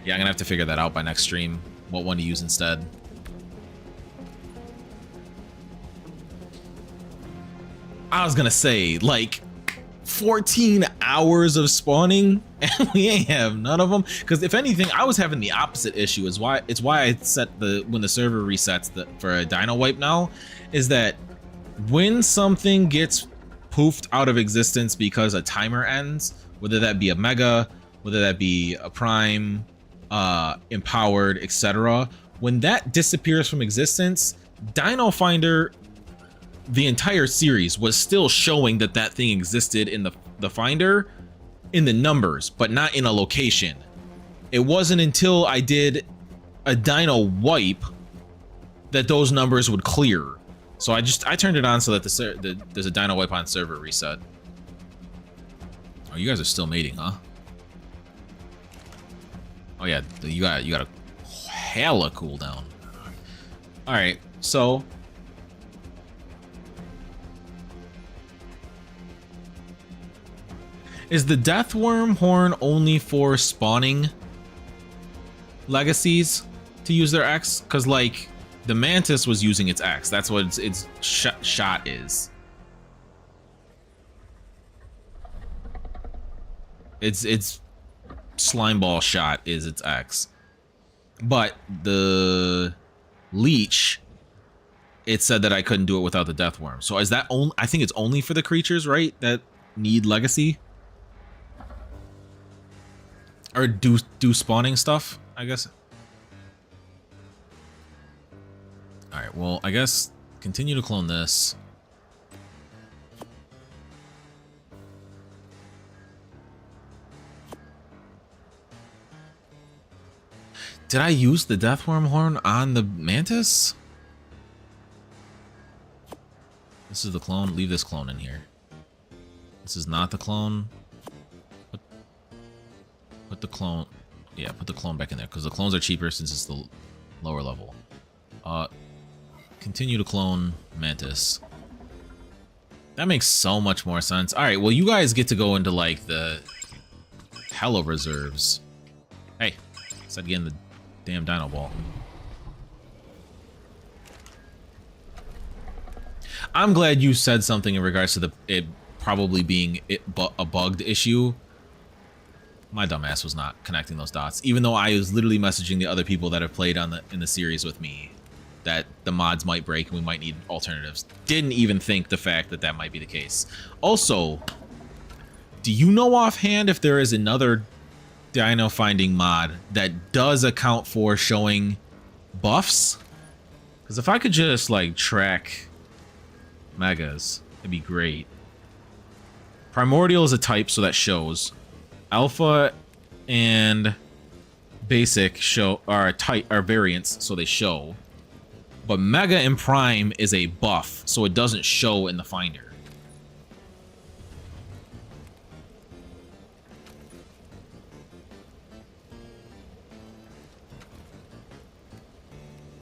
S1: Yeah, I'm gonna have to figure that out by next stream. What one to use instead. I was gonna say, like, 14 hours of spawning, and we ain't have none of them. Because if anything, I was having the opposite issue. It's why I set when the server resets for a Dino wipe now, is that when something gets poofed out of existence because a timer ends, whether that be a mega, whether that be a prime, empowered, etc., when that disappears from existence, Dino Finder, the entire series, was still showing that that thing existed in the finder in the numbers, but not in a location. It wasn't until I did a Dino wipe that those numbers would clear. So I turned it on so that there's a Dino wipe on server reset. Oh, you guys are still mating, huh? Oh yeah, you got a hella cooldown. All right, so is the Deathworm horn only for spawning legacies to use their X? Because like the Mantis was using its X. That's what its shot is. Its slime ball shot is its X. But the leech, it said that I couldn't do it without the Deathworm. So is that only? I think it's only for the creatures, right? That need legacy. Or do spawning stuff, I guess. Alright, well, I guess continue to clone this. Did I use the Deathworm horn on the Mantis? This is the clone. Leave this clone in here. This is not the clone. Put the clone, yeah, put the clone back in there because the clones are cheaper since it's the lower level. Continue to clone Mantis. That makes so much more sense. All right, well, you guys get to go into like the hella reserves. Hey, said getting the damn Dino ball. I'm glad you said something in regards to it probably being a bugged issue. My dumbass was not connecting those dots, even though I was literally messaging the other people that have played in the series with me that the mods might break and we might need alternatives. Didn't even think the fact that that might be the case. Also, do you know offhand if there is another Dino finding mod that does account for showing buffs? Because if I could just like track megas, it'd be great. Primordial is a type, so that shows. Alpha and basic show are variants, so they show. But Mega and Prime is a buff, so it doesn't show in the Finder.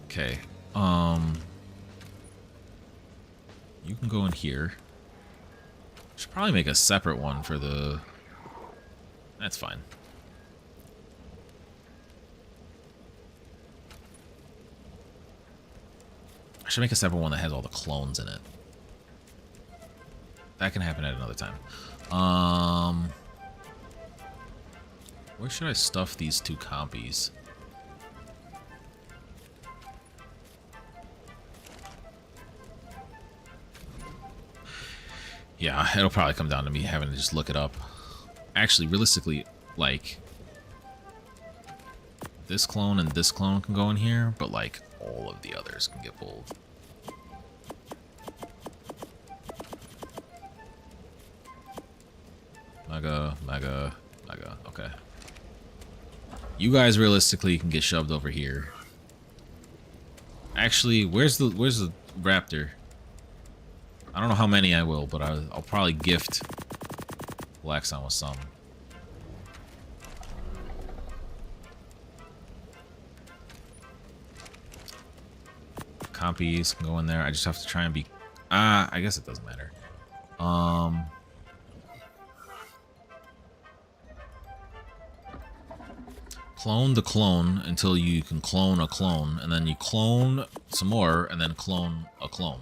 S1: Okay, you can go in here. Should probably make a separate one for the... That's fine. I should make a separate one that has all the clones in it. That can happen at another time. Where should I stuff these two compies? Yeah, it'll probably come down to me having to just look it up. Actually, realistically, like, this clone and this clone can go in here, but, like, all of the others can get pulled. Mega, Mega, Mega. Okay. You guys realistically can get shoved over here. Actually, where's the raptor? I don't know how many I will, but I'll probably gift Blackson with some. Compies can go in there. I just have to try and be... I guess it doesn't matter. Clone the clone until you can clone a clone, and then you clone some more, and then clone a clone.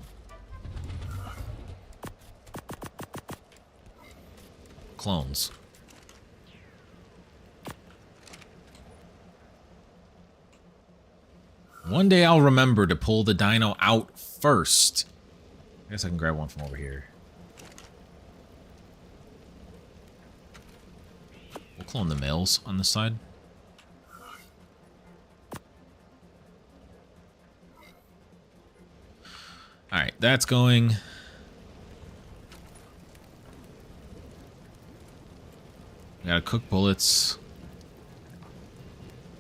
S1: Clones. One day I'll remember to pull the dino out first. I guess I can grab one from over here. We'll clone the males on this side. Alright, that's going. We gotta cook bullets.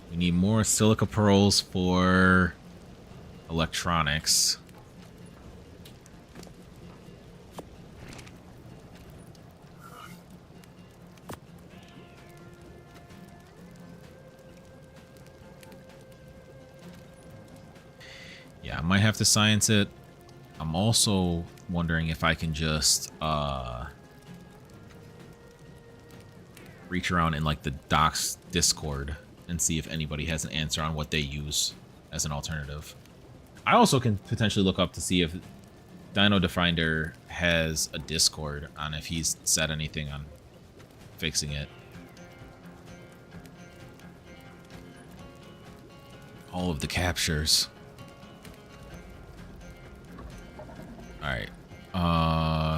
S1: We need more silica pearls for electronics. Yeah, I might have to science it. I'm also wondering if I can just reach around in like the DOX Discord and see if anybody has an answer on what they use as an alternative. I also can potentially look up to see if Dino Finder has a Discord on if he's said anything on fixing it. All of the captures. Alright.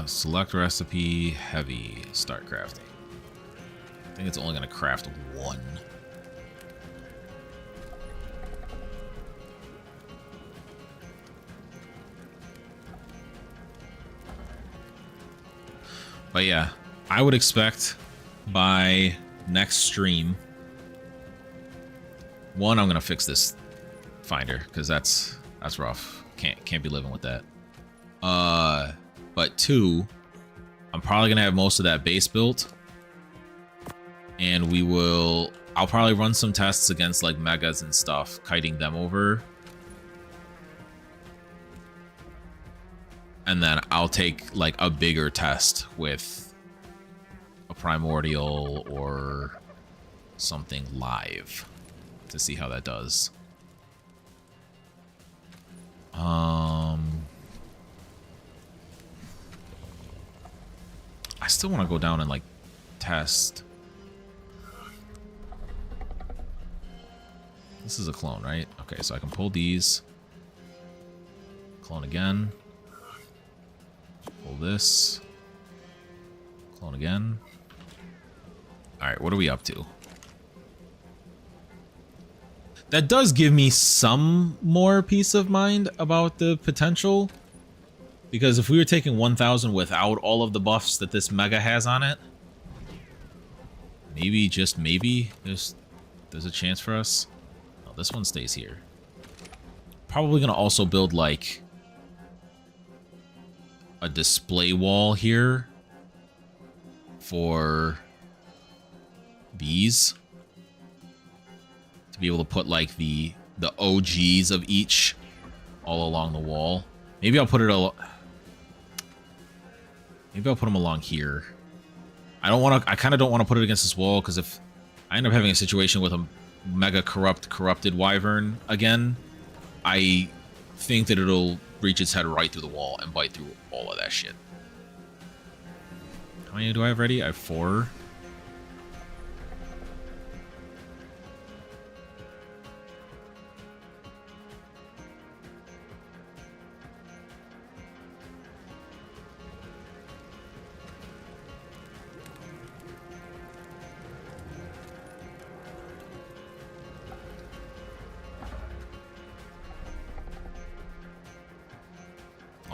S1: Select recipe, heavy, start crafting. I think it's only going to craft one. But yeah, I would expect by next stream, one, I'm gonna fix this finder because that's rough. Can't be living with that. But two, I'm probably gonna have most of that base built, and I'll probably run some tests against like megas and stuff, kiting them over. And then I'll take like a bigger test with a primordial or something live to see how that does. I still want to go down and like test. This is a clone, right? Okay, so I can pull these. Clone again. Pull this. Clone again. Alright, what are we up to? That does give me some more peace of mind about the potential. Because if we were taking 1,000 without all of the buffs that this mega has on it, maybe, just maybe, there's a chance for us. Oh, this one stays here. probably gonna also build like a display wall here for these to be able to put like the OGs of each all along the wall. Maybe I'll put it maybe I'll put them along here. I kind of don't want to put it against this wall, because if I end up having a situation with a mega corrupted wyvern again, I think that it'll reach its head right through the wall and bite through all of that shit. How many do I have ready? I have 4.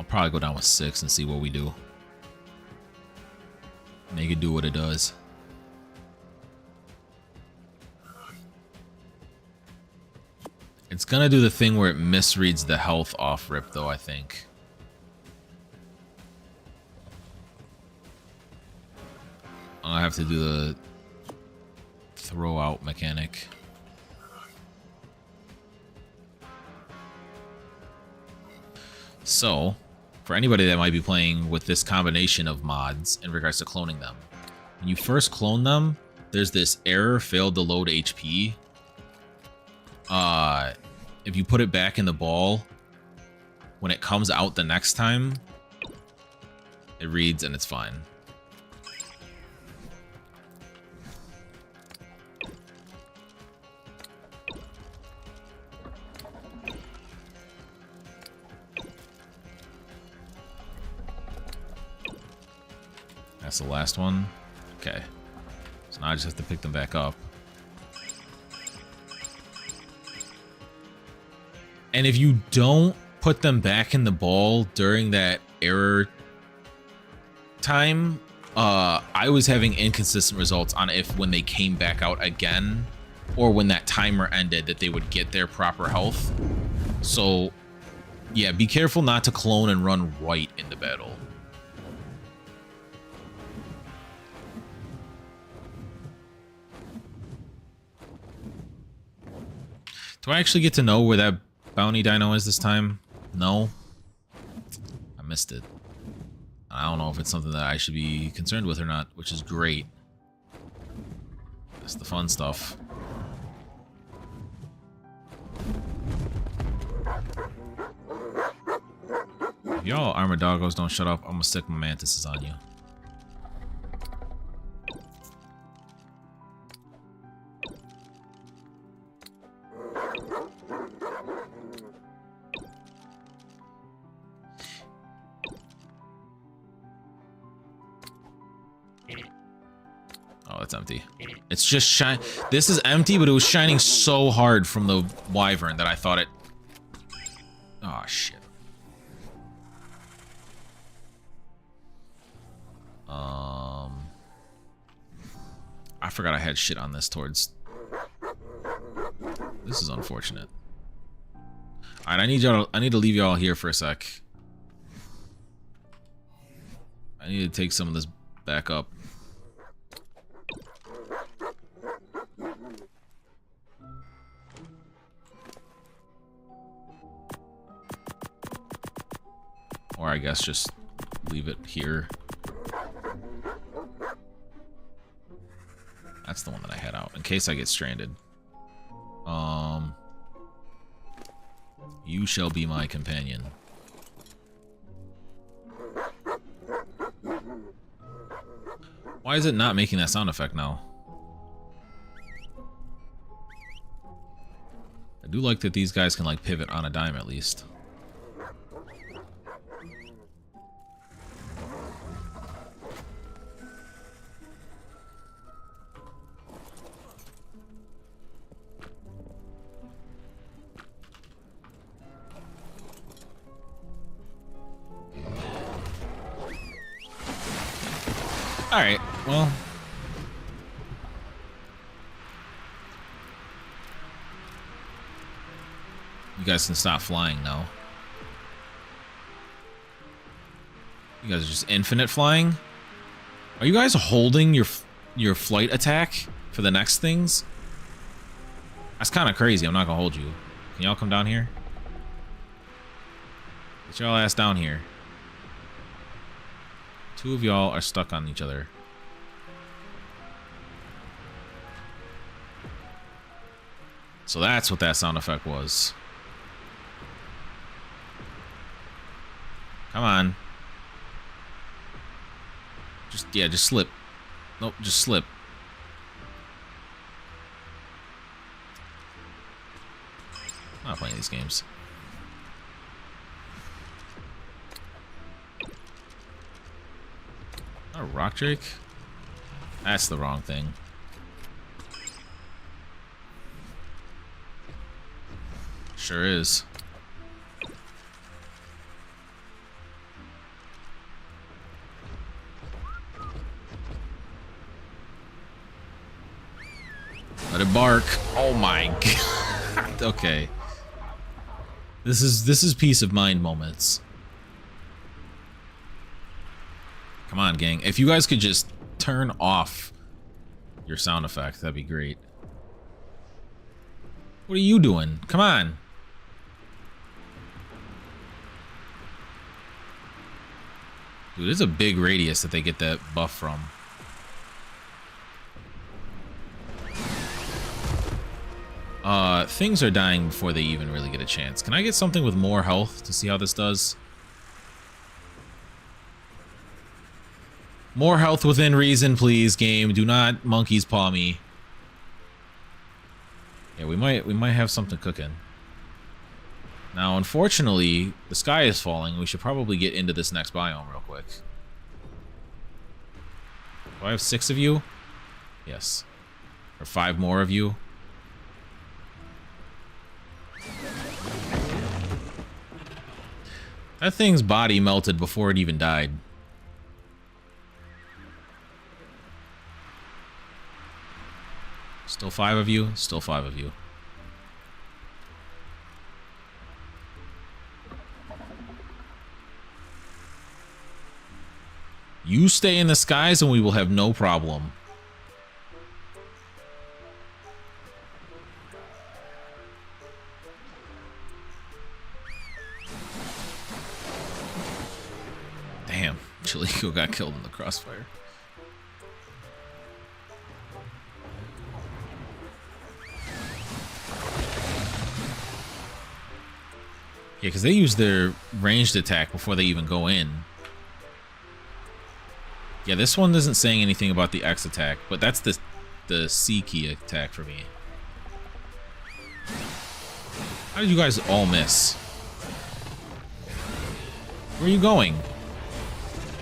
S1: Probably go down with 6 and see what we do. Make it do what it does. It's gonna do the thing where it misreads the health off rip, though, I think. I'll have to do the throw out mechanic. So, for anybody that might be playing with this combination of mods in regards to cloning them, when you first clone them, there's this error, failed to load HP. If you put it back in the ball, when it comes out the next time, it reads and it's fine. That's the last one. Okay. So now I just have to pick them back up. And if you don't put them back in the ball during that error time, I was having inconsistent results on if when they came back out again or when that timer ended that they would get their proper health. So yeah, be careful not to clone and run right into battle. Do I actually get to know where that bounty dino is this time? No. I missed it. I don't know if it's something that I should be concerned with or not, which is great. That's the fun stuff. If y'all armored doggos don't shut up, I'm gonna stick my mantises on you. Oh, it's empty. It's just shine. This is empty, but it was shining so hard from the wyvern that I thought it. Oh shit. I forgot I had shit on this towards. This is unfortunate. All right, I need to leave y'all here for a sec. I need to take some of this back up. Or I guess just leave it here. That's the one that I had out in case I get stranded. You shall be my companion. Why is it not making that sound effect now? I do like that these guys can like pivot on a dime at least. Alright, well. We You guys can stop flying now. You guys are just infinite flying? Are you guys holding your flight attack for the next things? That's kind of crazy. I'm not gonna hold you. Can y'all come down here? Get y'all ass down here. Two of y'all are stuck on each other. So that's what that sound effect was. Come on. Just slip. Nope, just slip. I'm not playing these games. A rock drake? That's the wrong thing. Sure is. Let it bark. Oh my god. Okay. This is peace of mind moments. Come on, gang. If you guys could just turn off your sound effect, that'd be great. What are you doing? Come on. Dude, there's a big radius that they get that buff from. Things are dying before they even really get a chance. Can I get something with more health to see how this does? More health within reason, please, game. Do not monkey's paw me. Yeah, we might have something cooking. Now, unfortunately, the sky is falling. We should probably get into this next biome real quick. Do I have 6 of you? Yes. Or 5 more of you? That thing's body melted before it even died. Still 5 of you? Still 5 of you. You stay in the skies and we will have no problem. Damn, Chilico got killed in the crossfire. Yeah, because they use their ranged attack before they even go in. Yeah, this one isn't saying anything about the X attack, but that's the C key attack for me. How did you guys all miss? Where are you going?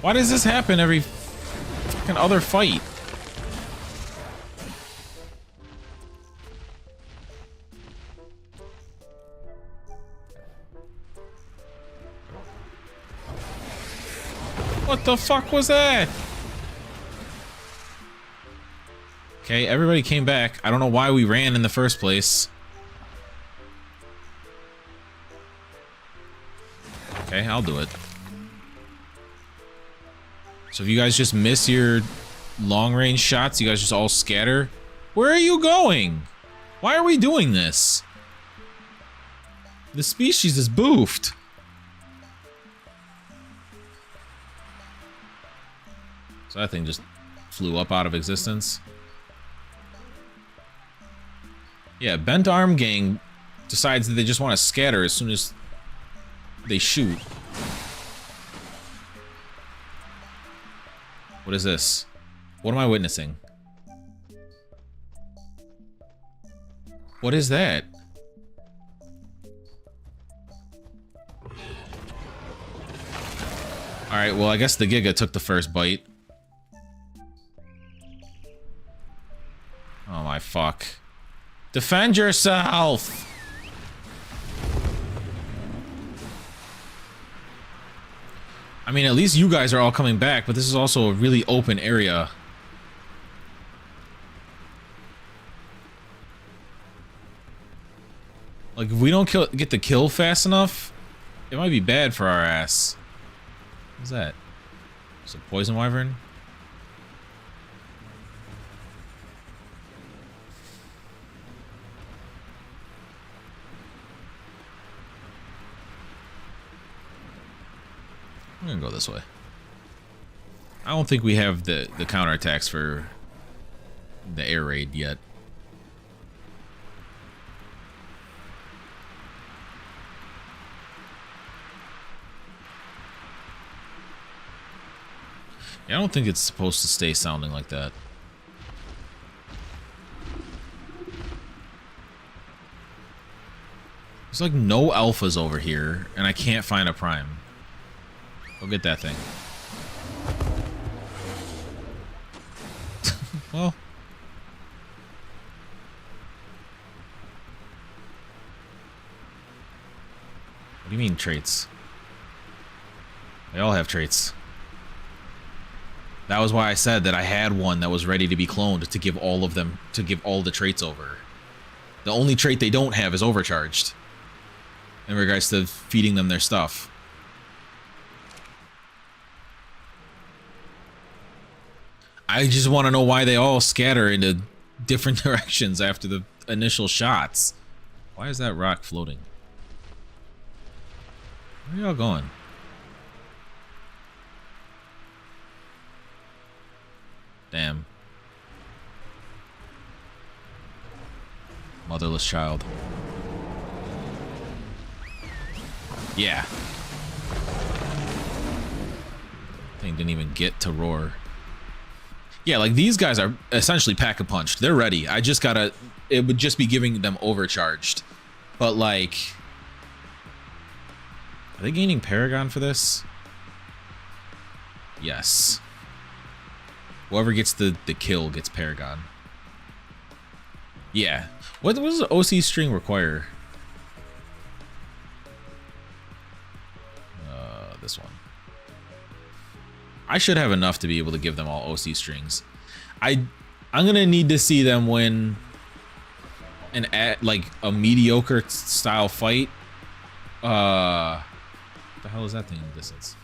S1: Why does this happen every fucking other fight? What the fuck was that? Okay, everybody came back. I don't know why we ran in the first place. Okay, I'll do it. So if you guys just miss your long-range shots, you guys just all scatter. Where are you going? Why are we doing this? The species is boofed. So that thing just flew up out of existence. Yeah, Bent Arm Gang decides that they just want to scatter as soon as they shoot. What is this? What am I witnessing? What is that? Alright, well, I guess the Giga took the first bite. Oh my fuck. Defend yourself! I mean, at least you guys are all coming back, but this is also a really open area. Like, if we don't get the kill fast enough, it might be bad for our ass. What's that? It's a poison wyvern? I'm gonna go this way. I don't think we have the counterattacks for the air raid yet. Yeah, I don't think it's supposed to stay sounding like that. There's like no alphas over here, and I can't find a prime. Go get that thing. Well. What do you mean traits? They all have traits. That was why I said that I had one that was ready to be cloned to give all of them, to give all the traits over. The only trait they don't have is overcharged in regards to feeding them their stuff. I just want to know why they all scatter into different directions after the initial shots. Why is that rock floating? Where are y'all going? Damn. Motherless child. Yeah. Thing didn't even get to roar. Yeah, like these guys are essentially pack-a-punched. They're ready. I just gotta... It would just be giving them overcharged. But like... Are they gaining Paragon for this? Yes. Whoever gets the kill gets Paragon. Yeah. What does the OC string require? This one. I should have enough to be able to give them all OC strings. I'm gonna need to see them win like a mediocre style fight. What the hell is that thing in the distance?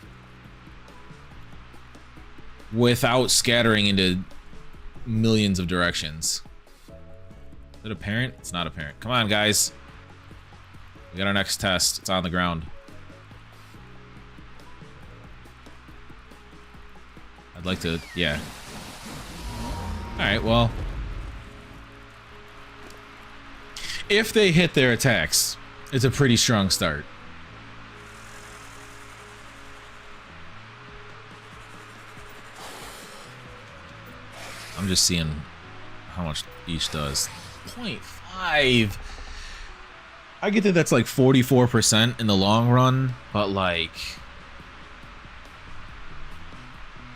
S1: Without scattering into millions of directions. Is it apparent? It's not apparent. Come on, guys. We got our next test. It's on the ground. I'd like to, yeah. Alright, well. If they hit their attacks, it's a pretty strong start. I'm just seeing how much each does. 0.5. I get that that's like 44% in the long run, but like...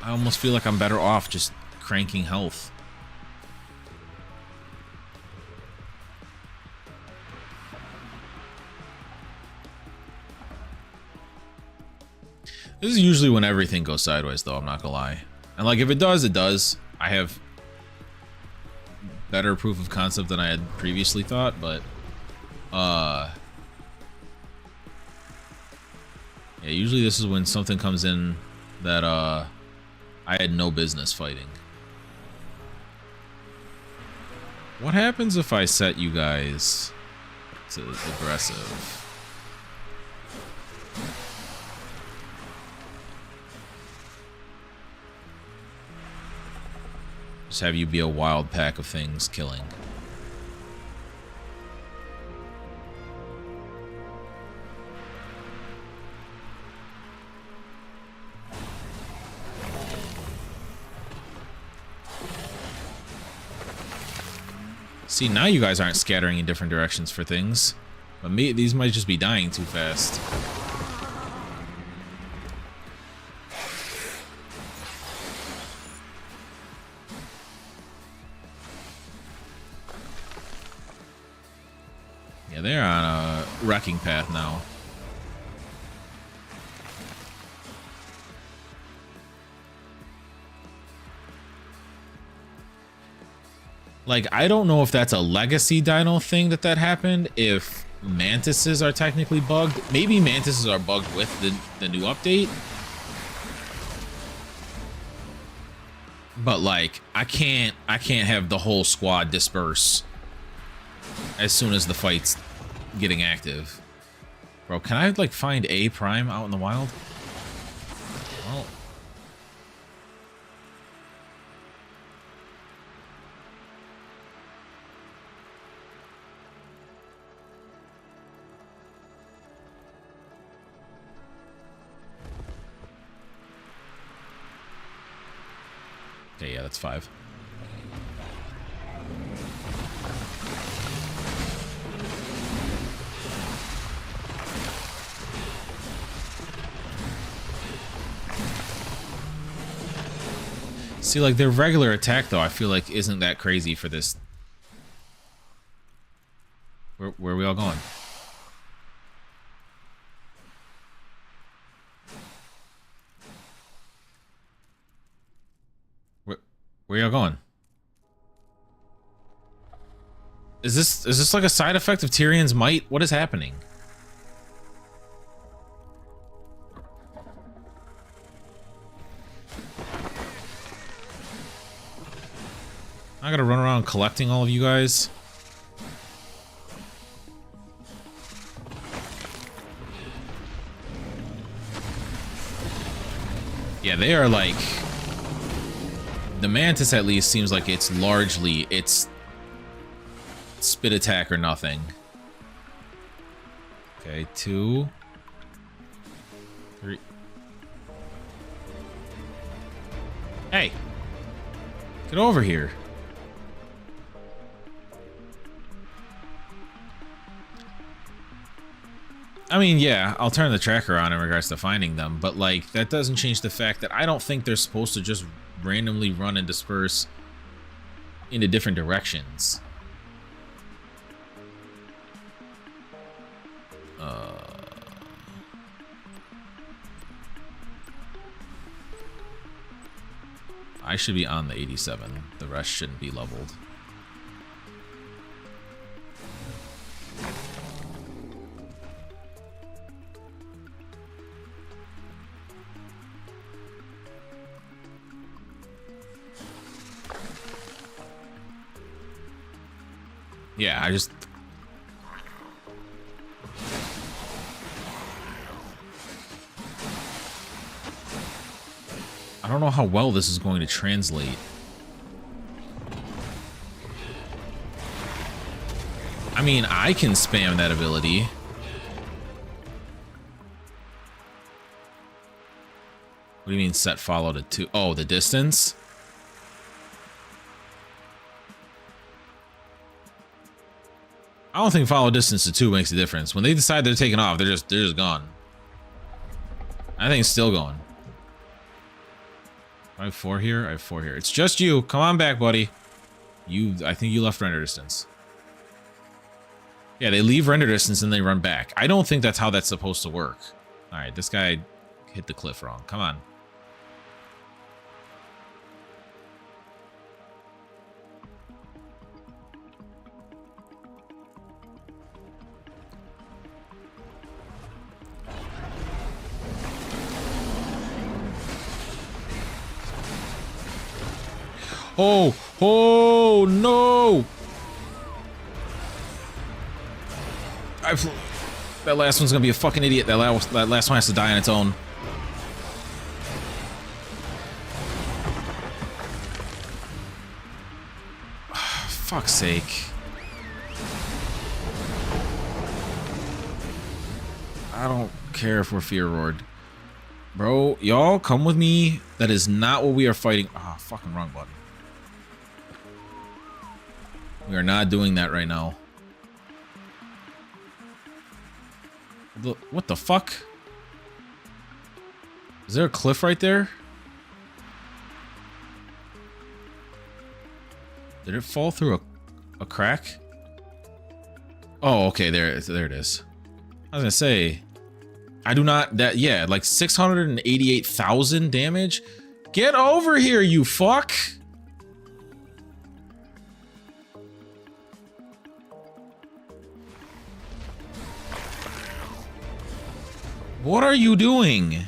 S1: I almost feel like I'm better off just cranking health. This is usually when everything goes sideways, though, I'm not gonna lie. And like, if it does, it does. I have better proof of concept than I had previously thought, but yeah, usually this is when something comes in that I had no business fighting. What happens if I set you guys to aggressive? Just have you be a wild pack of things killing. See, now you guys aren't scattering in different directions for things. But these might just be dying too fast. Yeah, they're on a wrecking path now. Like, I don't know if that's a legacy dino thing that happened, if mantises are technically bugged. Maybe mantises are bugged with the new update. But like, I can't have the whole squad disperse as soon as the fight's getting active. Bro, can I like find a prime out in the wild? Well, okay, yeah, that's 5. See, like, their regular attack, though, I feel like isn't that crazy for this. Where are we all going? Where y'all going? Is this like a side effect of Tyrion's might? What is happening? I gotta run around collecting all of you guys. Yeah, they are like... The Mantis at least seems like it's largely... It's spit attack or nothing. Okay, 2... 3... Hey! Get over here. I mean, yeah, I'll turn the tracker on in regards to finding them, but like, that doesn't change the fact that I don't think they're supposed to just randomly run and disperse into different directions. I should be on the 87. The rest shouldn't be leveled. Yeah, I don't know how well this is going to translate. I mean, I can spam that ability. What do you mean set follow to 2? Oh, the distance? I don't think follow distance to 2 makes a difference. When they decide they're taking off, they're just gone. I think it's still going. I have 4 here. I have 4 here. It's just you. Come on back, buddy. I think you left render distance. Yeah, they leave render distance and they run back. I don't think that's how that's supposed to work. All right, this guy hit the cliff wrong. Come on. Oh, oh, no. That last one's gonna be a fucking idiot. That last one has to die on its own. Fuck's sake. I don't care if we're fear roared. Bro, y'all come with me. That is not what we are fighting. Ah, oh, fucking wrong button. We are not doing that right now. What the fuck? Is there a cliff right there? Did it fall through a crack? Oh, okay, there it is. I was gonna say, I do not, yeah, like 688,000 damage? Get over here, you fuck! What are you doing?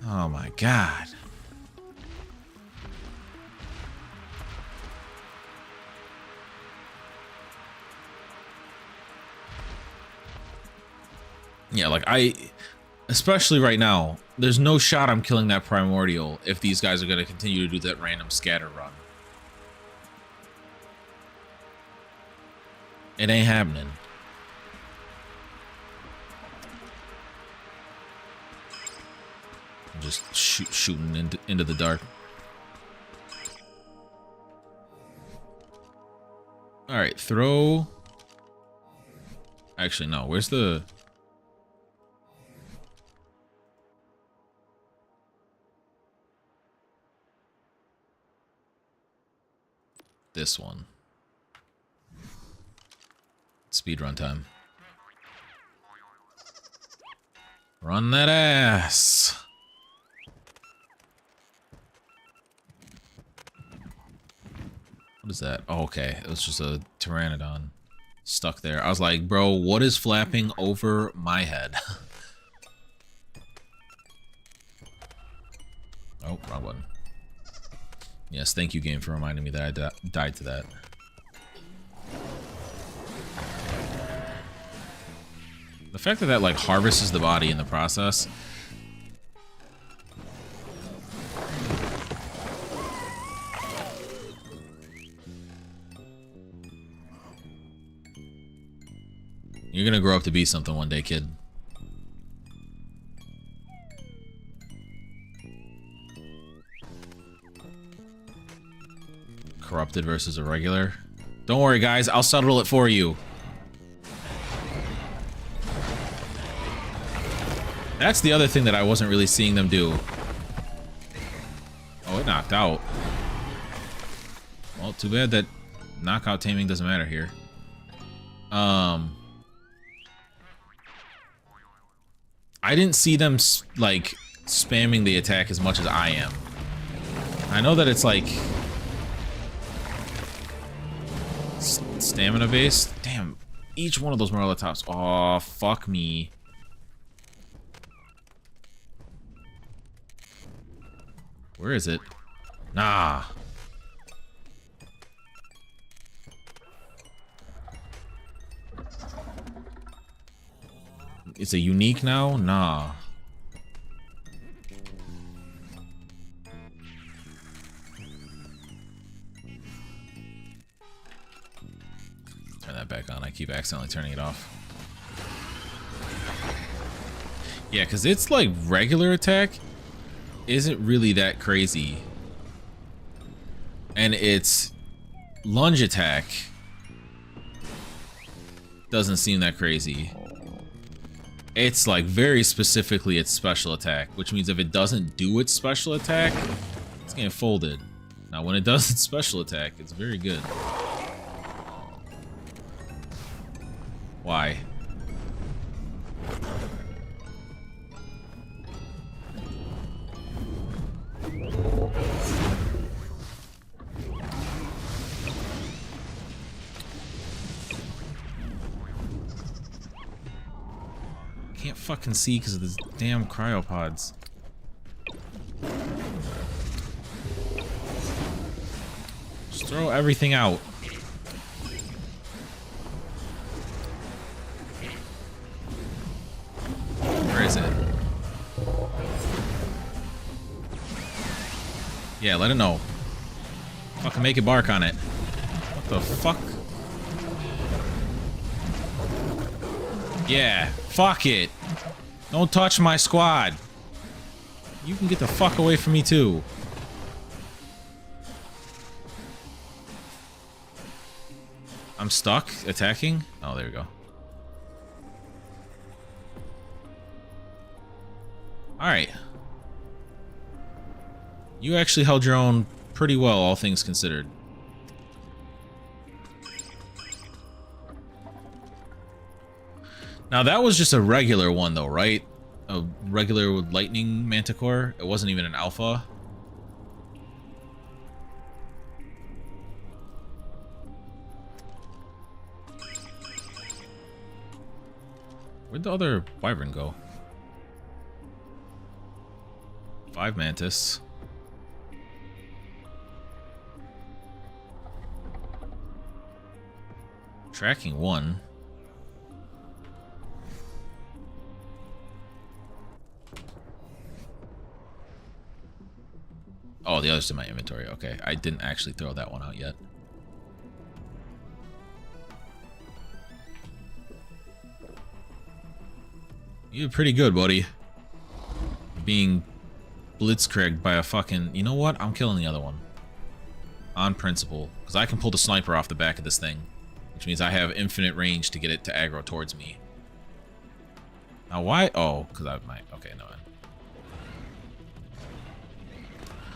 S1: Oh my god. Yeah, like especially right now, there's no shot I'm killing that primordial if these guys are going to continue to do that random scatter run. It ain't happening. I'm just shooting into the dark. All right, throw. Actually, no. Where's the? This one. Speed run time. Run that ass. What is that? Oh, okay. It was just a pteranodon stuck there. I was like, bro, what is flapping over my head? Oh, wrong button. Yes, thank you, game, for reminding me that I died to that. The fact that that, like, harvests the body in the process. You're gonna grow up to be something one day, kid. Corrupted versus a regular. Don't worry, guys. I'll settle it for you. That's the other thing that I wasn't really seeing them do. Oh, it knocked out. Well, too bad that knockout taming doesn't matter here. I didn't see them, like, spamming the attack as much as I am. I know that it's, like... stamina based? Damn, each one of those Morellatops. Oh, fuck me. Where is it? Nah. It's a unique now? Nah. Turn that back on. I keep accidentally turning it off. Yeah, because it's like regular attack isn't really that crazy. And its lunge attack doesn't seem that crazy. It's like very specifically its special attack, which means if it doesn't do its special attack, it's getting folded. Now when it does its special attack, it's very good. Why? Can't fucking see because of this damn cryopods. Just throw everything out. Where is it? Yeah, let it know. Fucking make it bark on it. What the fuck? Yeah, fuck it. Don't touch my squad. You can get the fuck away from me too. I'm stuck attacking? Oh, there we go. Alright. You actually held your own pretty well, all things considered. Now that was just a regular one though, right? A regular lightning manticore. It wasn't even an alpha. Where'd the other wyvern go? 5 mantis. Tracking 1. Oh, the other's in my inventory. Okay, I didn't actually throw that one out yet. You did pretty good, buddy. Being blitzkrieged by a fucking... You know what? I'm killing the other one. On principle. Because I can pull the sniper off the back of this thing. Which means I have infinite range to get it to aggro towards me. Now why? Oh, because I might... Okay, no.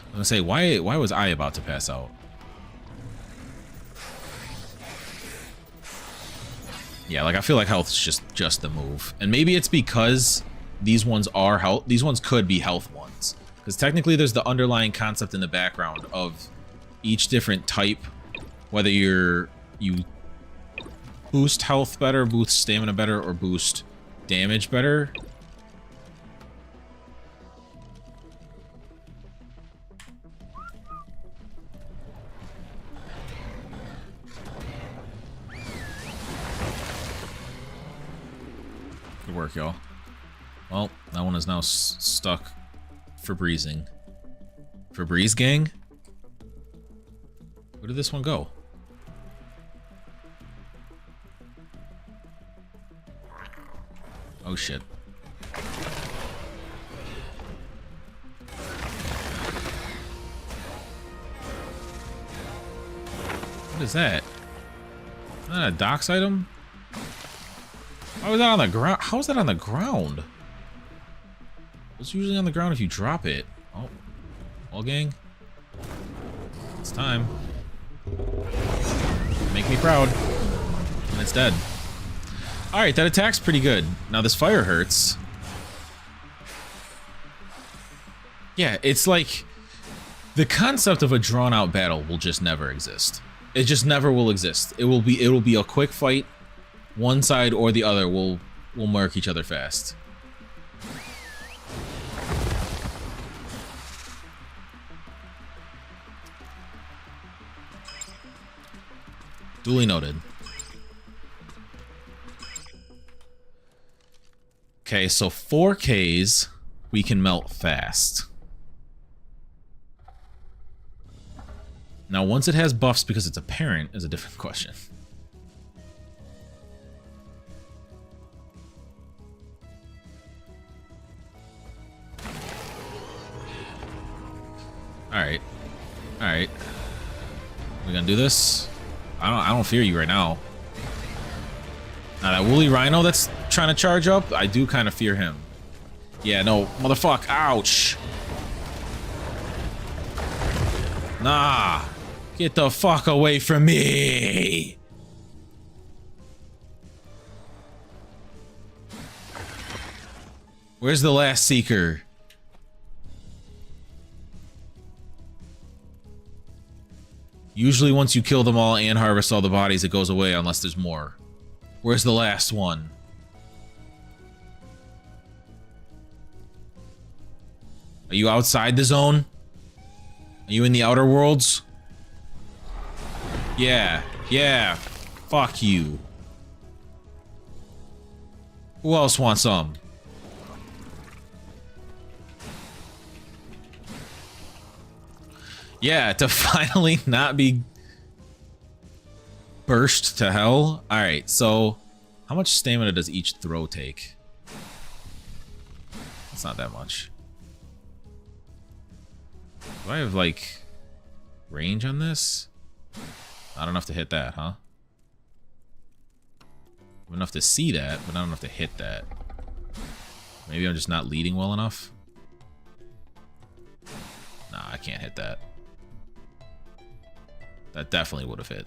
S1: I'm gonna say, why was I about to pass out? Yeah, like I feel like health is just the move. And maybe it's because these ones are health. These ones could be health ones. Because technically there's the underlying concept in the background of each different type. Whether you boost health better, boost stamina better, or boost damage better. Good work, y'all. Well, that one is now stuck for breezing. For breeze gang? Where did this one go? Oh shit. What is that? Is that a DOX item? How is that on the ground? How is that on the ground? It's usually on the ground if you drop it. Oh. Well, gang. It's time. Make me proud. And it's dead. Alright, that attack's pretty good. Now this fire hurts. Yeah, it's like... The concept of a drawn-out battle will just never exist. It just never will exist. It will be a quick fight. One side or the other will murk each other fast. Duly noted. Okay, so 4Ks we can melt fast. Now, once it has buffs because it's a parent is a different question. Alright. Alright. We gonna do this? I don't fear you right now. Now that woolly rhino that's trying to charge up, I do kind of fear him. Yeah, no, motherfuck, ouch. Nah, get the fuck away from me. Where's the last seeker? Usually once you kill them all and harvest all the bodies, it goes away unless there's more. Where's the last one? Are you outside the zone? Are you in the outer worlds? Yeah, yeah. Fuck you. Who else wants some? Yeah, to finally not be burst to hell. Alright, so how much stamina does each throw take? It's not that much. Do I have, like, range on this? Not enough to hit that, huh? Enough to see that, but not enough to hit that. Maybe I'm just not leading well enough? Nah, I can't hit that. That definitely would have hit.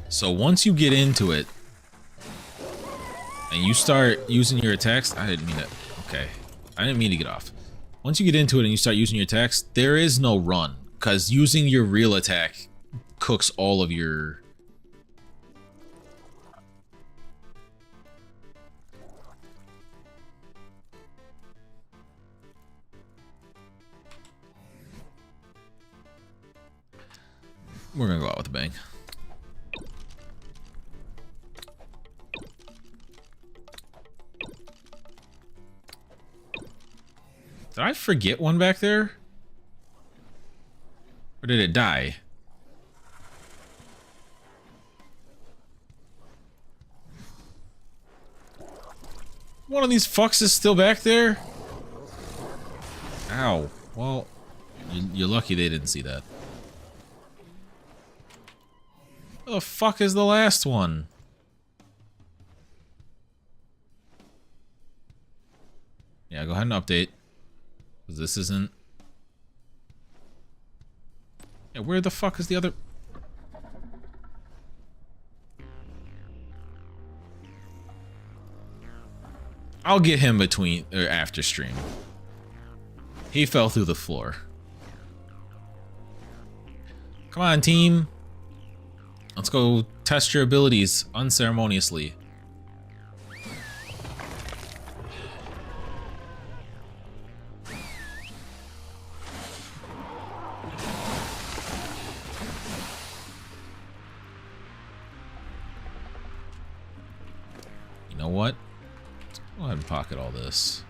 S1: So once you get into it, and you start using your attacks, I didn't mean that. Okay, I didn't mean to get off. Once you get into it and you start using your attacks, there is no run. because using your real attack cooks all of your... We're gonna go out with a bang. Did I forget one back there? Or did it die? One of these fucks is still back there? Ow. Well, you're lucky they didn't see that. Where the fuck is the last one? Yeah, go ahead and update. Because this isn't... Yeah, where the fuck is the other... I'll get him between... or after stream. He fell through the floor. Come on, team. Let's go test your abilities unceremoniously. You know what? Let's go ahead and pocket all this.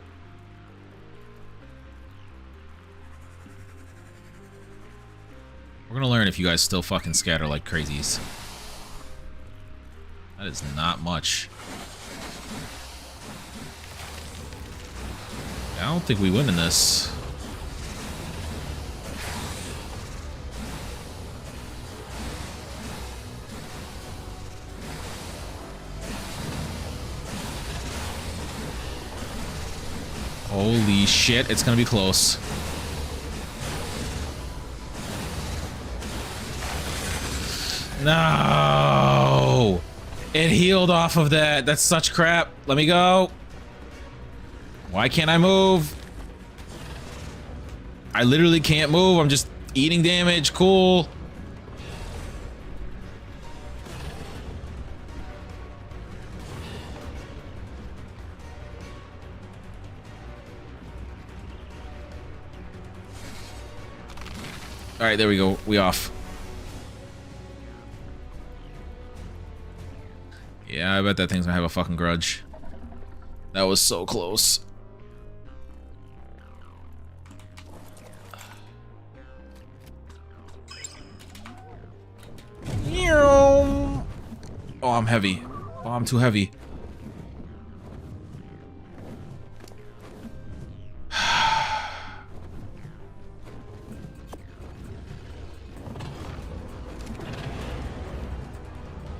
S1: We're gonna learn if you guys still fucking scatter like crazies. That is not much. I don't think we win in this. Holy shit, it's gonna be close. No! It healed off of that. That's such crap. Let me go. Why can't I move? I literally can't move. I'm just eating damage. Cool. All right, there we go. We off. Yeah, I bet that thing's gonna have a fucking grudge. That was so close. Oh, I'm heavy. Oh, I'm too heavy.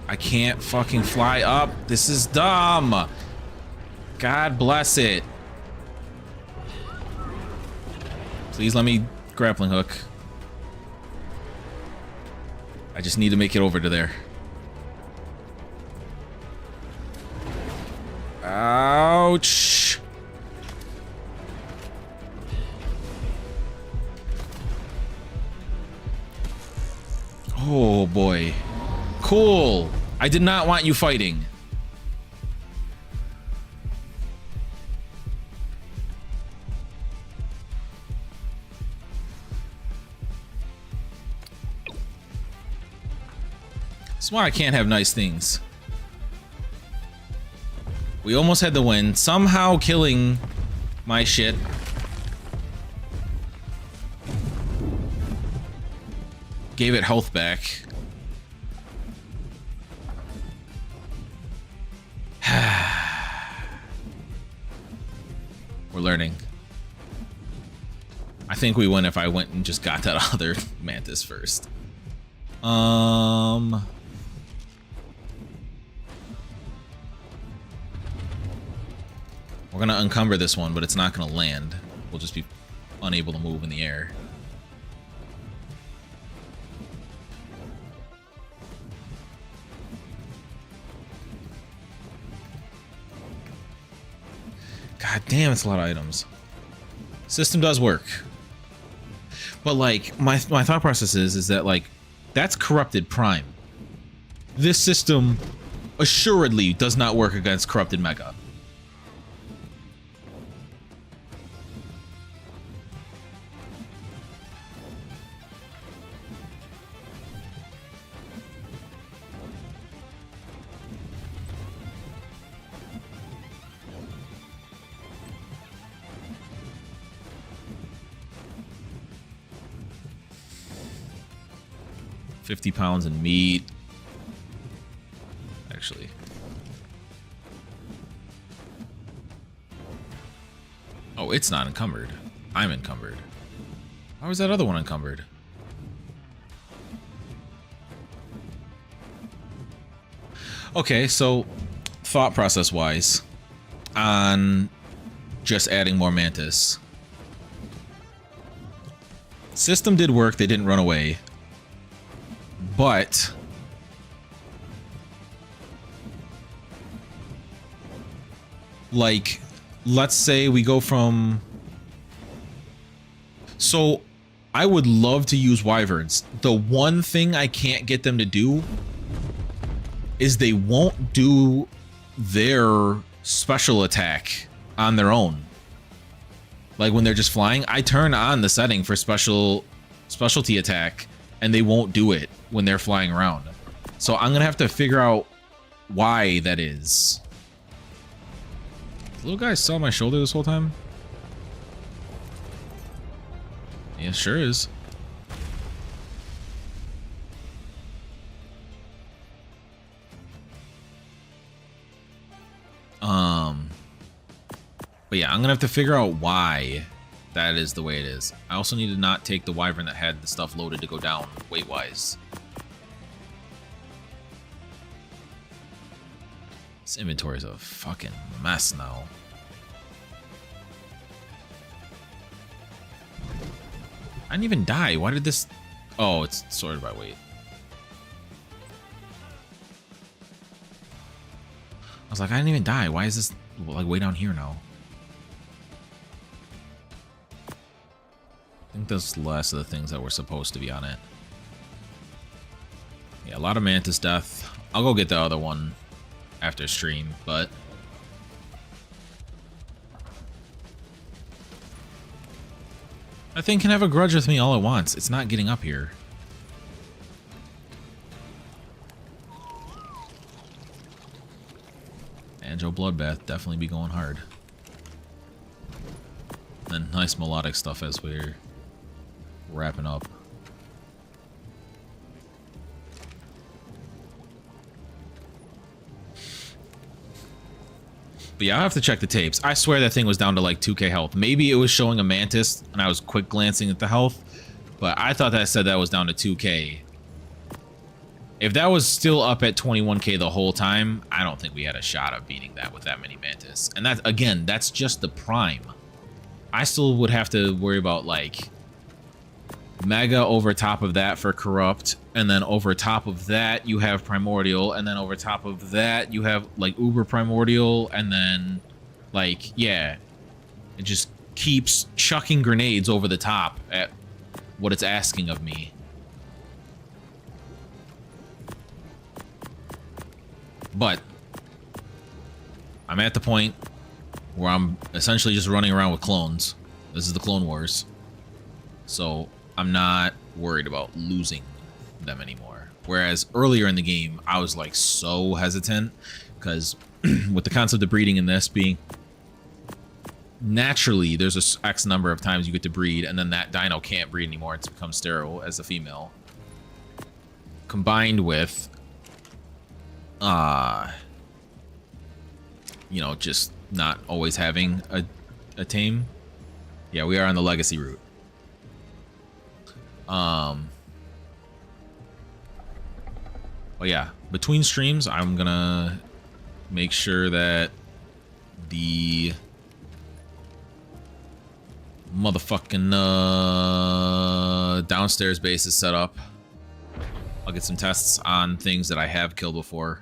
S1: I can't fucking fly up. This is dumb. God bless it. Please let me grappling hook. I just need to make it over to there. Ouch. Oh boy. Cool. I did not want you fighting. That's why I can't have nice things. We almost had the win. Somehow killing my shit. Gave it health back. We're learning. I think we win if I went and just got that other mantis first. We're gonna encumber this one, but it's not gonna land. We'll just be unable to move in the air. God damn, it's a lot of items. System does work. But like my thought process is that like that's corrupted Prime. This system assuredly does not work against corrupted Mega. £50 in meat. Actually. Oh, it's not encumbered. I'm encumbered. How is that other one encumbered? Okay, so thought process wise on just adding more Mantis. System did work, they didn't run away. But like, let's say we go from... So I would love to use Wyverns. The one thing I can't get them to do is they won't do their special attack on their own. Like when they're just flying, I turn on the setting for specialty attack and they won't do it when they're flying around. So I'm gonna have to figure out why that is. The little guy still on my shoulder this whole time? Yeah, sure is. But yeah, I'm gonna have to figure out why that is the way it is. I also need to not take the Wyvern that had the stuff loaded to go down weight-wise. This inventory is a fucking mess now. I didn't even die. Why did this... Oh, it's sorted by weight. I was like, I didn't even die. Why is this like way down here now? I think that's the last of the things that were supposed to be on it. Yeah, a lot of Mantis death. I'll go get the other one after stream, but... That thing can have a grudge with me all it wants. It's not getting up here. Banjo Bloodbath definitely be going hard. And then nice melodic stuff as we're wrapping up. But yeah, I'll have to check the tapes. I swear that thing was down to like 2k health. Maybe it was showing a Mantis and I was quick glancing at the health, but I thought that said that was down to 2k. If that was still up at 21k the whole time, I don't think we had a shot of beating that with that many Mantis. And that, again, that's just the Prime. I still would have to worry about like Mega over top of that for Corrupt, and then over top of that you have Primordial, and then over top of that you have like Uber Primordial, and then like, yeah, it just keeps chucking grenades over the top at what it's asking of me. But I'm at the point where I'm essentially just running around with clones. This is the Clone Wars. So I'm not worried about losing them anymore. Whereas earlier in the game, I was like so hesitant because with the concept of breeding in this being naturally there's a X number of times you get to breed and then that dino can't breed anymore. It's become sterile as a female. Combined with, you know, just not always having a tame. Yeah, we are on the legacy route. Oh yeah, between streams, I'm gonna make sure that the motherfucking downstairs base is set up. I'll get some tests on things that I have killed before.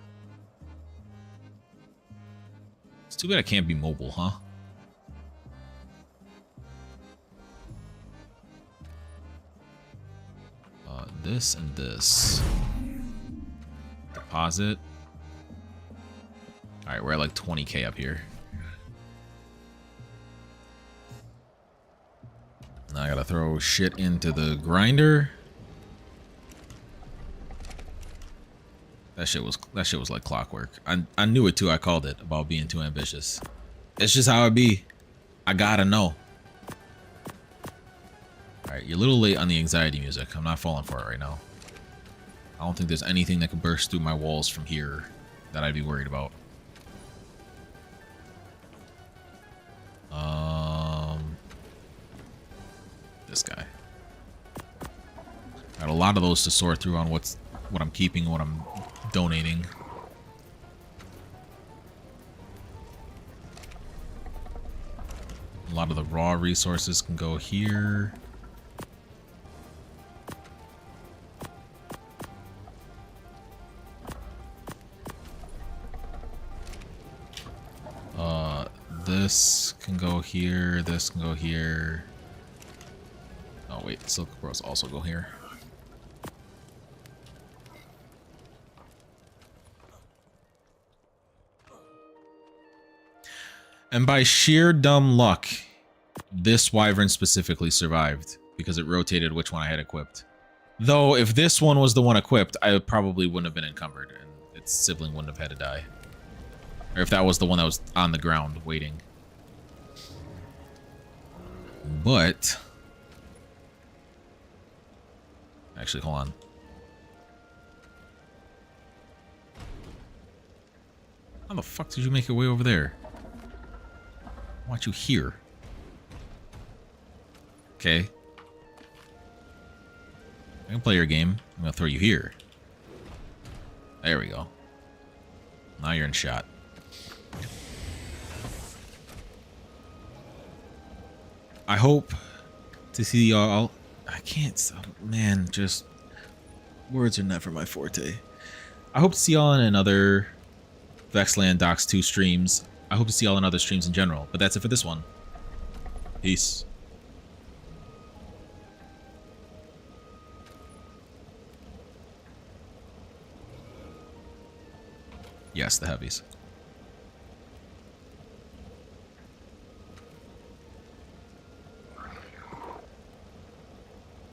S1: It's too bad I can't be mobile, huh? this and this. Deposit. Alright, we're at like 20k up here. Now I gotta throw shit into the grinder. That shit was like clockwork. I knew it too. I called it about being too ambitious. It's just how it be. I gotta know. Alright, you're a little late on the anxiety music. I'm not falling for it right now. I don't think there's anything that could burst through my walls from here that I'd be worried about. This guy. Got a lot of those to sort through on what I'm keeping and what I'm donating. A lot of the raw resources can go here. This can go here, this can go here. Oh wait, silk bros also go here. And by sheer dumb luck, this wyvern specifically survived because it rotated which one I had equipped. Though if this one was the one equipped, I probably wouldn't have been encumbered and its sibling wouldn't have had to die. Or if that was the one that was on the ground waiting. But actually, hold on. How the fuck did you make your way over there? I want you here. Okay. I can play your game. I'm gonna throw you here. There we go. Now you're in shot. I hope to see y'all. I can't stop. Man, just words are never my forte. I hope to see y'all in another Vexland DOX2 streams. I hope to see y'all in other streams in general. But that's it for this one. Peace. Yes, the heavies.